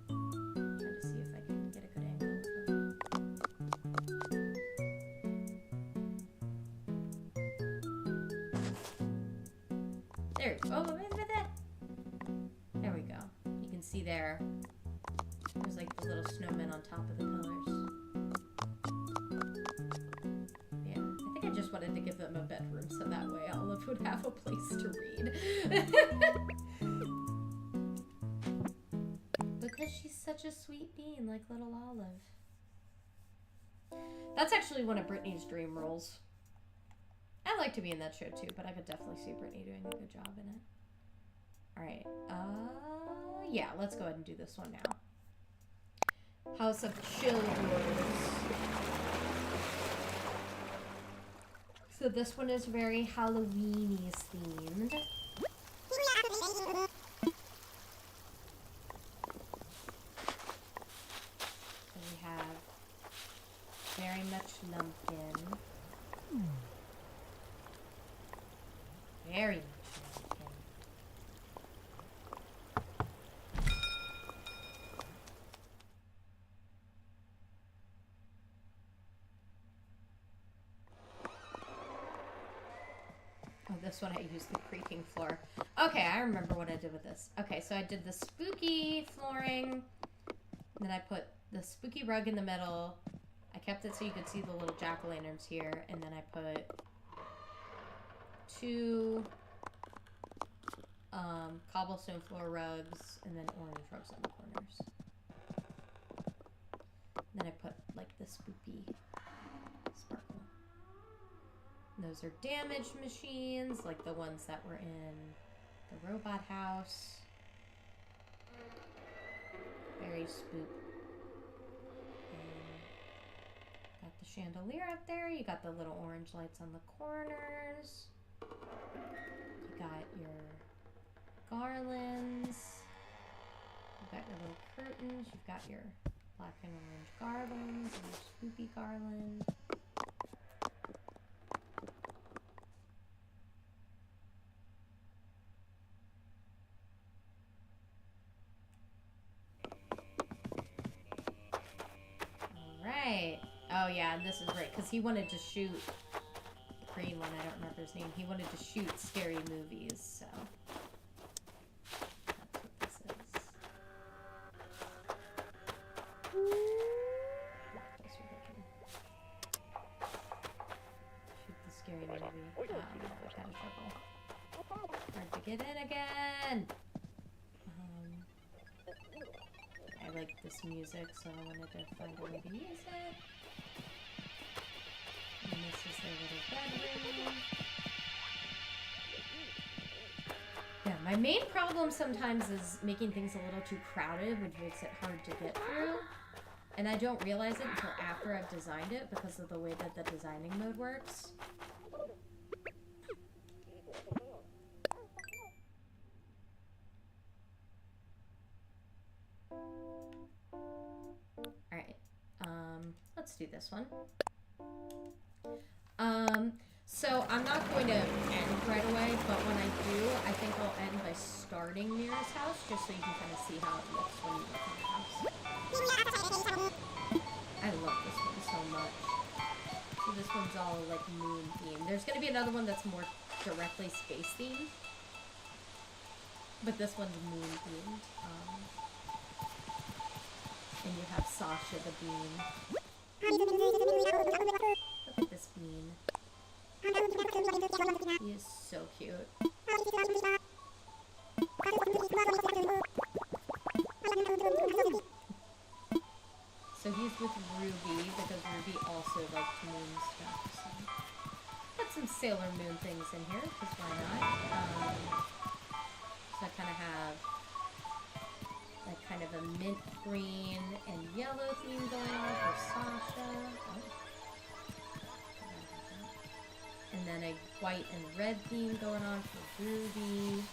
Trying to see if I can get a good angle of them. There, there we go. You can see there's like the little snowmen on top of the pillars. Yeah, I think I just wanted to give them a bedroom so that way Olive would have a place to read. Because she's such a sweet bean, like little Olive. That's actually one of Brittany's dream roles. I like to be in that show too, but I could definitely see Brittany doing a good job in it. Alright, yeah, let's go ahead and do this one now. House of Chill So this one is very Halloween-y themed. So we have very much lumpkin. Very much lumpkin. Oh, this one I used the creaking floor. Okay, I remember what I did with this. Okay, so I did the spooky flooring. Then I put the spooky rug in the middle. I kept it so you could see the little jack-o'-lanterns here. And then I put 2 cobblestone floor rugs and then orange rugs on the corners. Then I put like the spoopy sparkle. And those are damage machines, like the ones that were in the robot house. Very spook. Got the chandelier up there. You got the little orange lights on the corners. You got your garlands. You've got your little curtains. You've got your black and orange garlands and your spoopy garland. Alright. Oh yeah, and this is right, because he wanted to shoot the green one, I don't remember his name. He wanted to shoot scary movies, so that's what this is. Just so we can shoot the scary movie. I've got a trouble. Hard to get in again! I like this music, so I wanted to find a way to use it. And this is their little bedroom. Yeah, my main problem sometimes is making things a little too crowded, which makes it hard to get through. And I don't realize it until after I've designed it because of the way that the designing mode works. Alright, let's do this one. So I'm not going to end right away, but when I do, I think I'll end by starting Mira's house, just so you can kind of see how it looks when you look at the house. I love this one so much. So this one's all like moon themed. There's going to be another one that's more directly space themed, but this one's moon themed. And you have Sasha the bean. Look at this bean. He is so cute. So he's with Ruby because Ruby also liked moon stuff. So put some Sailor Moon things in here because why not? So I kind of have like kind of a mint green and yellow theme going on for Sasha. Oh. And then a white and red theme going on for Ruby.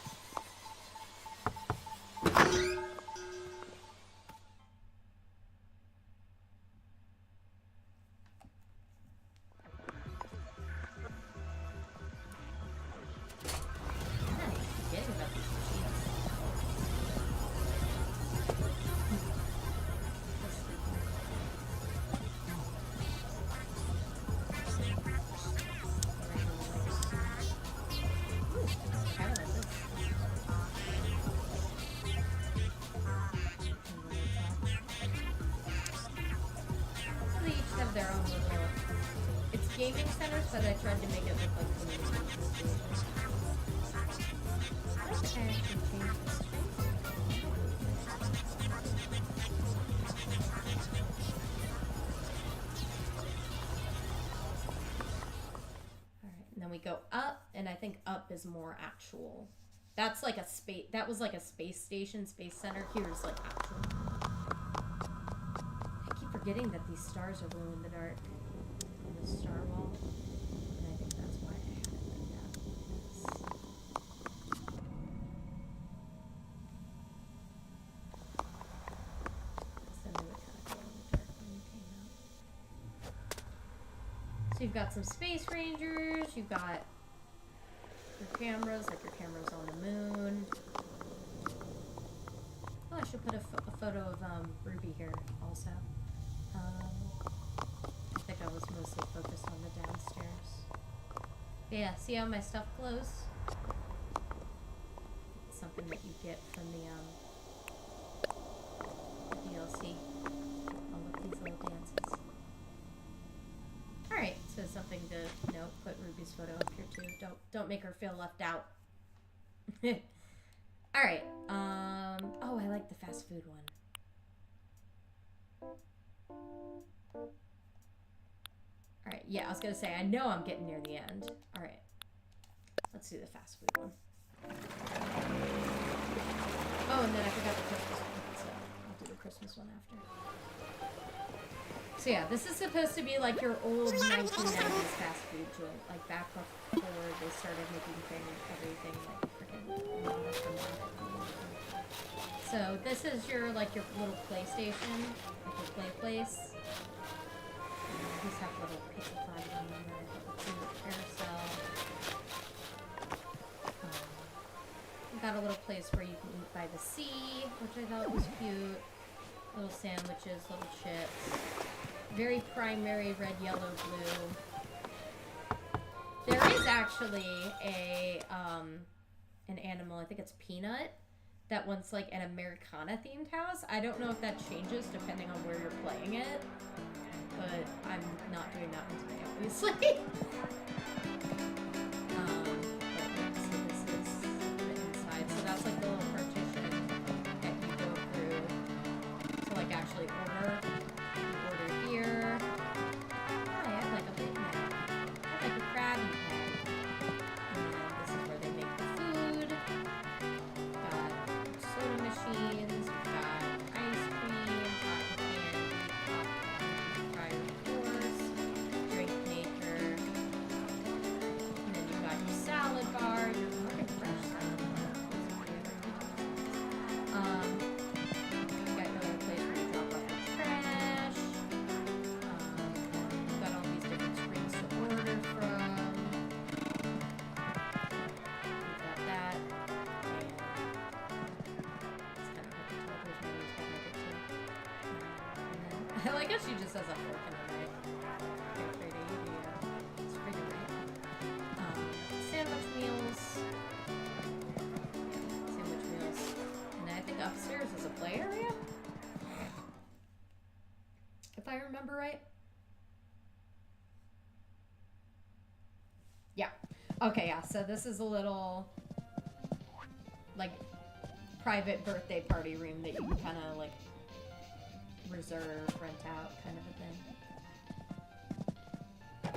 Their own little... It's gaming centers, but I tried to make it look like communication stations. Okay, I can change this. Alright, and then we go think up is more actual. That's like a space. That was like a space station, space center. Here's like actual. I keep forgetting that these stars are glow in the dark on the star wall, and I think that's why I had it like that. Then they would kind of glow in the dark when you came out. So you've got some space rangers. You've got your cameras, like your camera's on the moon. Oh, I should put a photo of Ruby here also. I think I was mostly focused on the downstairs. But yeah, see how my stuff glows? It's something that you get from the DLC. All of these little dances. Alright, so something to note, put Ruby's photo up here too. Don't make her feel left out. Alright, oh, I like the fast food one. Alright, yeah, I was gonna say, I know I'm getting near the end. Alright, let's do the fast food one. Oh, and then I forgot the Christmas one, so I'll do the Christmas one after. So yeah, this is supposed to be like your old 1990s fast food joint, like back before they started making everything like freaking. So this is your like your little PlayStation, like your play place. These have little pizza fries on them, and carousel. We've got a little place where you can eat by the sea, which I thought was cute. Little sandwiches, little chips. Very primary red, yellow, blue. There is actually an animal, I think it's Peanut, that wants like an Americana themed house. I don't know if that changes depending on where you're playing it, but I'm not doing that one today, obviously. So this is the inside. So that's like the little partition that you go through to like actually order. Here. Oh, I have like a big map. I have like a Krabby Patty. And this is where they make the food. Got soda machines. Got ice cream. Cotton candy. Popcorn. Fried course. Drink maker. And then you got your salad bar. Your morning fresh salad bar. You got another place where you drop off your trash. Got all these different screens to order from. We've got that. And it's kind of hard to tell which one is behind it too. And then, I like how she just has a fork and a knife. It's pretty great. Sandwich meals. Sandwich meals. And then I think upstairs is a play area. If I remember right. Yeah. Okay, yeah. So this is a little, like, private birthday party room that you can kind of, like, reserve, rent out kind of a thing. So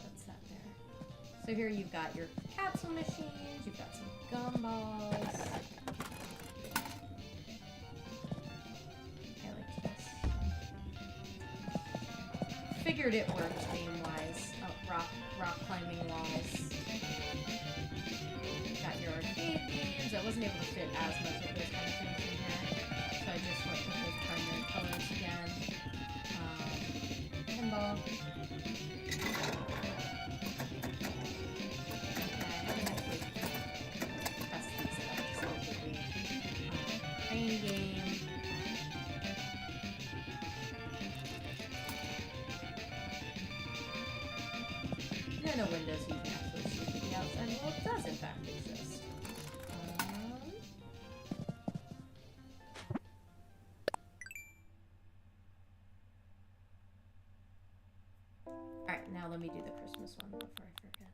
that's that there. So here you've got your capsule machines. You've got some gumballs. I like this. Figured it worked theme-wise. Oh, rock climbing walls. Got your arcade games. I wasn't able to fit as much of those kind of things in here, so I just went with those primary colors again. Pinball. Test these out, so train game. No windows you can actually see to the outside. Well, it does in fact exist. Alright, now let me do the Christmas one before I forget.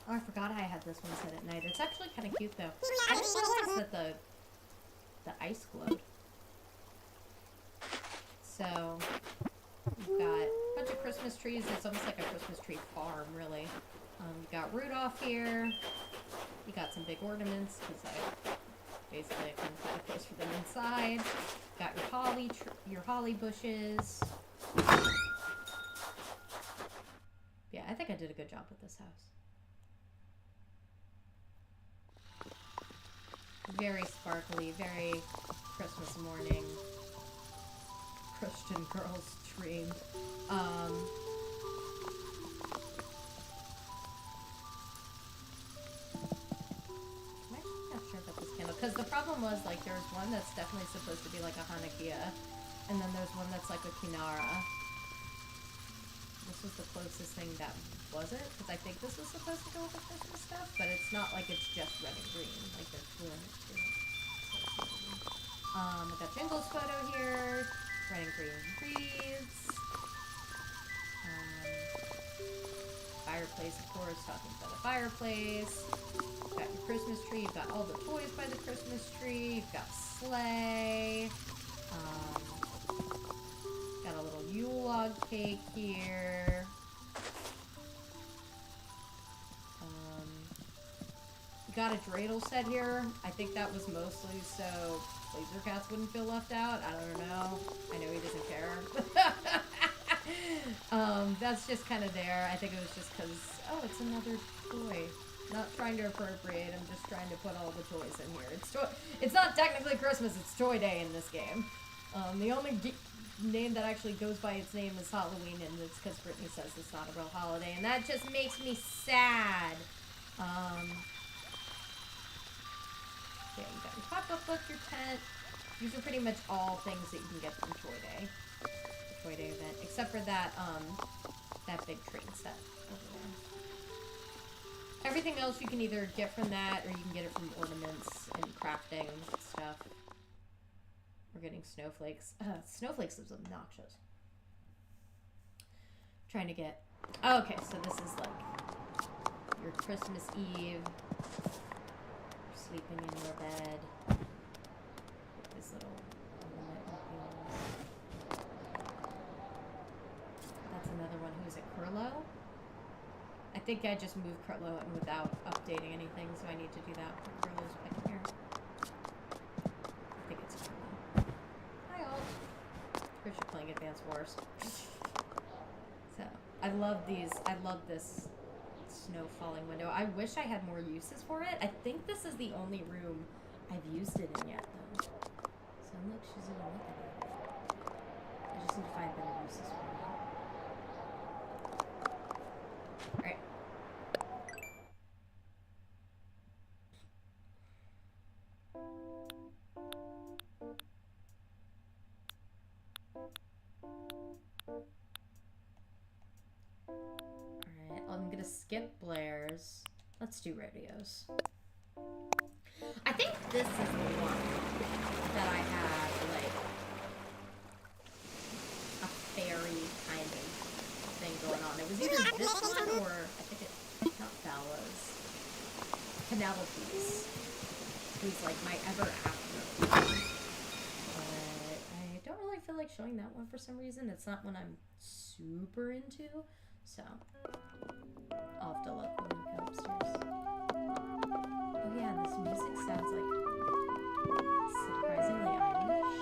Oh, I forgot I had this one set at night. It's actually kind of cute though. I didn't realize that the ice glowed. So we've got a bunch of Christmas trees. It's almost like a Christmas tree farm, really. You got Rudolph here. You got some big ornaments because I couldn't find a place for them inside. Got your holly bushes. Yeah, I think I did a good job with this house. Very sparkly, very Christmas morning. Christian girl's dream. I'm actually not sure about this candle, because the problem was, like, there's one that's definitely supposed to be like a Hanukkah, and then there's one that's like a Kinara. This was the closest thing that wasn't, because I think this was supposed to go with the Christmas stuff, but it's not like it's just red and green, like there's blue in it too. I got Jingle's photo here, red and green wreaths. Fireplace, of course, talking about the fireplace. You've got your Christmas tree, you've got all the toys by the Christmas tree, you've got sleigh. Got a little Yule log cake here. Got a dreidel set here. I think that was mostly so Laser Cats wouldn't feel left out. I don't know. I know he doesn't care. That's just kind of there. I think it was just because, oh, it's another toy. Not trying to appropriate. I'm just trying to put all the toys in here. It's not technically Christmas. It's Toy Day in this game. The only name that actually goes by its name is Halloween, and it's because Brittany says it's not a real holiday, and that just makes me sad. Yeah, you got your pop-up book, your tent. These are pretty much all things that you can get from Toy Day. The Toy Day event, except for that, that big train set over there. Everything else you can either get from that, or you can get it from ornaments and crafting stuff. We're getting snowflakes. Snowflakes is obnoxious. Trying to get... Oh, okay, so this is like your Christmas Eve. Sleeping in your bed. This little ornament wheels. That's another one. Who's it? Curlo? I think I just moved Curlo in without updating anything, so I need to do that for Curlo's pick here. I think it's Curlo. Hi all. Chris, you're playing Advance Wars. So, I love these. I love this snow falling window. I wish I had more uses for it. I think this is the only room I've used it in yet, though. So look, she's even looking at it. I just need to find better uses for it. Alright. Alright, I'm gonna skip Blair's. Let's do Rodeo's. I think this is the one that I have, like, a fairy kind of thing going on. It was either this one or, I think it's not Bella's. Penelope's. Who's, like, my ever after. But I don't really feel like showing that one for some reason. It's not one I'm super into. So, I'll have to look when we go upstairs. Oh yeah, this music sounds like surprisingly Irish.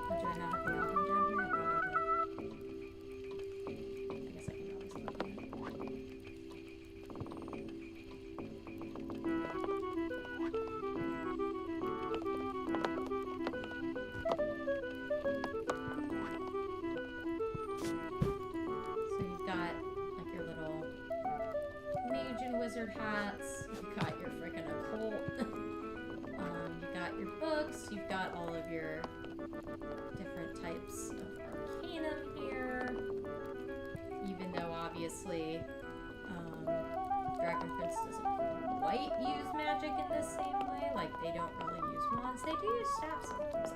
Oh, do I not have the album down here? I guess I can always look at it. So you've got like your little mage and wizard hats. You've got your freaking occult. You got your books. You've got all of your different types of arcanum here. Even though obviously Dragon Prince doesn't quite use magic in the same way. Like they don't really use wands. They do use staffs sometimes.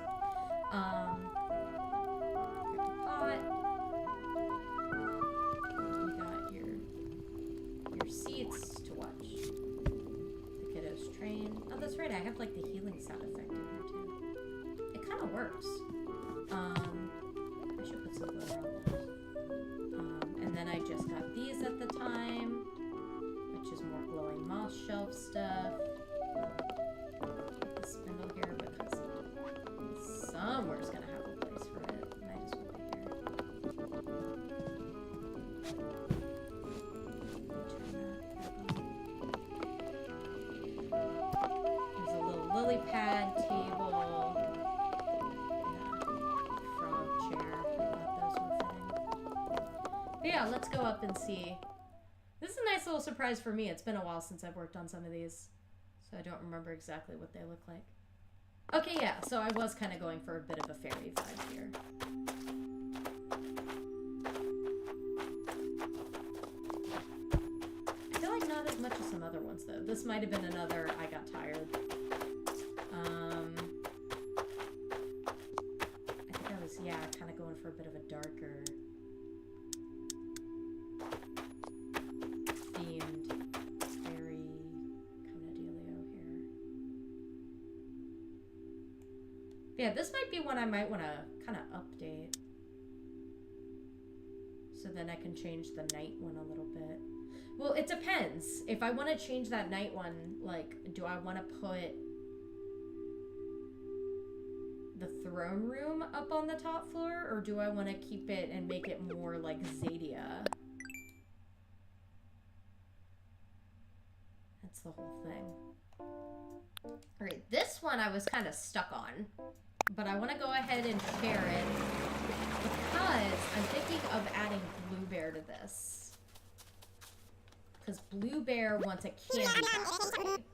Pot. You got your seats to watch the kiddos train. Oh, right, I have like the healing sound effect in here too. It kind of works. I should put some glitter on those. And then I just got these at the time, which is more glowing moss shelf stuff. Put the spindle here because somewhere's gonna have a place for it. Might as well be here. There's a little lily pad table. Frog chair. I thought those were fitting. But yeah, let's go up and see. This is a nice little surprise for me. It's been a while since I've worked on some of these, so I don't remember exactly what they look like. Okay, yeah, so I was kind of going for a bit of a fairy vibe here. I feel like not as much as some other ones, though. This might have been another I got tired. I think I was, yeah, kind of going for a bit of a darker themed fairy kind of dealio here. Yeah, this might be one I might want to kind of update. So then I can change the night one a little bit. Well, it depends. If I want to change that night one, like, do I want to put the throne room up on the top floor? Or do I want to keep it and make it more like Zadia? That's the whole thing. Alright, this one I was kind of stuck on. But I want to go ahead and share it because I'm thinking of adding Blue Bear to this. Because Blue Bear wants a candy factory.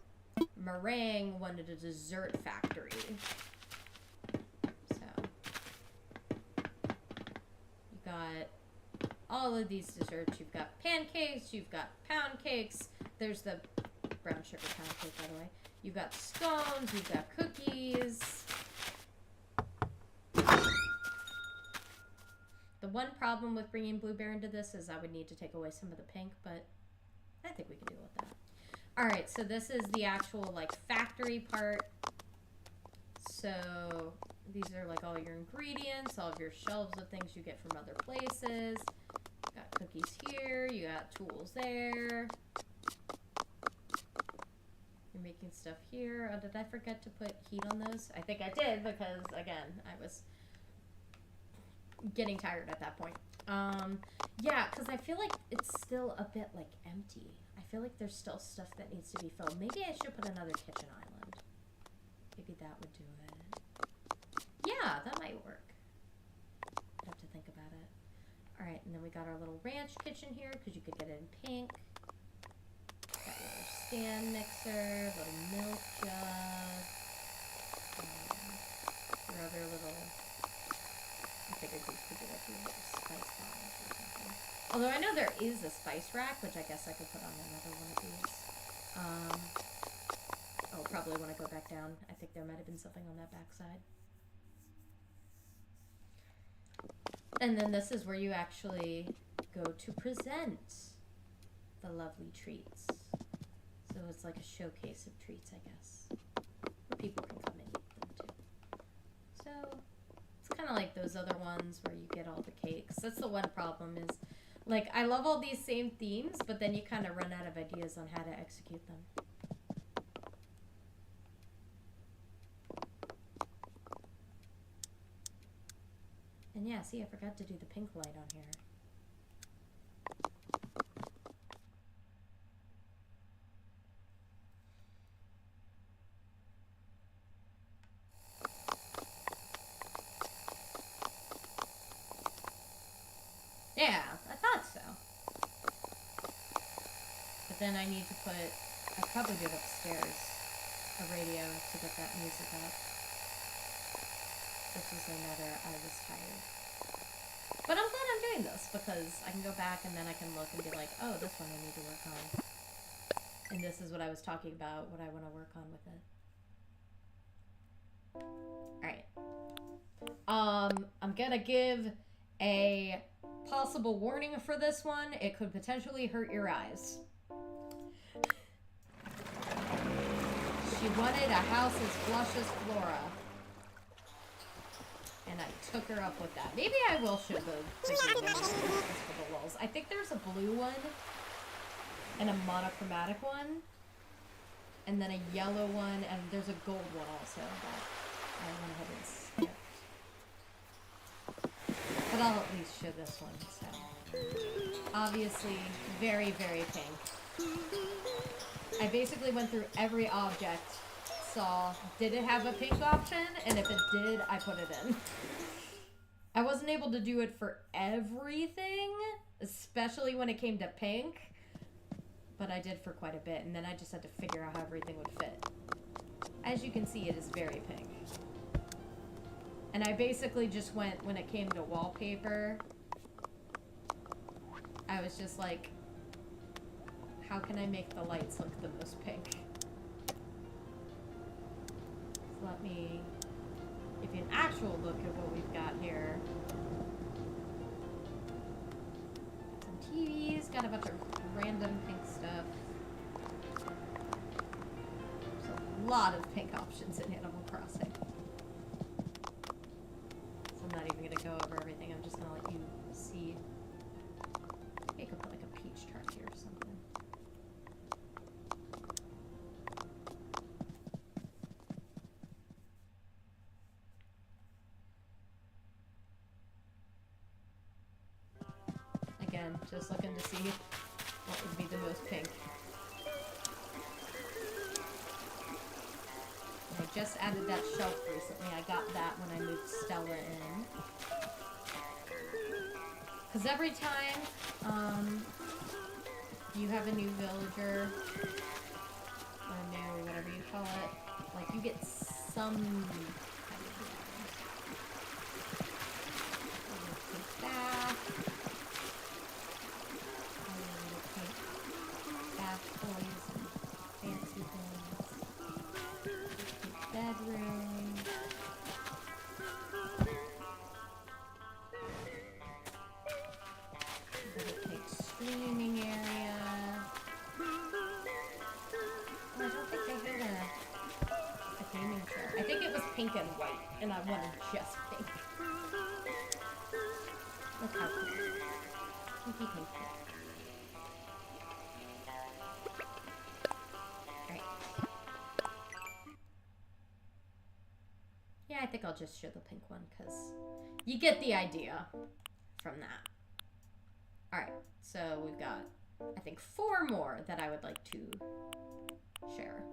Meringue wanted a dessert factory. So, you got all of these desserts. You've got pancakes, you've got pound cakes. There's the brown sugar pound cake, by the way. You've got scones, you've got cookies. The one problem with bringing Blue Bear into this is I would need to take away some of the pink, but I think we can deal with that. Alright, so this is the actual, like, factory part. So, these are, like, all your ingredients, all of your shelves of things you get from other places. You got cookies here, you got tools there. You're making stuff here. Oh, did I forget to put heat on those? I think I did because, again, I was getting tired at that point. Yeah, because I feel like it's still a bit, like, empty. I feel like there's still stuff that needs to be filled. Maybe I should put another kitchen island. Maybe that would do it. Yeah, that might work. I'd have to think about it. Alright, and then we got our little ranch kitchen here, because you could get it in pink. Got your stand mixer, little milk jug. Your other little... I figured these could be like your little spice bottles or something. Although I know there is a spice rack, which I guess I could put on another one of these. I'll probably want to go back down. I think there might have been something on that back side. And then this is where you actually go to present the lovely treats. So it's like a showcase of treats, I guess. Where people can come and eat them too. So it's kind of like those other ones where you get all the cakes. That's the one problem is, like, I love all these same themes, but then you kind of run out of ideas on how to execute them. And yeah, see, I forgot to do the pink light on here. Yeah, I thought so. But then I need to put, I'd probably do it upstairs, a radio to get that music up. Which is another, I was tired. But I'm glad I'm doing this, because I can go back and then I can look and be like, oh, this one I need to work on. And this is what I was talking about, what I want to work on with it. Alright. I'm gonna give a possible warning for this one. It could potentially hurt your eyes. She wanted a house as flush as Flora. And I took her up with that. Maybe I will show the green one just for the lulz. I think there's a blue one and a monochromatic one. And then a yellow one, and there's a gold one also that I went ahead and skipped. But I'll at least show this one, so. Obviously, very, very pink. I basically went through every object, saw, did it have a pink option? And if it did, I put it in. I wasn't able to do it for everything, especially when it came to pink. But I did for quite a bit, and then I just had to figure out how everything would fit. As you can see, it is very pink. And I basically just went, when it came to wallpaper, I was just like, how can I make the lights look the most pink? So let me give you an actual look at what we've got here. Some TVs, got a bunch of random pink stuff. There's a lot of pink options in Animal Crossing. So I'm not even going to go over everything, I'm just going to let you see. I could put like a peach chart here or something. Again, just looking to see what would be the most pink. And I just added that shelf recently. I got that when I moved Stella in. Because every time you have a new villager, or new, whatever you call it, like you get some kind of pink bath. Bath toys and fancy things. Bedroom. Little pink streaming area. Oh, I don't think they had a gaming chair. I think it was pink and white, and I wanted just pink. Look how cool. Pinky pink. Yeah, I think I'll just show the pink one because you get the idea from that. Alright, so we've got, I think, 4 more that I would like to share.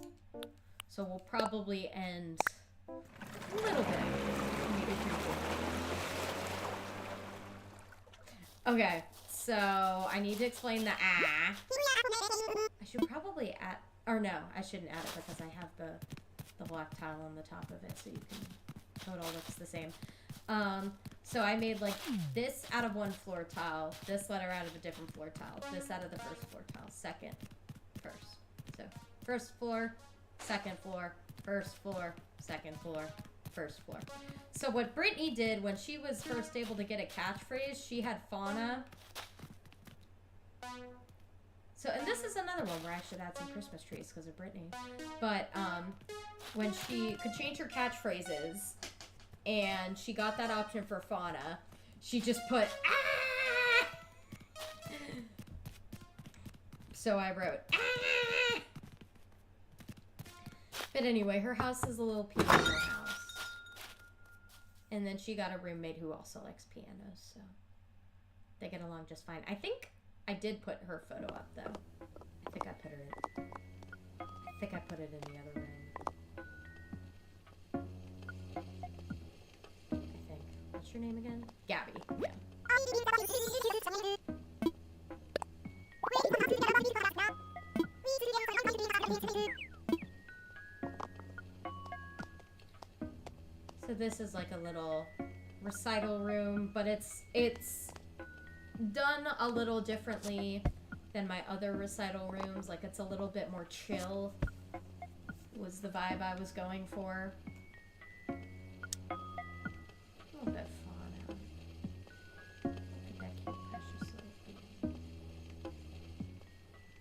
So we'll probably end a little bit. Okay, so I need to explain the I should probably add, or no, I shouldn't add it because I have the black tile on the top of it, so you can, so it all looks the same. So I made like this out of one floor tile, this letter out of a different floor tile, this out of the first floor tile, second, first. So first floor, second floor, first floor, second floor, first floor. So what Brittany did when she was first able to get a catchphrase, she had fauna. So, and this is another one where I should add some Christmas trees because of Brittany. But when she could change her catchphrases and she got that option for fauna, she just put, ah! So I wrote, ah! But anyway, her house is a little piano house. And then she got a roommate who also likes pianos, so they get along just fine. I think I did put her photo up, though. I think I put it in the other room. I think. What's your name again? Gabby. Yeah. So this is like a little recital room, but it's done a little differently than my other recital rooms. Like it's a little bit more chill was the vibe I was going for. A little bit fun. Look at that cute precious little thing.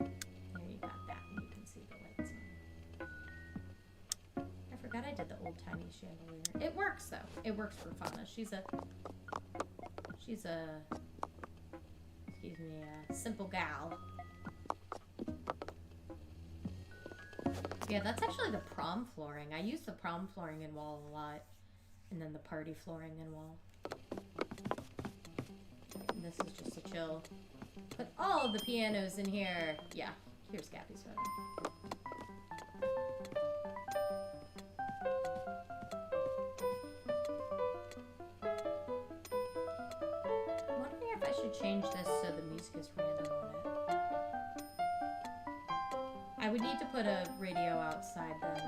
There you got that, and you can see the lights on. tiny chandelier. It works though. It works for Fauna. She's a excuse me, a simple gal. Yeah, that's actually the prom flooring. I use the prom flooring in wall a lot, and then the party flooring in wall. And this is just a chill. Put all of the pianos in here. Yeah, here's Gabby's photo. I'm wondering if I should change this so the music is random on it. I would need to put a radio outside then,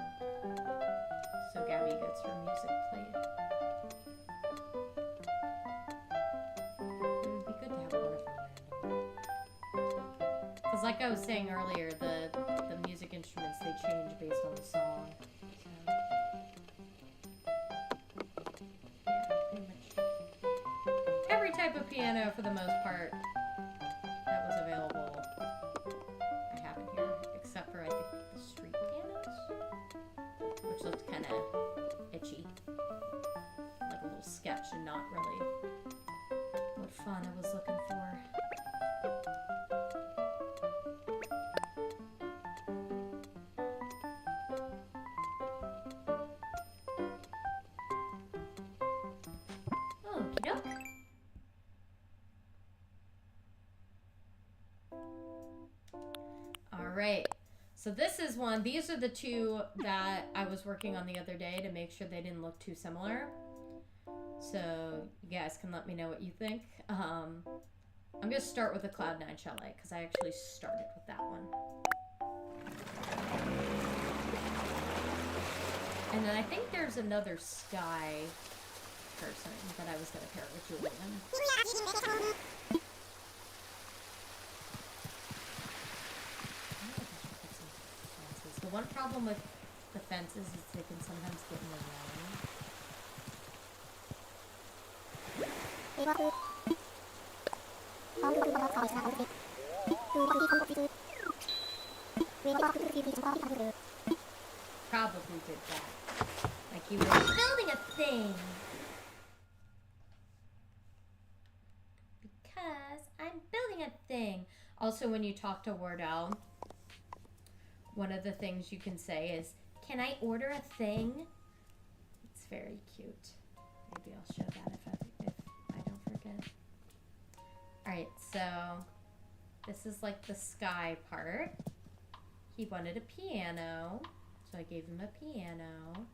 so Gabby gets her music played. It would be good to have one of them random. Because like I was saying earlier, the music instruments, they change based on the song. So, yeah, pretty much every type of piano for the most part that was available I have in here, except for I think the street pianos, which looked kind of itchy, like a little sketch and not really what fun I was looking for. Okie doke. Alright, so this is one. These are the two that I was working on the other day to make sure they didn't look too similar. So you guys can let me know what you think. I'm going to start with the Cloud9 Chalet because I actually started with that one. And then I think there's another sky person that I was going to pair with Julian. The one problem with the fences is they can sometimes get in the way. Probably did that. Like you were building a thing. Because I'm building a thing. Also, when you talk to Wardell, one of the things you can say is, "Can I order a thing?" It's very cute. Maybe I'll show that if I don't forget. Alright, so this is like the sky part. He wanted a piano, so I gave him a piano.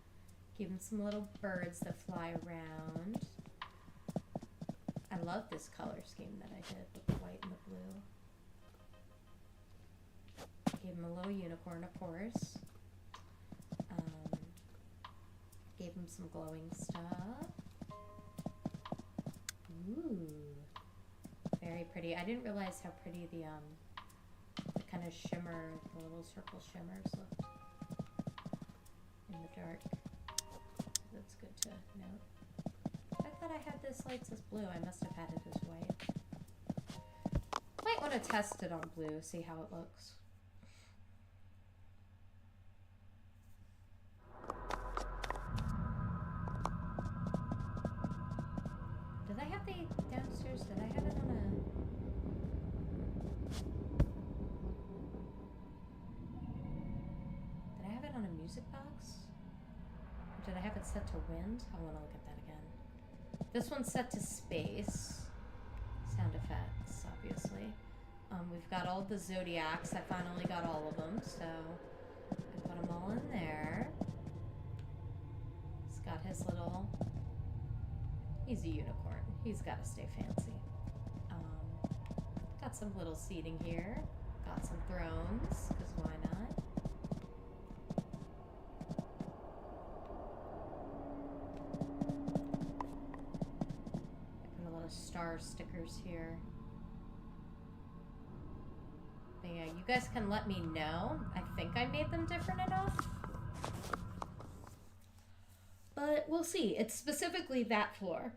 Gave him some little birds that fly around. I love this color scheme that I did with the white and the blue. Gave him a little unicorn, of course. Gave him some glowing stuff. Ooh. Very pretty. I didn't realize how pretty the kind of shimmer, the little circle shimmers looked in the dark. That's good to note. I thought I had this lights as blue. I must have had it as white. Might want to test it on blue, see how it looks. Did I have the downstairs? Did I have it on a... Did I have it on a music box? Or did I have it set to wind? I want to look at that again. This one's set to space. Sound effects, obviously. We've got all the zodiacs. I finally got all of them, so I put them all in there. He's got his little... He's a unicorn. He's got to stay fancy. Got some little seating here. Got some thrones, because why not? I put a lot of star stickers here. But yeah, you guys can let me know. I think I made them different enough. But we'll see. It's specifically that floor.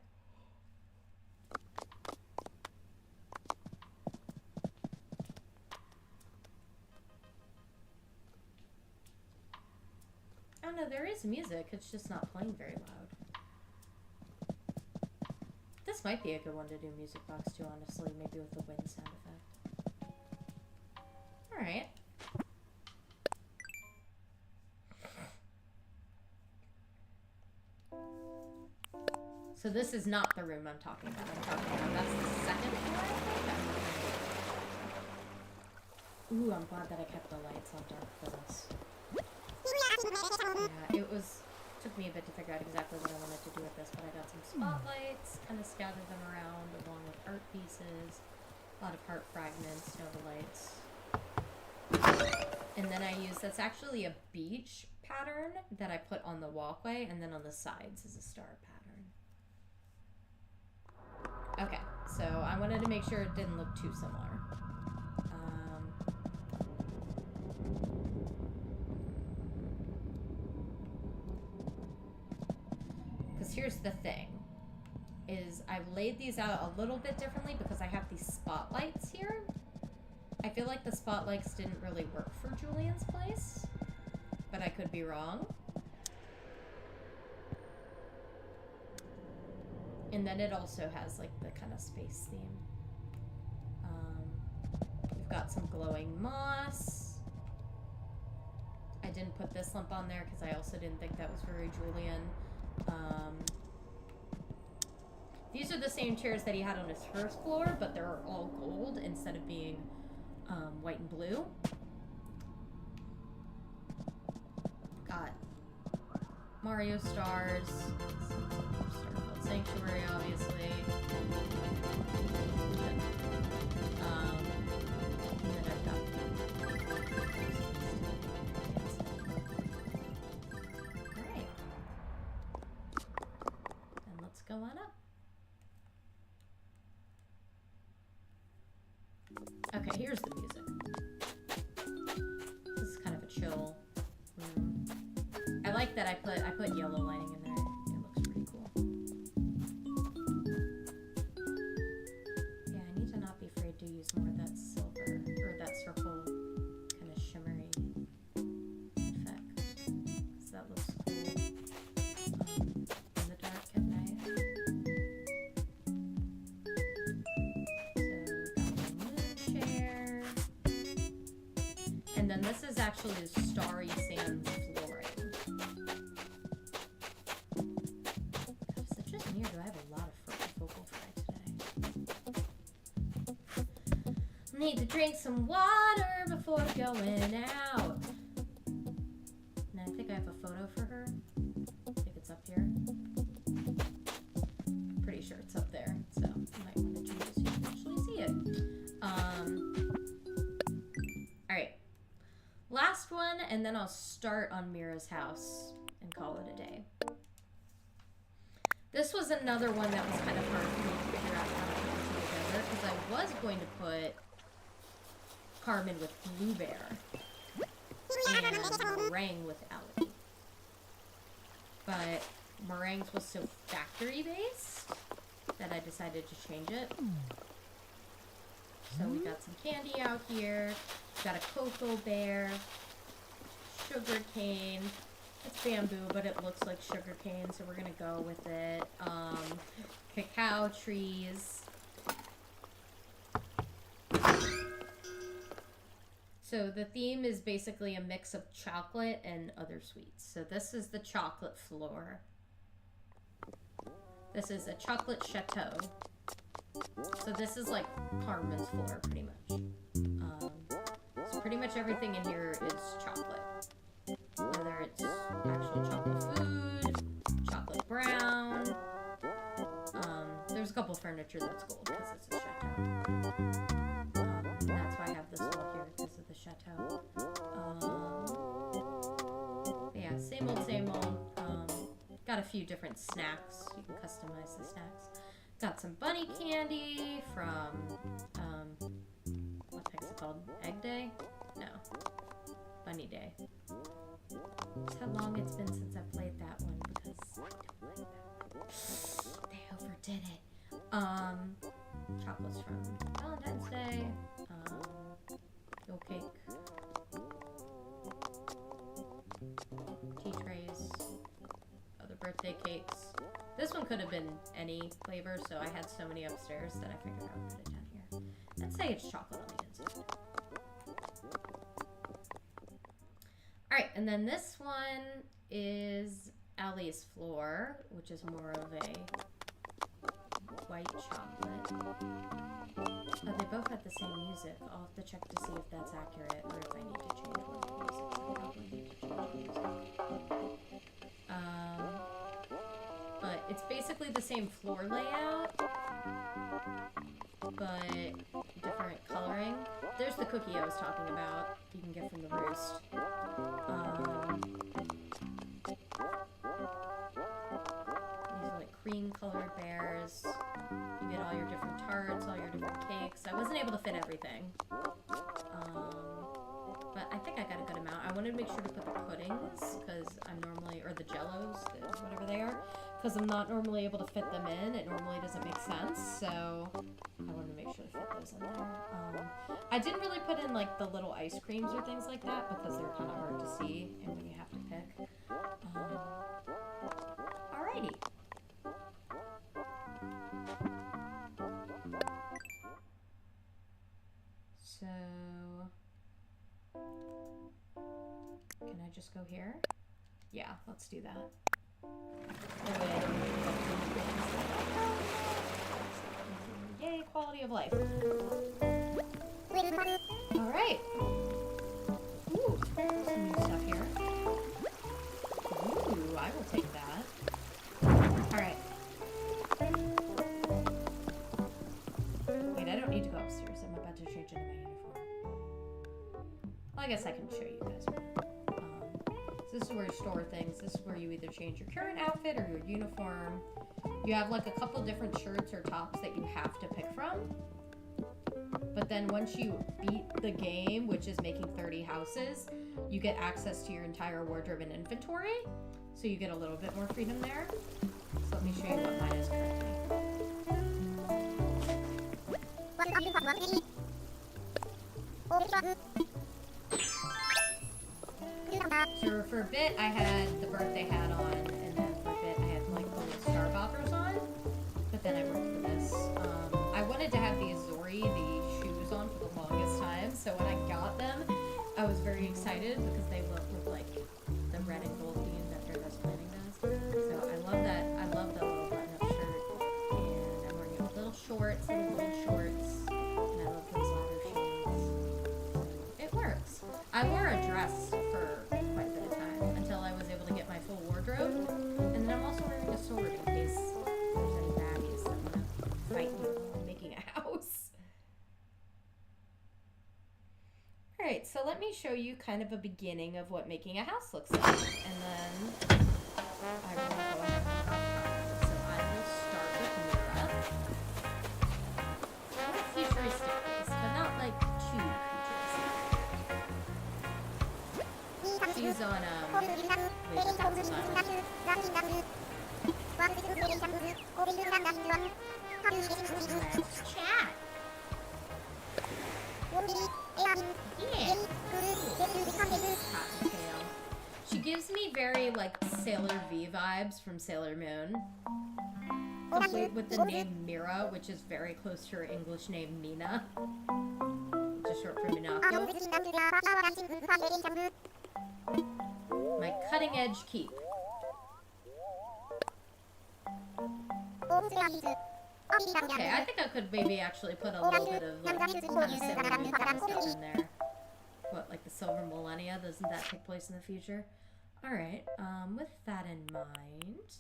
don't know, there is music, it's just not playing very loud. This might be a good one to do music box to, honestly, maybe with the wind sound effect. Alright. So this is not the room I'm talking about. That's the second floor, I think? Ooh, I'm glad that I kept the lights on dark for this. Yeah, took me a bit to figure out exactly what I wanted to do with this, but I got some spotlights, kind of scattered them around along with art pieces, a lot of heart fragments, nova lights. And then I used, that's actually a beach pattern that I put on the walkway, and then on the sides is a star pattern. Okay, so I wanted to make sure it didn't look too similar. Because here's the thing, is I've laid these out a little bit differently because I have these spotlights here. I feel like the spotlights didn't really work for Julian's place, but I could be wrong. And then it also has like the kind of space theme. We've got some glowing moss. I didn't put this lump on there because I also didn't think that was very Julian. These are the same chairs that he had on his first floor, but they're all gold instead of being white and blue. Got Mario stars. Starfield Sanctuary, obviously. And then I've got alright. And let's go on up. Okay, here's the music. This is kind of a chill room. I like that I put yellow lighting in there. It looks pretty cool. Yeah, I need to not be afraid to use more of that silver, or that circle kind of shimmery effect. Because that looks cool in the dark at night. And then this is actually the Starry Sands flooring. God, such a near. Do I have a lot of focal fry today? Need to drink some water before going out. And I think I have a photo for her. I think it's up here. Pretty sure it's up there. So I might want to do this so you can actually see it. Alright. Last one, and then I'll start on Mira's house and call it a day. This was another one that was kind of hard for me to figure out how to put together, because I was going to put Carmen with Blue Bear and Meringue with Allie. But Meringue's was so factory-based that I decided to change it. So we got some candy out here. Got a cocoa bear, sugar cane. It's bamboo, but it looks like sugar cane, so we're gonna go with it. Cacao trees. So the theme is basically a mix of chocolate and other sweets. So this is the chocolate floor. This is a chocolate chateau. So this is like Carmen's floor, pretty much. So pretty much everything in here is chocolate. Whether it's actual chocolate food, chocolate brown. There's a couple furniture that's gold because it's a chateau. That's why I have this wall here, because of the chateau. Yeah, same old, same old. Got a few different snacks. You can customize the snacks. Got some bunny candy from, what the heck's it called? Egg Day? No. Bunny Day. That's how long it's been since I played that one, because I don't like that one. They overdid it. Chocolates from Valentine's Day. Yule cake. Tea trays. This one could have been any flavor, so I had so many upstairs that I figured I would put it down here. Let's say it's chocolate on the inside. Alright, and then this one is Allie's Floor, which is more of a white chocolate. Oh, they both have the same music. I'll have to check to see if that's accurate or if I need to change one of the music. I probably need to change the music. But it's basically the same floor layout, but different coloring. There's the cookie I was talking about. You can get from the Roost. These are like cream-colored bears. You get all your different tarts, all your different cakes. I wasn't able to fit everything, but I think I got a good amount. I wanted to make sure to put the puddings, because I'm normally, or the jellos, whatever they are, because I'm not normally able to fit them in. It normally doesn't make sense, so I wanted to make sure to fit those in there. I didn't really put in like the little ice creams or things like that because they're kind of hard to see and when you have to pick. Alrighty. So, can I just go here? Yeah, let's do that. That way I don't need to Yay, quality of life. Alright. Ooh, there's some new stuff here. Ooh, I will take that. Alright. Wait, I don't need to go upstairs. I'm about to change into my uniform. Well, I guess I can show you guys. So this is where you store things. This is where you either change your current outfit or your uniform. You have like a couple different shirts or tops that you have to pick from. But then once you beat the game, which is making 30 houses, you get access to your entire wardrobe and inventory. So you get a little bit more freedom there. So let me show you what mine is currently. So for a bit, I had the birthday hat on, and then for a bit, I had like the little star boppers on. But then I worked for this. I wanted to have the Azori, the shoes on for the longest time. So when I got them, I was very excited because they look with like the red and gold theme that their best planning does. So I love that. I love the little button-up shirt, and I'm wearing little shorts, little gold shorts, and I love those ladder shoes. It works. I wore a dress for quite a bit of time until I was able to get my full wardrobe, and then I'm also wearing a sword in case there's any baddies that want to fight me while I'm making a house. Alright, so let me show you kind of a beginning of what making a house looks like, and then I will go ahead and so I will start with Mira. A futuristic place, but not like too futuristic. She's on Laser Thousand Island. Let's chat. Yeah. Cottontail. She gives me very like Sailor V vibes from Sailor Moon. Complete with the name Mira, which is very close to her English name Mina, which is short for Minako. My cutting edge keep. Okay, I think I could maybe actually put a little bit of like, kind of Sailor Moon kind of stuff in there. What, like the Silver Millennia? Doesn't that take place in the future? Alright, with that in mind,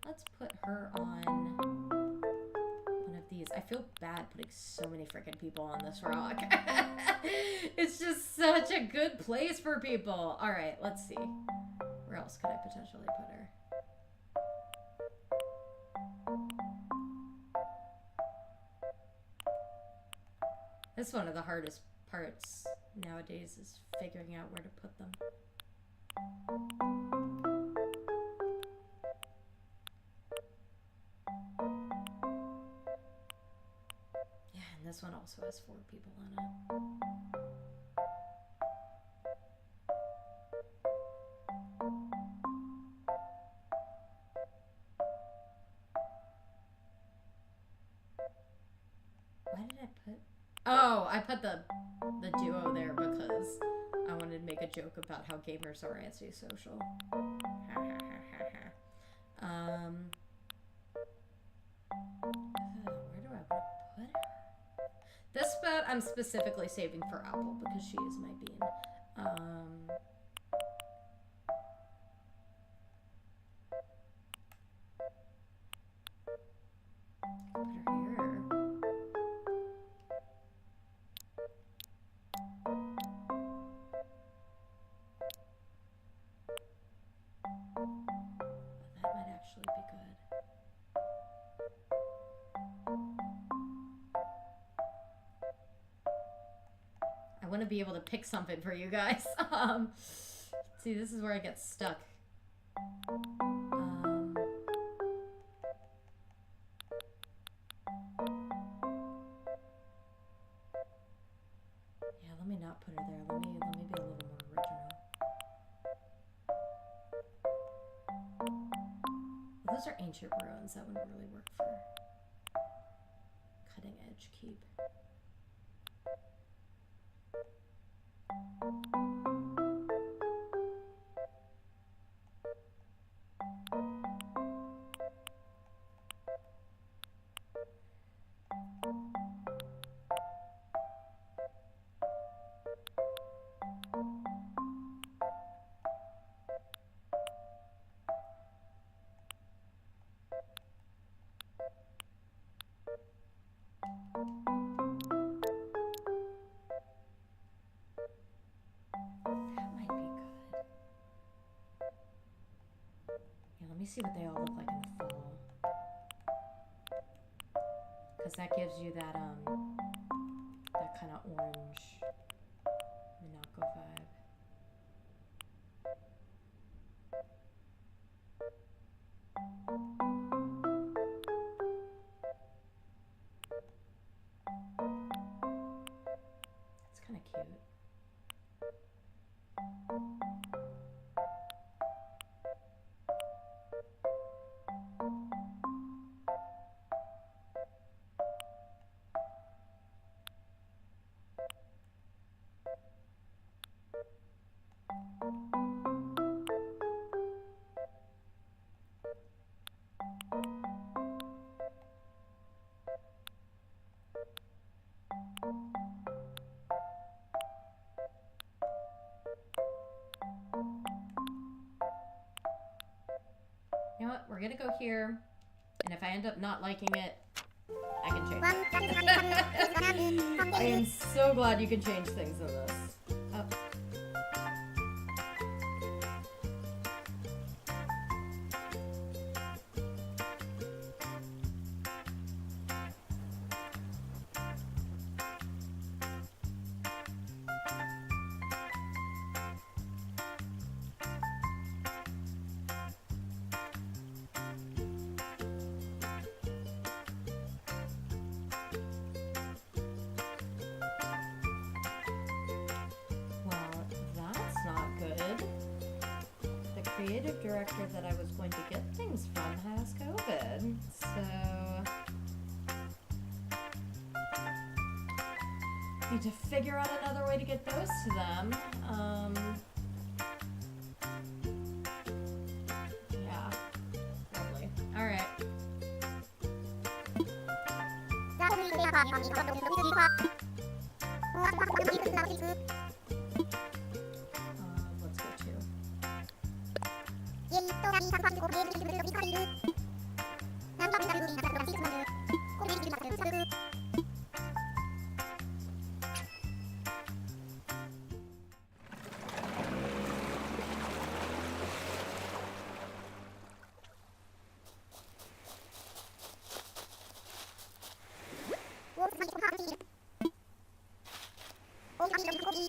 let's put her on one of these. I feel bad putting so many freaking people on this rock. It's just such a good place for people. Alright, let's see. Where else could I potentially put her? That's one of the hardest parts nowadays is figuring out where to put them. Yeah, and this one also has 4 people on it. Why did I put... Oh, I put the duo there because I wanted to make a joke about how gamers are antisocial. Where do I want to put her? This spot I'm specifically saving for Apple because she is my bean. Put her here. That might actually be good. I want to be able to pick something for you guys. See, this is where I get stuck. Yeah, let me not put her there. Let me be a little more original. Well, those are ancient ruins. That wouldn't really work for cutting edge keep. Let me see what they all look like in the fall. Because that gives you that kind of orange Minako vibe. It's kind of cute. You know what? We're gonna go here, and if I end up not liking it, I can change it. I am so glad you can change things in this. Oh. Creative director that I was going to get things from has COVID, so need to figure out another way to get those to them. Yeah, lovely. All right. Let's go to.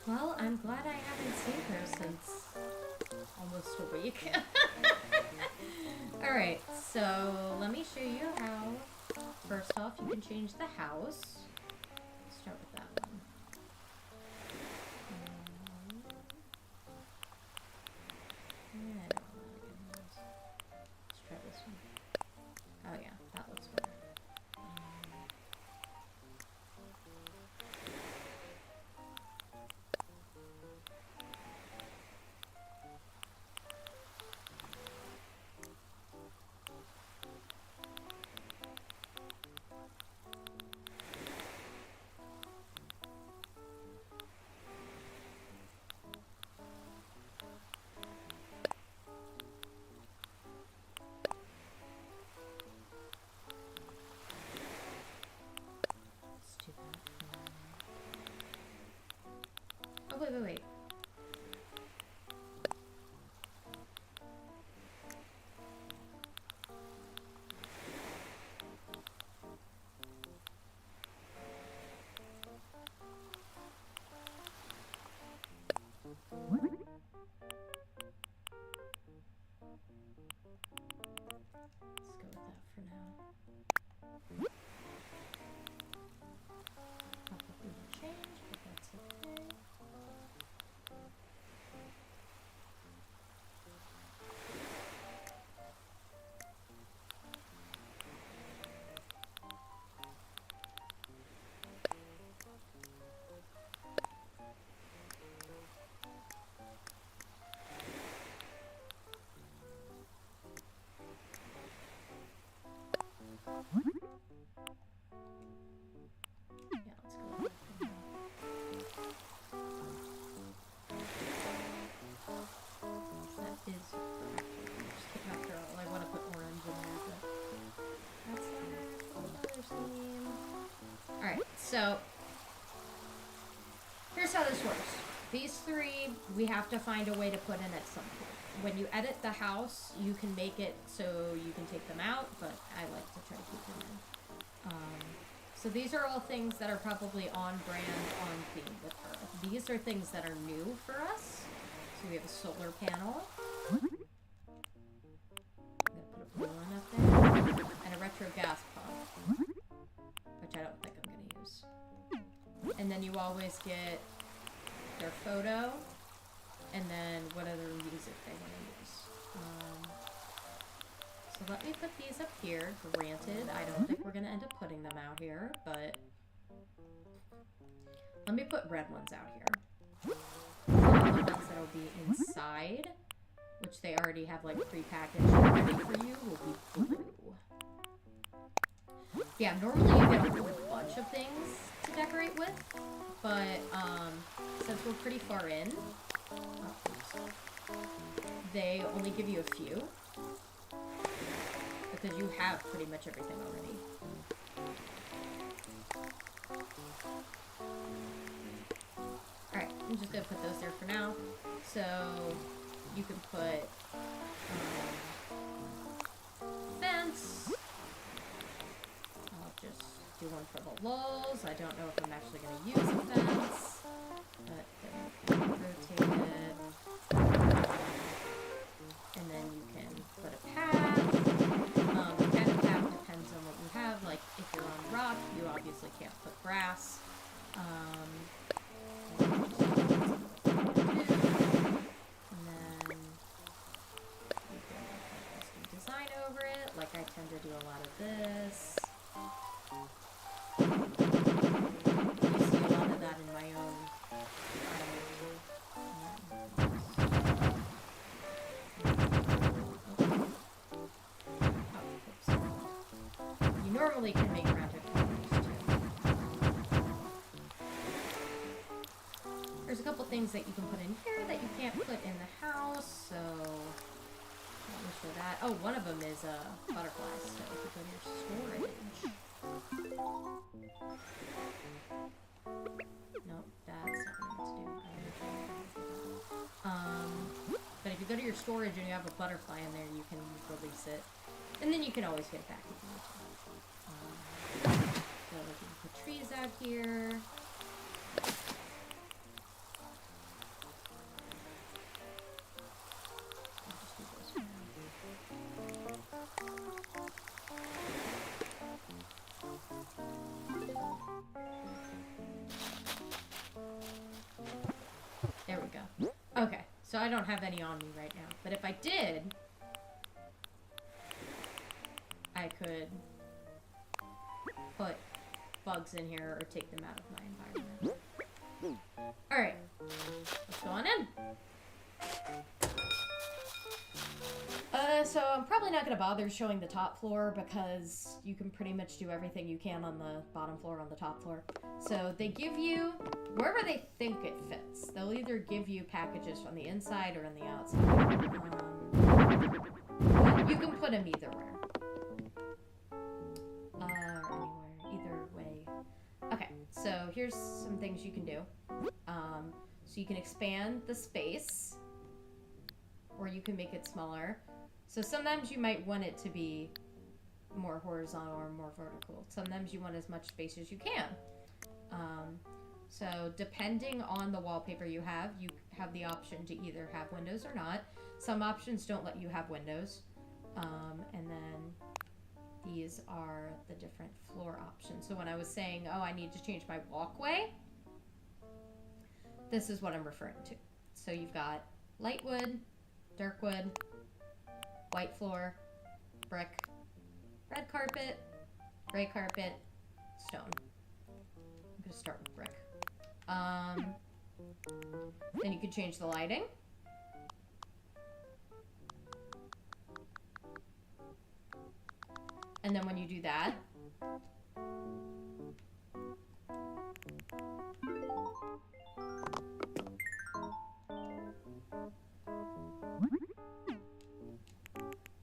Well, I'm glad I haven't seen her since almost a week. Alright, so let me show you how, first off, you can change the house. Let's start with that one. And Alright, so here's how this works. These three, we have to find a way to put in at some point. When you edit the house, you can make it so you can take them out, but I like to try to keep them in. So these are all things that are probably on brand, on theme with her. These are things that are new for us. So we have a solar panel. I'm gonna put a blue one up there. And a retro gas pump, which I don't think I'm gonna use. And then you always get their photo, and then what other music they want to use. So let me put these up here. Granted, I don't think we're going to end up putting them out here, but let me put red ones out here. The ones that will be inside, which they already have like pre-packaged ready for you, will be blue. Yeah, normally you get a whole bunch of things to decorate with, but since we're pretty far in, they only give you a few, because you have pretty much everything already. Alright, I'm just gonna put those there for now. So you can put fence. I'll just do one for the lulz. I don't know if I'm actually gonna use a fence, but then you can rotate it. And then you can put a path. The kind of path depends on what you have. Like, if you're on rock, you obviously can't put grass. And then you can put custom design over it. Like, I tend to do a lot of this. You see a lot of that in my own normally can make rounded corners too. There's a couple things that you can put in here that you can't put in the house, so let me show that. Oh, one of them is butterflies, so if you go to your storage. Nope, that's not what I meant to do. But if you go to your storage and you have a butterfly in there, you can release it. And then you can always get it back if you need to. So we can put trees out here. I'll just do those for now. There we go. Okay, so I don't have any on me right now. But if I did, I could put bugs in here or take them out of my environment. Alright, let's go on in. So I'm probably not going to bother showing the top floor because you can pretty much do everything you can on the bottom floor on the top floor. So they give you, wherever they think it fits, they'll either give you packages from the inside or on the outside. You can put them either where. Either way. Okay, so here's some things you can do. So you can expand the space, or you can make it smaller. So sometimes you might want it to be more horizontal or more vertical. Sometimes you want as much space as you can. So depending on the wallpaper you have the option to either have windows or not. Some options don't let you have windows. And then these are the different floor options. So when I was saying, oh, I need to change my walkway, this is what I'm referring to. So you've got light wood, dark wood, white floor, brick, red carpet, gray carpet, stone. I'm going to start with brick. Then you can change the lighting. And then when you do that,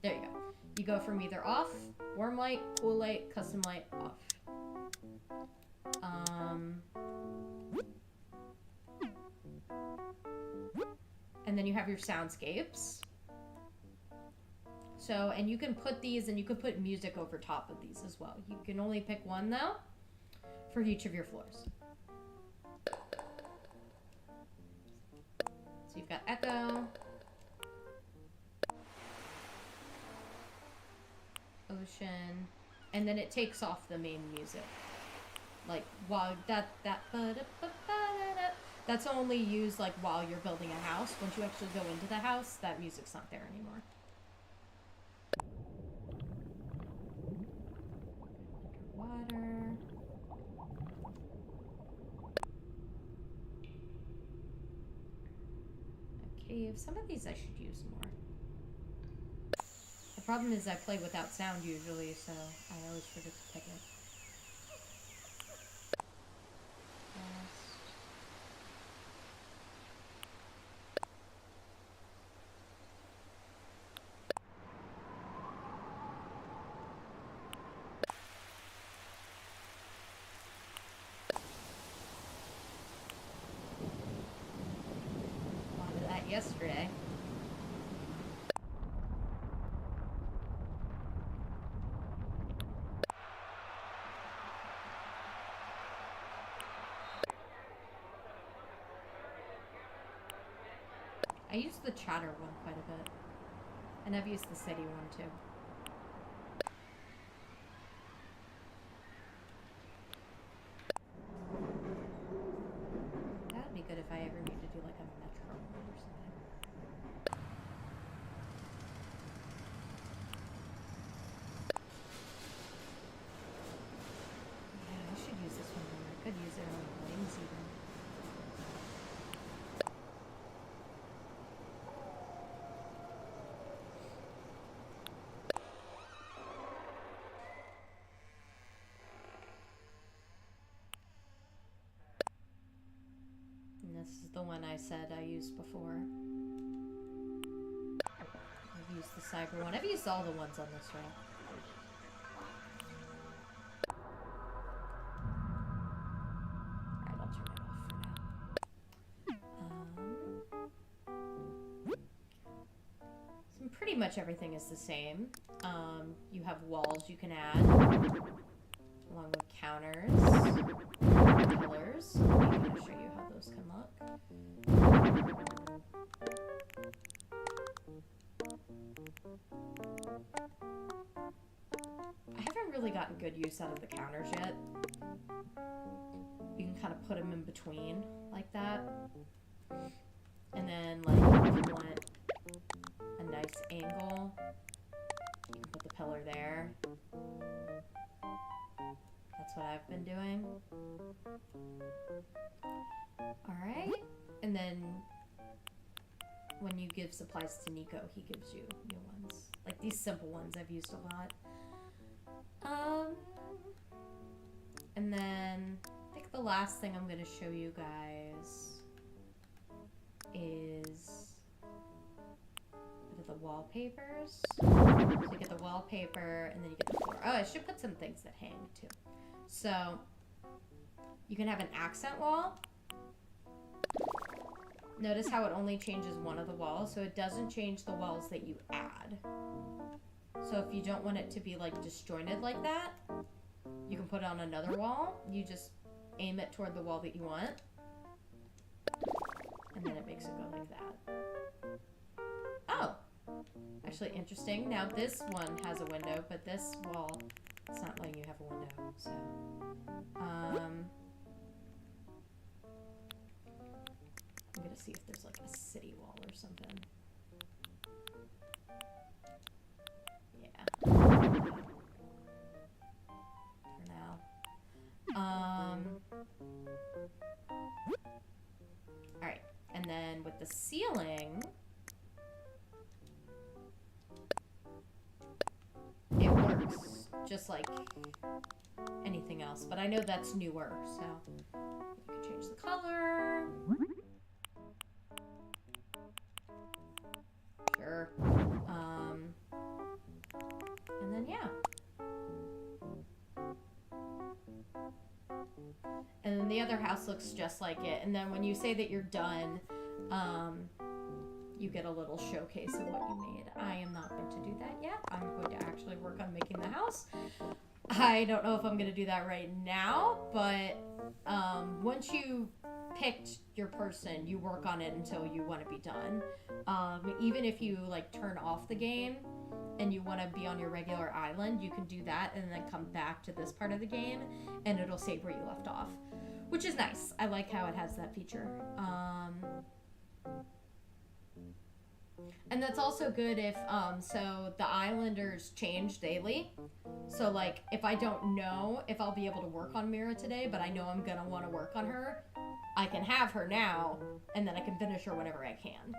there you go. You go from either off, warm light, cool light, custom light, off. Um, and then you have your soundscapes. So, and you can put these, and you can put music over top of these as well. You can only pick one, though, for each of your floors. So you've got echo, ocean, and then it takes off the main music. Like, while that's only used, like, while you're building a house. Once you actually go into the house, that music's not there anymore. Water. A cave. Some of these I should use more. The problem is I play without sound usually, so I always forget to pick it. Yesterday. I use the chatter one quite a bit. And I've used the city one too. That would be good if I ever need to do like a metro one or something. Yeah, I should use this one more. I could use it on wings even. And this is the one I said I used before. I've used the cyber one. I've used all the ones on this row. Alright, I'll turn it off for now. So pretty much everything is the same. You have walls you can add, along with counters, pillars. I'm going to show you how those can look. I haven't really gotten good use out of the counters yet. You can kind of put them in between like that. And then, like, if you want a nice angle, you can put the pillar there. That's what I've been doing. Alright. And then when you give supplies to Nico, he gives you new ones. Like these simple ones I've used a lot. And then I think the last thing I'm going to show you guys is the wallpapers. So you get the wallpaper and then you get the floor. Oh, I should put some things that hang too. So you can have an accent wall. Notice how it only changes one of the walls, so it doesn't change the walls that you add. So if you don't want it to be like disjointed like that, you can put it on another wall. You just aim it toward the wall that you want, and then it makes it go like that. Oh, actually interesting. Now this one has a window, but this wall, it's not letting you have a window. So, I'm gonna see if there's like a city wall or something. Yeah. For now. Alright. And then with the ceiling, it works just like anything else. But I know that's newer, so you can change the color. Sure. And then, yeah. then the other house looks just like it. And then when you say that you're done, you get a little showcase of what you made. I am not going to do that yet. I'm going to actually work on making the house. I don't know if I'm going to do that right now, but once you picked your person, you work on it until you want to be done. Even if you like turn off the game and you want to be on your regular island, you can do that and then come back to this part of the game and it'll save where you left off, which is nice. I like how it has that feature. And that's also good if, so the islanders change daily. So, like, if I don't know if I'll be able to work on Mira today, but I know I'm gonna want to work on her, I can have her now, and then I can finish her whenever I can,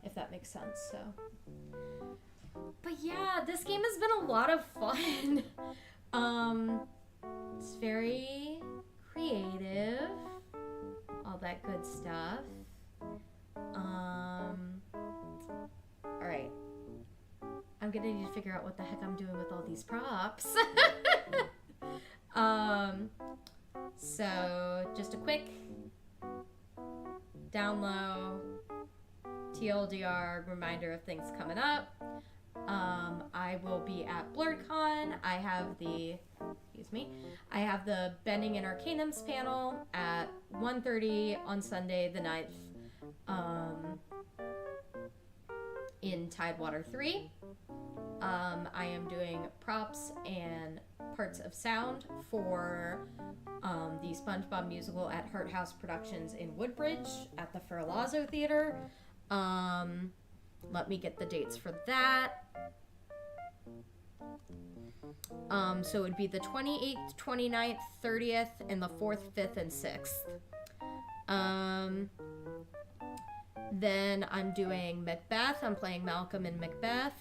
if that makes sense, so. But yeah, this game has been a lot of fun. It's very creative, all that good stuff. Alright. I'm gonna need to figure out what the heck I'm doing with all these props. So just a quick down low TLDR reminder of things coming up. I will be at BlurredCon. I have the Bending and Arcanums panel at 1:30 on Sunday the 9th. In Tidewater 3. I am doing props and parts of sound for the SpongeBob musical at Hart House Productions in Woodbridge at the Ferlazzo Theater. Let me get the dates for that. So it would be the 28th, 29th, 30th, and the 4th, 5th, and 6th. Then I'm doing Macbeth. I'm playing Malcolm in Macbeth.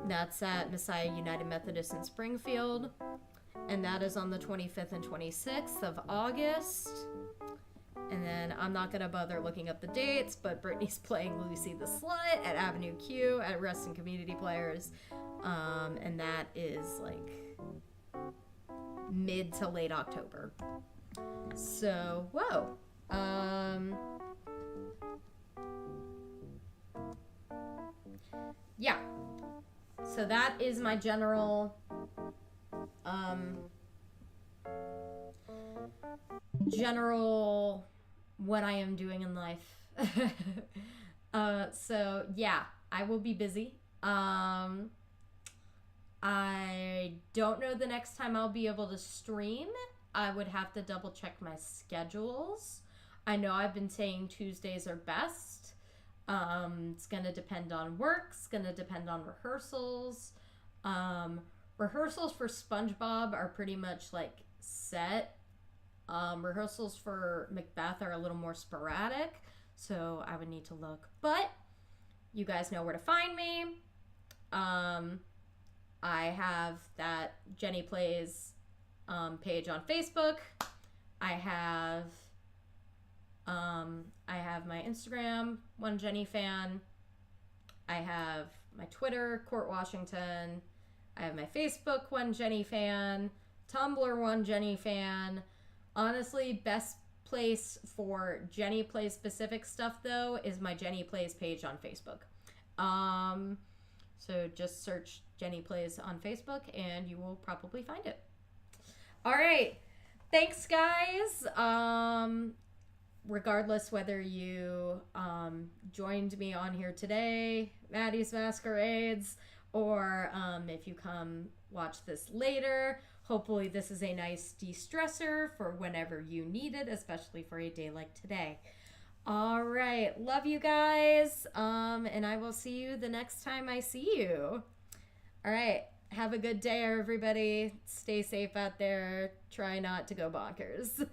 That's at Messiah United Methodist in Springfield. And that is on the 25th and 26th of August. And then I'm not going to bother looking up the dates, but Brittany's playing Lucy the Slut at Avenue Q at Reston Community Players. And that is like mid to late October. So, whoa. Yeah. So that is my general what I am doing in life. So yeah, I will be busy. I don't know the next time I'll be able to stream. I would have to double check my schedules. I know I've been saying Tuesdays are best. It's going to depend on work. It's going to depend on rehearsals. Rehearsals for SpongeBob are pretty much like set. Rehearsals for Macbeth are a little more sporadic, so I would need to look. But you guys know where to find me. I have that Jenny Plays page on Facebook. I have my Instagram, One Jenny Fan. I have my Twitter, Court Washington. I have my Facebook, One Jenny Fan. Tumblr, One Jenny Fan. Honestly, best place for Jenny Plays specific stuff, though, is my Jenny Plays page on Facebook. So just search Jenny Plays on Facebook, and you will probably find it. All right. Thanks, guys. Regardless whether you joined me on here today, Maddie's Masquerades, or if you come watch this later, hopefully this is a nice de-stressor for whenever you need it, especially for a day like today. All right. Love you guys. And I will see you the next time I see you. All right. Have a good day, everybody. Stay safe out there. Try not to go bonkers.